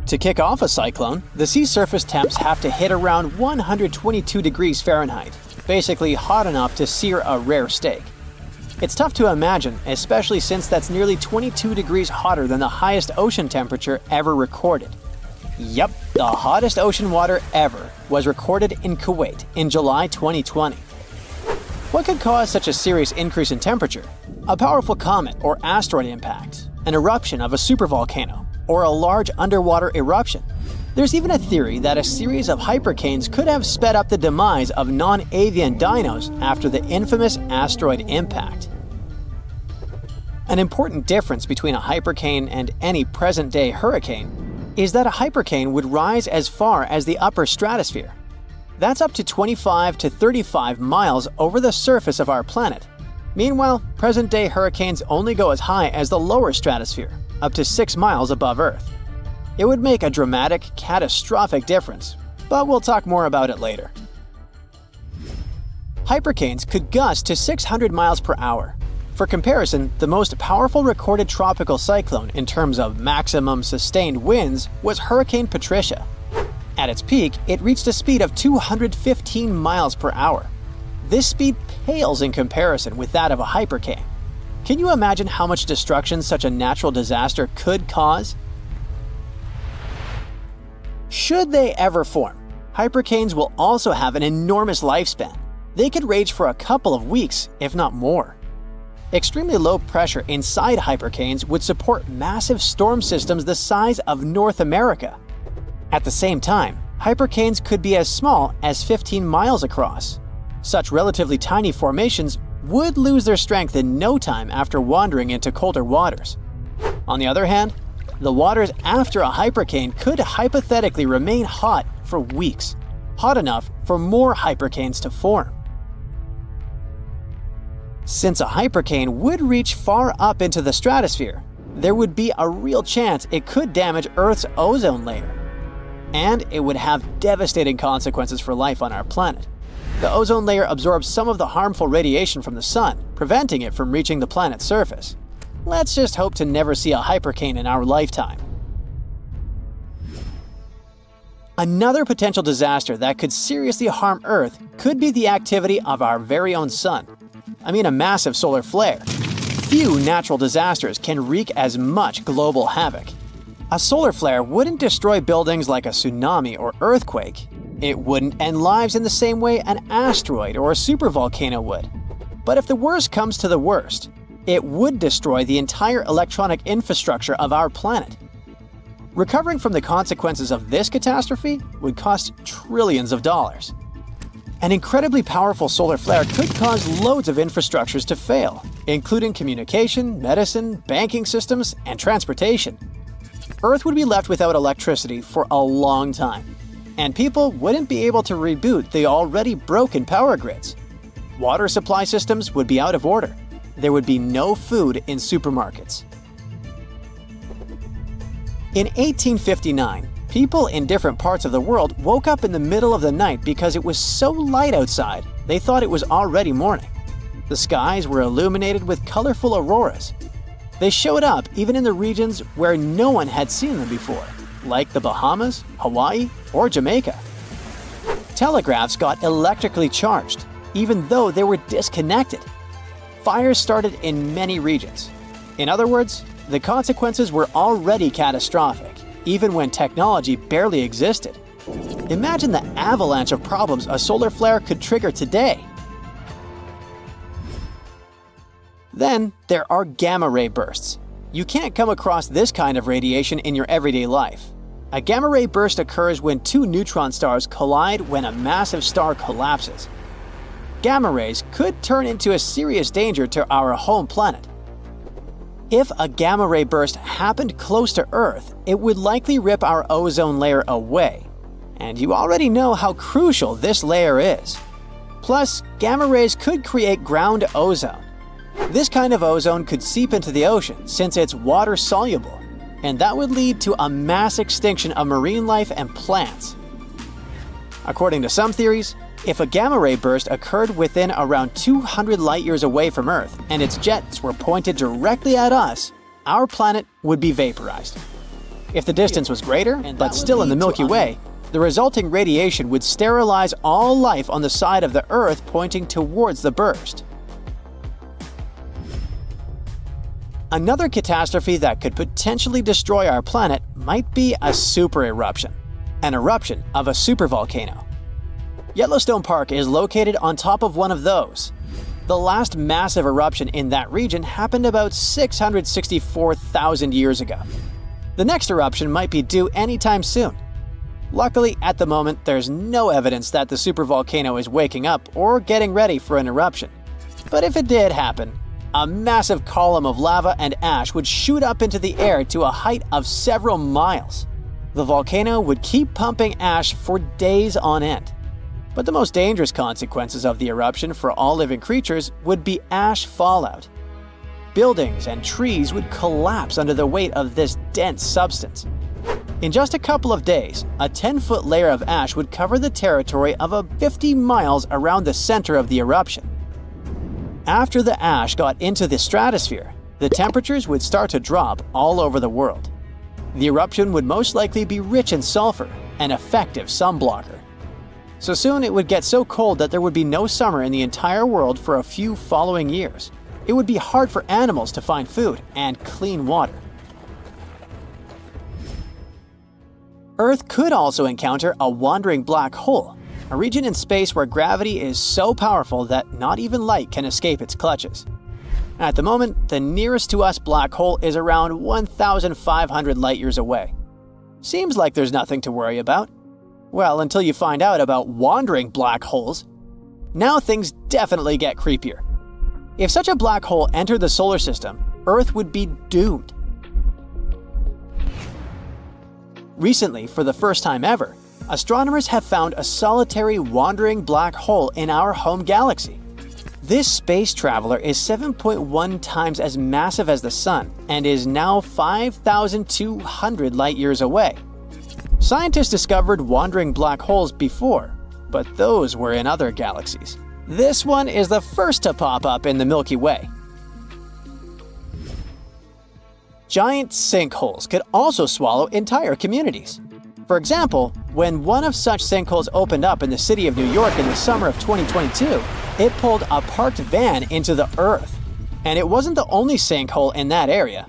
To kick off a cyclone, the sea surface temps have to hit around 122 degrees Fahrenheit, basically hot enough to sear a rare steak. It's tough to imagine, especially since that's nearly 22 degrees hotter than the highest ocean temperature ever recorded. Yep, the hottest ocean water ever was recorded in Kuwait in July 2020. What could cause such a serious increase in temperature? A powerful comet or asteroid impact, an eruption of a supervolcano, or a large underwater eruption. There's even a theory that a series of hypercanes could have sped up the demise of non-avian dinos after the infamous asteroid impact. An important difference between a hypercane and any present-day hurricane is that a hypercane would rise as far as the upper stratosphere. That's up to 25 to 35 miles over the surface of our planet. Meanwhile, present-day hurricanes only go as high as the lower stratosphere, up to 6 miles above Earth. It would make a dramatic, catastrophic difference, but we'll talk more about it later. Hypercanes could gust to 600 miles per hour. For comparison, the most powerful recorded tropical cyclone in terms of maximum sustained winds was Hurricane Patricia. At its peak, it reached a speed of 215 miles per hour. This speed pales in comparison with that of a hypercane. Can you imagine how much destruction such a natural disaster could cause? Should they ever form, hypercanes will also have an enormous lifespan. They could rage for a couple of weeks, if not more. Extremely low pressure inside hypercanes would support massive storm systems the size of North America. At the same time, hypercanes could be as small as 15 miles across. Such relatively tiny formations would lose their strength in no time after wandering into colder waters. On the other hand, the waters after a hypercane could hypothetically remain hot for weeks, hot enough for more hypercanes to form. Since a hypercane would reach far up into the stratosphere, there would be a real chance it could damage Earth's ozone layer. And it would have devastating consequences for life on our planet. The ozone layer absorbs some of the harmful radiation from the sun, preventing it from reaching the planet's surface. Let's just hope to never see a hypercane in our lifetime. Another potential disaster that could seriously harm Earth could be the activity of our very own sun. I mean a massive solar flare. Few natural disasters can wreak as much global havoc. A solar flare wouldn't destroy buildings like a tsunami or earthquake. It wouldn't end lives in the same way an asteroid or a supervolcano would. But if the worst comes to the worst, It would destroy the entire electronic infrastructure of our planet. Recovering from the consequences of this catastrophe would cost trillions of dollars. An incredibly powerful solar flare could cause loads of infrastructures to fail, including communication, medicine, banking systems, and transportation. Earth would be left without electricity for a long time, and people wouldn't be able to reboot the already broken power grids. Water supply systems would be out of order. There would be no food in supermarkets. In 1859, people in different parts of the world woke up in the middle of the night because it was so light outside they thought it was already morning. The skies were illuminated with colorful auroras. They showed up even in the regions where no one had seen them before, like the Bahamas, Hawaii, or Jamaica. Telegraphs got electrically charged, even though they were disconnected. Fires started in many regions. In other words, the consequences were already catastrophic, even when technology barely existed. Imagine the avalanche of problems a solar flare could trigger today. Then there are gamma-ray bursts. You can't come across this kind of radiation in your everyday life. A gamma-ray burst occurs when two neutron stars collide when a massive star collapses. Gamma rays could turn into a serious danger to our home planet. If a gamma-ray burst happened close to Earth, it would likely rip our ozone layer away. And you already know how crucial this layer is. Plus, gamma rays could create ground ozone. This kind of ozone could seep into the ocean since it's water-soluble, and that would lead to a mass extinction of marine life and plants. According to some theories, if a gamma-ray burst occurred within around 200 light-years away from Earth and its jets were pointed directly at us, our planet would be vaporized. If the distance was greater, but still in the Milky Way, the resulting radiation would sterilize all life on the side of the Earth pointing towards the burst. Another catastrophe that could potentially destroy our planet might be a super eruption, an eruption of a supervolcano. Yellowstone Park is located on top of one of those. The last massive eruption in that region happened about 664,000 years ago. The next eruption might be due anytime soon. Luckily, at the moment, there's no evidence that the supervolcano is waking up or getting ready for an eruption. But if it did happen, a massive column of lava and ash would shoot up into the air to a height of several miles. The volcano would keep pumping ash for days on end. But the most dangerous consequences of the eruption for all living creatures would be ash fallout. Buildings and trees would collapse under the weight of this dense substance. In just a couple of days, a 10-foot layer of ash would cover the territory of 50 miles around the center of the eruption. After the ash got into the stratosphere, the temperatures would start to drop all over the world. The eruption would most likely be rich in sulfur, an effective sunblocker. So soon it would get so cold that there would be no summer in the entire world for a few following years. It would be hard for animals to find food and clean water. Earth could also encounter a wandering black hole, a region in space where gravity is so powerful that not even light can escape its clutches. At the moment, the nearest to us black hole is around 1,500 light-years away. Seems like there's nothing to worry about. Well, until you find out about wandering black holes. Now things definitely get creepier. If such a black hole entered the solar system, Earth would be doomed. Recently, for the first time ever, astronomers have found a solitary wandering black hole in our home galaxy. This space traveler is 7.1 times as massive as the Sun and is now 5,200 light-years away. Scientists discovered wandering black holes before, but those were in other galaxies. This one is the first to pop up in the Milky Way. Giant sinkholes could also swallow entire communities. For example, when one of such sinkholes opened up in the city of New York in the summer of 2022, it pulled a parked van into the earth. And it wasn't the only sinkhole in that area.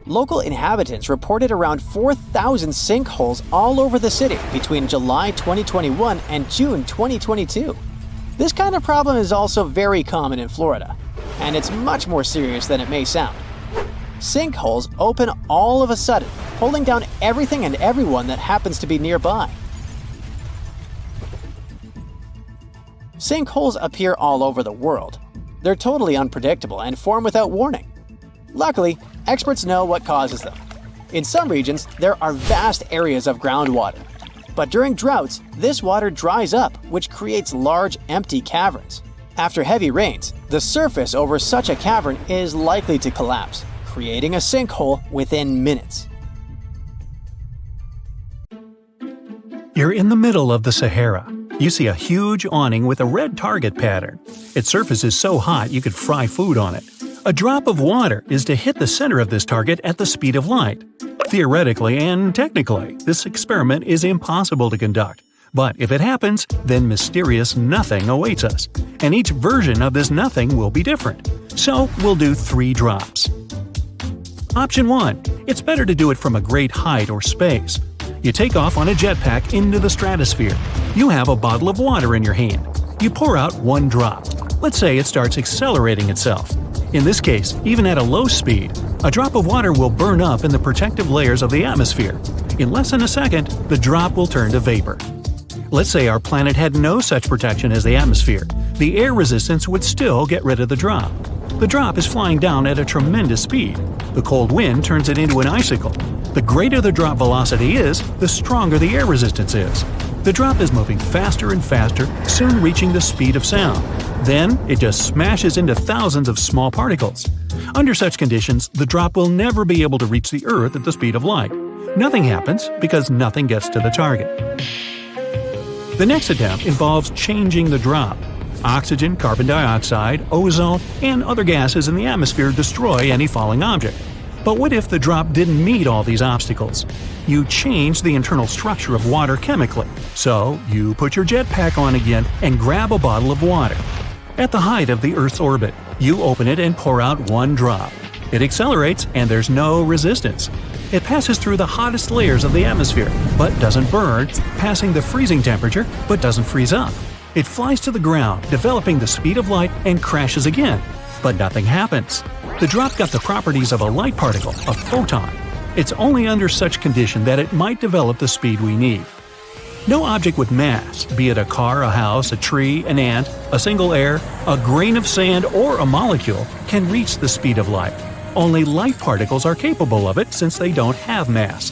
Local inhabitants reported around 4,000 sinkholes all over the city between July 2021 and June 2022. This kind of problem is also very common in Florida. and it's much more serious than it may sound. Sinkholes open all of a sudden, holding down everything and everyone that happens to be nearby. Sinkholes appear all over the world. They're totally unpredictable and form without warning. Luckily, experts know what causes them. In some regions, there are vast areas of groundwater. But during droughts, this water dries up, which creates large, empty caverns. After heavy rains, the surface over such a cavern is likely to collapse, creating a sinkhole within minutes. You're in the middle of the Sahara. You see a huge awning with a red target pattern. Its surface is so hot you could fry food on it. A drop of water is to hit the center of this target at the speed of light. Theoretically and technically, this experiment is impossible to conduct. But if it happens, then mysterious nothing awaits us. And each version of this nothing will be different. So we'll do 3 drops. Option 1. It's better to do it from a great height or space. You take off on a jetpack into the stratosphere. You have a bottle of water in your hand. You pour out 1 drop. Let's say it starts accelerating itself. In this case, even at a low speed, a drop of water will burn up in the protective layers of the atmosphere. In less than a second, the drop will turn to vapor. Let's say our planet had no such protection as the atmosphere. The air resistance would still get rid of the drop. The drop is flying down at a tremendous speed. The cold wind turns it into an icicle. The greater the drop velocity is, the stronger the air resistance is. The drop is moving faster and faster, soon reaching the speed of sound. Then, it just smashes into thousands of small particles. Under such conditions, the drop will never be able to reach the Earth at the speed of light. Nothing happens because nothing gets to the target. The next attempt involves changing the drop. Oxygen, carbon dioxide, ozone, and other gases in the atmosphere destroy any falling object. But what if the drop didn't meet all these obstacles? You change the internal structure of water chemically. So, you put your jetpack on again and grab a bottle of water. At the height of the Earth's orbit, you open it and pour out 1 drop. It accelerates and there's no resistance. It passes through the hottest layers of the atmosphere, but doesn't burn, passing the freezing temperature, but doesn't freeze up. It flies to the ground, developing the speed of light, and crashes again. But nothing happens. The drop got the properties of a light particle, a photon. It's only under such condition that it might develop the speed we need. No object with mass, be it a car, a house, a tree, an ant, a single air, a grain of sand, or a molecule, can reach the speed of light. Only light particles are capable of it since they don't have mass.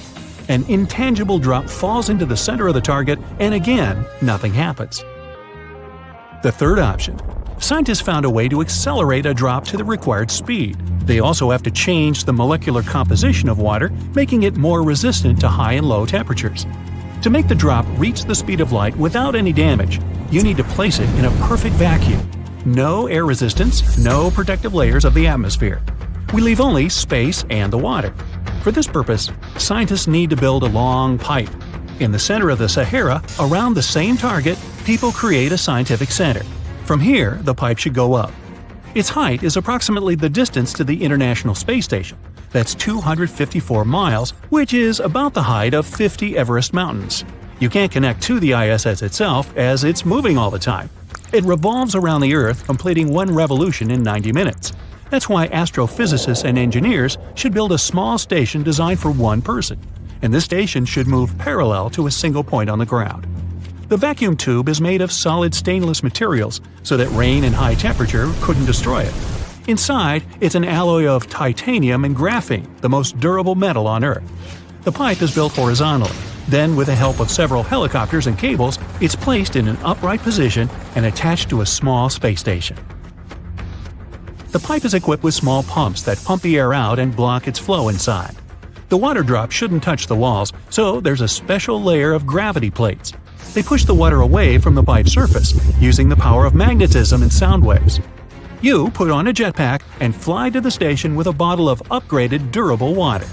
An intangible drop falls into the center of the target, and again, nothing happens. The third option. Scientists found a way to accelerate a drop to the required speed. They also have to change the molecular composition of water, making it more resistant to high and low temperatures. To make the drop reach the speed of light without any damage, you need to place it in a perfect vacuum. No air resistance, no protective layers of the atmosphere. We leave only space and the water. For this purpose, scientists need to build a long pipe. In the center of the Sahara, around the same target, people create a scientific center. From here, the pipe should go up. Its height is approximately the distance to the International Space Station. That's 254 miles, which is about the height of 50 Everest mountains. You can't connect to the ISS itself as it's moving all the time. It revolves around the Earth, completing 1 revolution in 90 minutes. That's why astrophysicists and engineers should build a small station designed for 1 person. And this station should move parallel to a single point on the ground. The vacuum tube is made of solid stainless materials so that rain and high temperature couldn't destroy it. Inside, it's an alloy of titanium and graphene, the most durable metal on Earth. The pipe is built horizontally. Then, with the help of several helicopters and cables, it's placed in an upright position and attached to a small space station. The pipe is equipped with small pumps that pump the air out and block its flow inside. The water drop shouldn't touch the walls, so there's a special layer of gravity plates. They push the water away from the pipe's surface, using the power of magnetism and sound waves. You put on a jetpack and fly to the station with a bottle of upgraded durable water.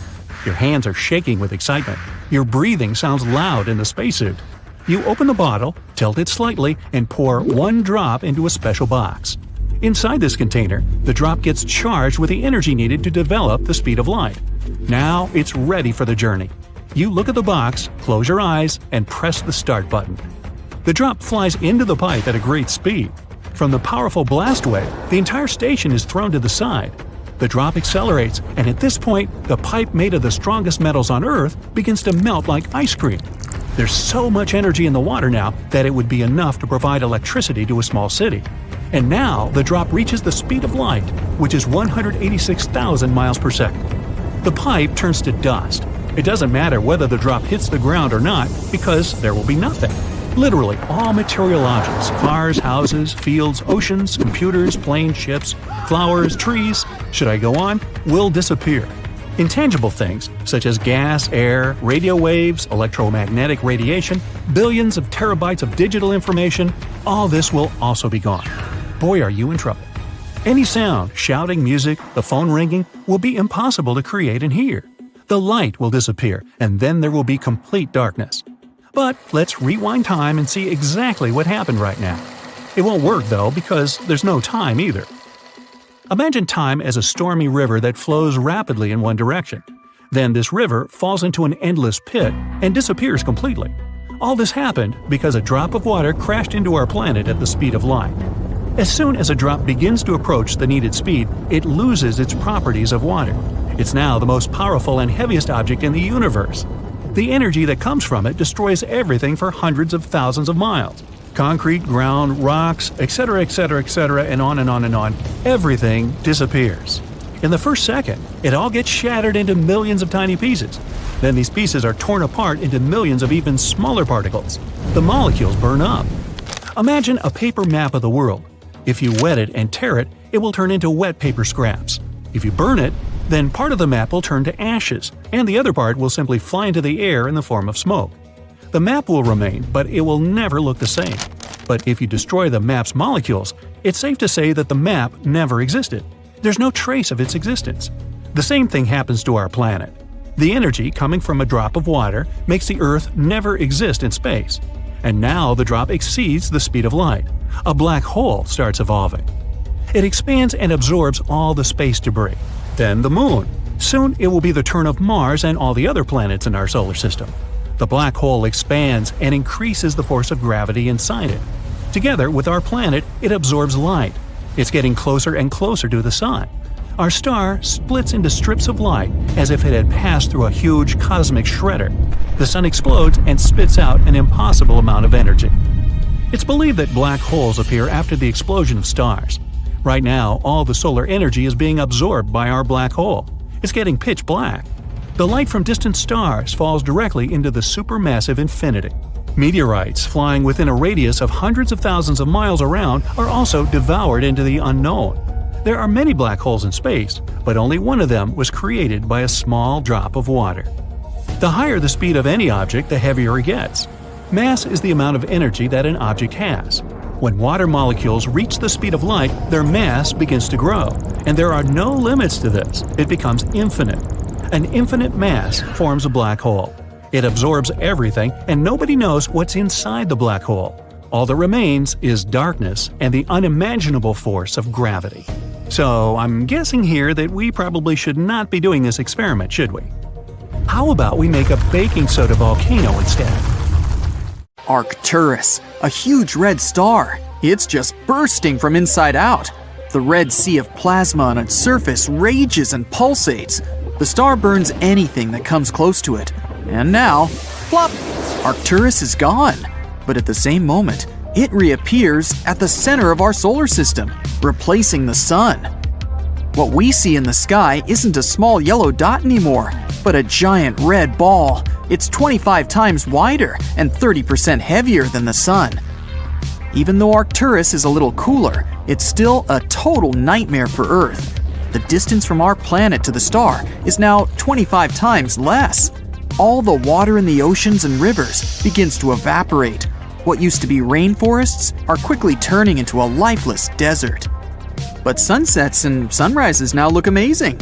Your hands are shaking with excitement. Your breathing sounds loud in the spacesuit. You open the bottle, tilt it slightly, and pour 1 drop into a special box. Inside this container, the drop gets charged with the energy needed to develop the speed of light. Now it's ready for the journey. You look at the box, close your eyes, and press the start button. The drop flies into the pipe at a great speed. From the powerful blast wave, the entire station is thrown to the side. The drop accelerates, and at this point, the pipe made of the strongest metals on Earth begins to melt like ice cream. There's so much energy in the water now that it would be enough to provide electricity to a small city. And now the drop reaches the speed of light, which is 186,000 miles per second. The pipe turns to dust. It doesn't matter whether the drop hits the ground or not, because there will be nothing. Literally, all material objects, cars, houses, fields, oceans, computers, planes, ships, flowers, trees, should I go on, will disappear. Intangible things, such as gas, air, radio waves, electromagnetic radiation, billions of terabytes of digital information, all this will also be gone. Boy, are you in trouble. Any sound, shouting, music, the phone ringing, will be impossible to create and hear. The light will disappear, and then there will be complete darkness. But let's rewind time and see exactly what happened right now. It won't work though, because there's no time either. Imagine time as a stormy river that flows rapidly in one direction. Then this river falls into an endless pit and disappears completely. All this happened because a drop of water crashed into our planet at the speed of light. As soon as a drop begins to approach the needed speed, it loses its properties of water. It's now the most powerful and heaviest object in the universe. The energy that comes from it destroys everything for hundreds of thousands of miles. Concrete, ground, rocks, etc., etc., etc., and on and on and on. Everything disappears. In the first second, it all gets shattered into millions of tiny pieces. Then these pieces are torn apart into millions of even smaller particles. The molecules burn up. Imagine a paper map of the world. If you wet it and tear it, it will turn into wet paper scraps. If you burn it, then part of the map will turn to ashes, and the other part will simply fly into the air in the form of smoke. The map will remain, but it will never look the same. But if you destroy the map's molecules, it's safe to say that the map never existed. There's no trace of its existence. The same thing happens to our planet. The energy coming from a drop of water makes the Earth never exist in space. And now the drop exceeds the speed of light. A black hole starts evolving. It expands and absorbs all the space debris. Then the Moon. Soon it will be the turn of Mars and all the other planets in our solar system. The black hole expands and increases the force of gravity inside it. Together with our planet, it absorbs light. It's getting closer and closer to the Sun. Our star splits into strips of light as if it had passed through a huge cosmic shredder. The Sun explodes and spits out an impossible amount of energy. It's believed that black holes appear after the explosion of stars. Right now, all the solar energy is being absorbed by our black hole. It's getting pitch black. The light from distant stars falls directly into the supermassive infinity. Meteorites flying within a radius of hundreds of thousands of miles around are also devoured into the unknown. There are many black holes in space, but only one of them was created by a small drop of water. The higher the speed of any object, the heavier it gets. Mass is the amount of energy that an object has. When water molecules reach the speed of light, their mass begins to grow, and there are no limits to this. It becomes infinite. An infinite mass forms a black hole. It absorbs everything, and nobody knows what's inside the black hole. All that remains is darkness and the unimaginable force of gravity. So I'm guessing here that we probably should not be doing this experiment, should we? How about we make a baking soda volcano instead? Arcturus, a huge red star. It's just bursting from inside out. The red sea of plasma on its surface rages and pulsates. The star burns anything that comes close to it. And now, flop! Arcturus is gone. But at the same moment, it reappears at the center of our solar system, replacing the sun. What we see in the sky isn't a small yellow dot anymore, but a giant red ball. It's 25 times wider and 30% heavier than the sun. Even though Arcturus is a little cooler, it's still a total nightmare for Earth. The distance from our planet to the star is now 25 times less. All the water in the oceans and rivers begins to evaporate. What used to be rainforests are quickly turning into a lifeless desert. But sunsets and sunrises now look amazing.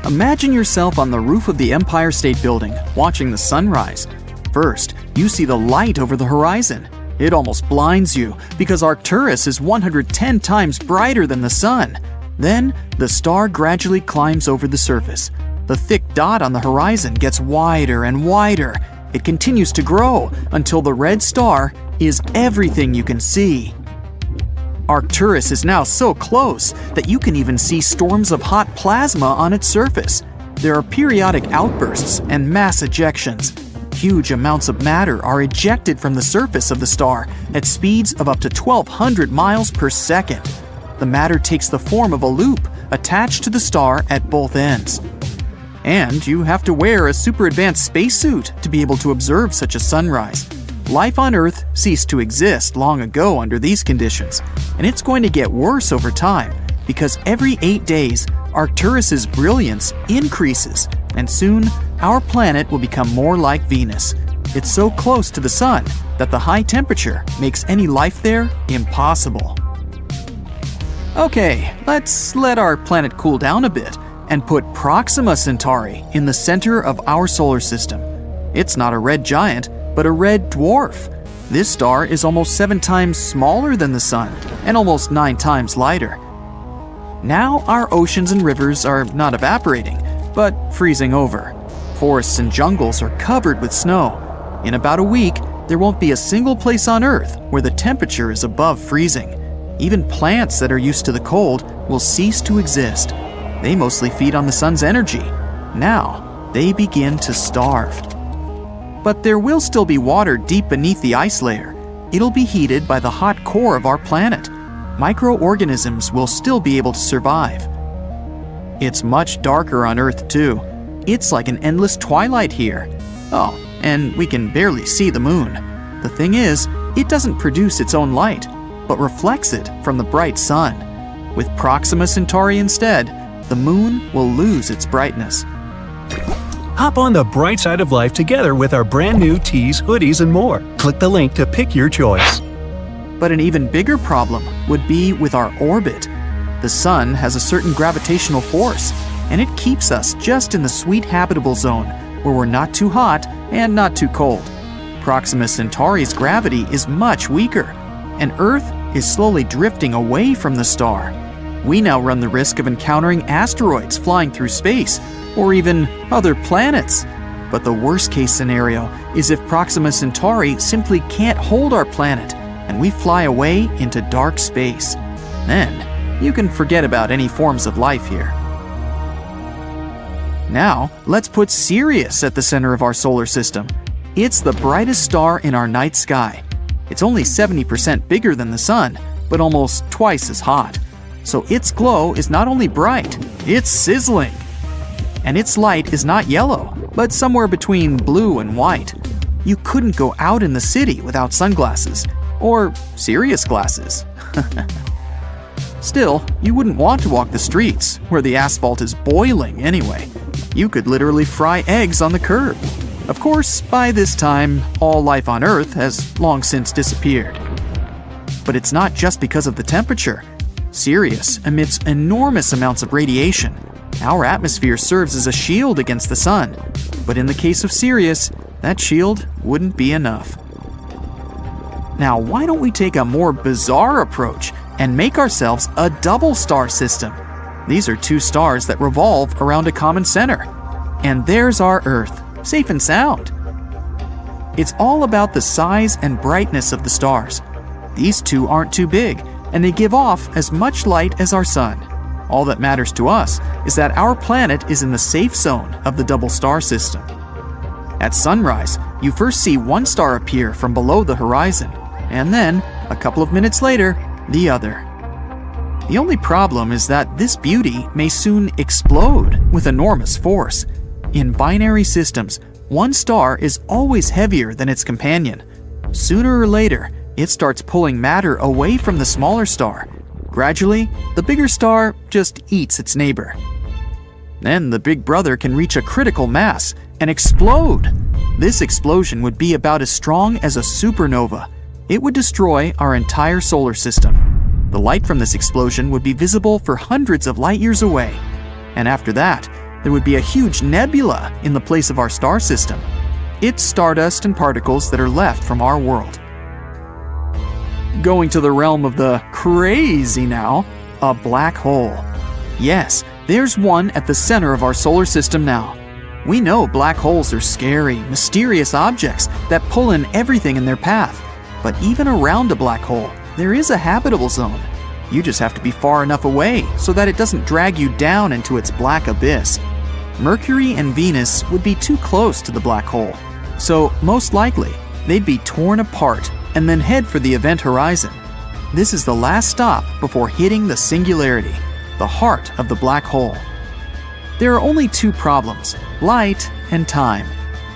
Imagine yourself on the roof of the Empire State Building, watching the sunrise. First, you see the light over the horizon. It almost blinds you because Arcturus is 110 times brighter than the sun. Then, the star gradually climbs over the surface. The thick dot on the horizon gets wider and wider. It continues to grow until the red star is everything you can see. Arcturus is now so close that you can even see storms of hot plasma on its surface. There are periodic outbursts and mass ejections. Huge amounts of matter are ejected from the surface of the star at speeds of up to 1,200 miles per second. The matter takes the form of a loop attached to the star at both ends. And you have to wear a super advanced spacesuit to be able to observe such a sunrise. Life on Earth ceased to exist long ago under these conditions, and it's going to get worse over time because every 8 days, Arcturus's brilliance increases, and soon our planet will become more like Venus. It's so close to the Sun that the high temperature makes any life there impossible. Okay, let's let our planet cool down a bit and put Proxima Centauri in the center of our solar system. It's not a red giant, but a red dwarf. This star is almost 7 times smaller than the Sun and almost 9 times lighter. Now our oceans and rivers are not evaporating, but freezing over. Forests and jungles are covered with snow. In about a week, there won't be a single place on Earth where the temperature is above freezing. Even plants that are used to the cold will cease to exist. They mostly feed on the sun's energy. Now, they begin to starve. But there will still be water deep beneath the ice layer. It'll be heated by the hot core of our planet. Microorganisms will still be able to survive. It's much darker on Earth too. It's like an endless twilight here. Oh, and we can barely see the moon. The thing is, it doesn't produce its own light, but reflects it from the bright sun. With Proxima Centauri instead, the moon will lose its brightness. Hop on the bright side of life together with our brand new tees, hoodies, and more. Click the link to pick your choice. But an even bigger problem would be with our orbit. The sun has a certain gravitational force, and it keeps us just in the sweet habitable zone, where we're not too hot and not too cold. Proxima Centauri's gravity is much weaker, and Earth is slowly drifting away from the star. We now run the risk of encountering asteroids flying through space, or even other planets. But the worst case scenario is if Proxima Centauri simply can't hold our planet, and we fly away into dark space. Then, you can forget about any forms of life here. Now, let's put Sirius at the center of our solar system. It's the brightest star in our night sky. It's only 70% bigger than the Sun, but almost twice as hot. So its glow is not only bright, it's sizzling. And its light is not yellow, but somewhere between blue and white. You couldn't go out in the city without sunglasses, or Sirius glasses. Still, you wouldn't want to walk the streets, where the asphalt is boiling anyway. You could literally fry eggs on the curb. Of course, by this time, all life on Earth has long since disappeared. But it's not just because of the temperature. Sirius emits enormous amounts of radiation. Our atmosphere serves as a shield against the sun, but in the case of Sirius, that shield wouldn't be enough. Now, why don't we take a more bizarre approach and make ourselves a double star system? These are 2 stars that revolve around a common center. And there's our Earth, safe and sound. It's all about the size and brightness of the stars. These 2 aren't too big, and they give off as much light as our sun. All that matters to us is that our planet is in the safe zone of the double star system. At sunrise, you first see one star appear from below the horizon, and then, a couple of minutes later, the other. The only problem is that this beauty may soon explode with enormous force. In binary systems, one star is always heavier than its companion. Sooner or later, it starts pulling matter away from the smaller star. Gradually, the bigger star just eats its neighbor. Then the big brother can reach a critical mass and explode. This explosion would be about as strong as a supernova. It would destroy our entire solar system. The light from this explosion would be visible for hundreds of light years away. And after that, there would be a huge nebula in the place of our star system. It's stardust and particles that are left from our world. Going to the realm of the crazy now, a black hole. Yes, there's one at the center of our solar system now. We know black holes are scary, mysterious objects that pull in everything in their path. But even around a black hole, there is a habitable zone. You just have to be far enough away so that it doesn't drag you down into its black abyss. Mercury and Venus would be too close to the black hole, so most likely they'd be torn apart and then head for the event horizon. This is the last stop before hitting the singularity, the heart of the black hole. There are only two problems: light and time.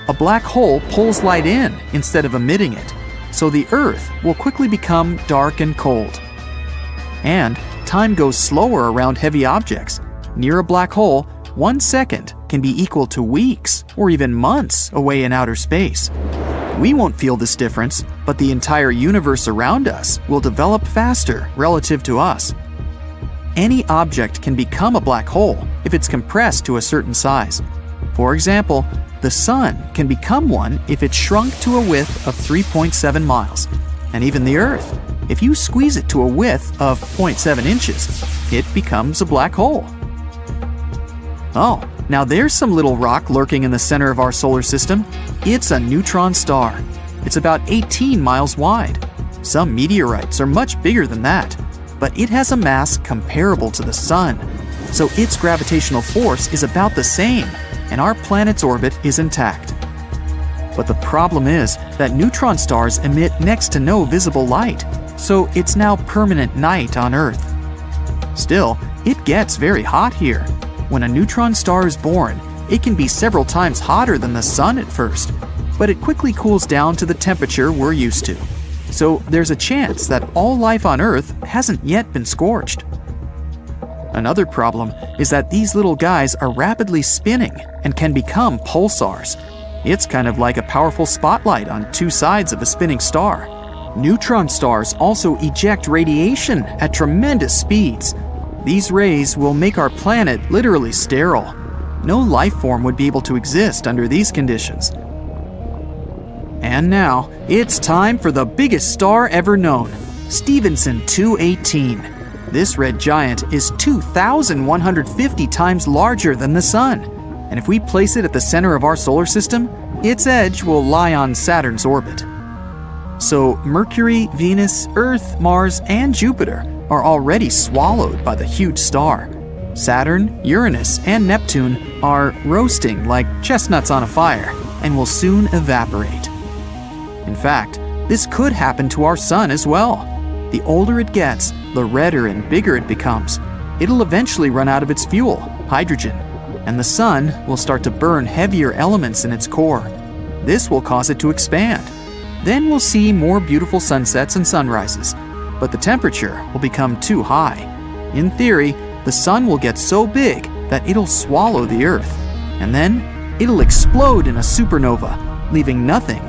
A black hole pulls light in instead of emitting it, so the Earth will quickly become dark and cold. And time goes slower around heavy objects. Near a black hole, 1 second can be equal to weeks or even months away in outer space. We won't feel this difference, but the entire universe around us will develop faster relative to us. Any object can become a black hole if it's compressed to a certain size. For example, the Sun can become one if it's shrunk to a width of 3.7 miles. And even the Earth, if you squeeze it to a width of 0.7 inches, it becomes a black hole. Oh, now there's some little rock lurking in the center of our solar system. It's a neutron star. It's about 18 miles wide. Some meteorites are much bigger than that, but it has a mass comparable to the Sun, so its gravitational force is about the same, and our planet's orbit is intact. But the problem is that neutron stars emit next to no visible light, so it's now permanent night on Earth. Still, it gets very hot here. When a neutron star is born, it can be several times hotter than the Sun at first, but it quickly cools down to the temperature we're used to. So there's a chance that all life on Earth hasn't yet been scorched. Another problem is that these little guys are rapidly spinning and can become pulsars. It's kind of like a powerful spotlight on two sides of a spinning star. Neutron stars also eject radiation at tremendous speeds. These rays will make our planet literally sterile. No life form would be able to exist under these conditions. And now, it's time for the biggest star ever known, Stephenson 218. This red giant is 2,150 times larger than the Sun, and if we place it at the center of our solar system, its edge will lie on Saturn's orbit. So Mercury, Venus, Earth, Mars, and Jupiter are already swallowed by the huge star. Saturn, Uranus, and Neptune are roasting like chestnuts on a fire and will soon evaporate. In fact, this could happen to our Sun as well. The older it gets, the redder and bigger it becomes. It'll eventually run out of its fuel, hydrogen, and the Sun will start to burn heavier elements in its core. This will cause it to expand. Then we'll see more beautiful sunsets and sunrises, but the temperature will become too high. In theory, the Sun will get so big that it'll swallow the Earth, and then it'll explode in a supernova, leaving nothing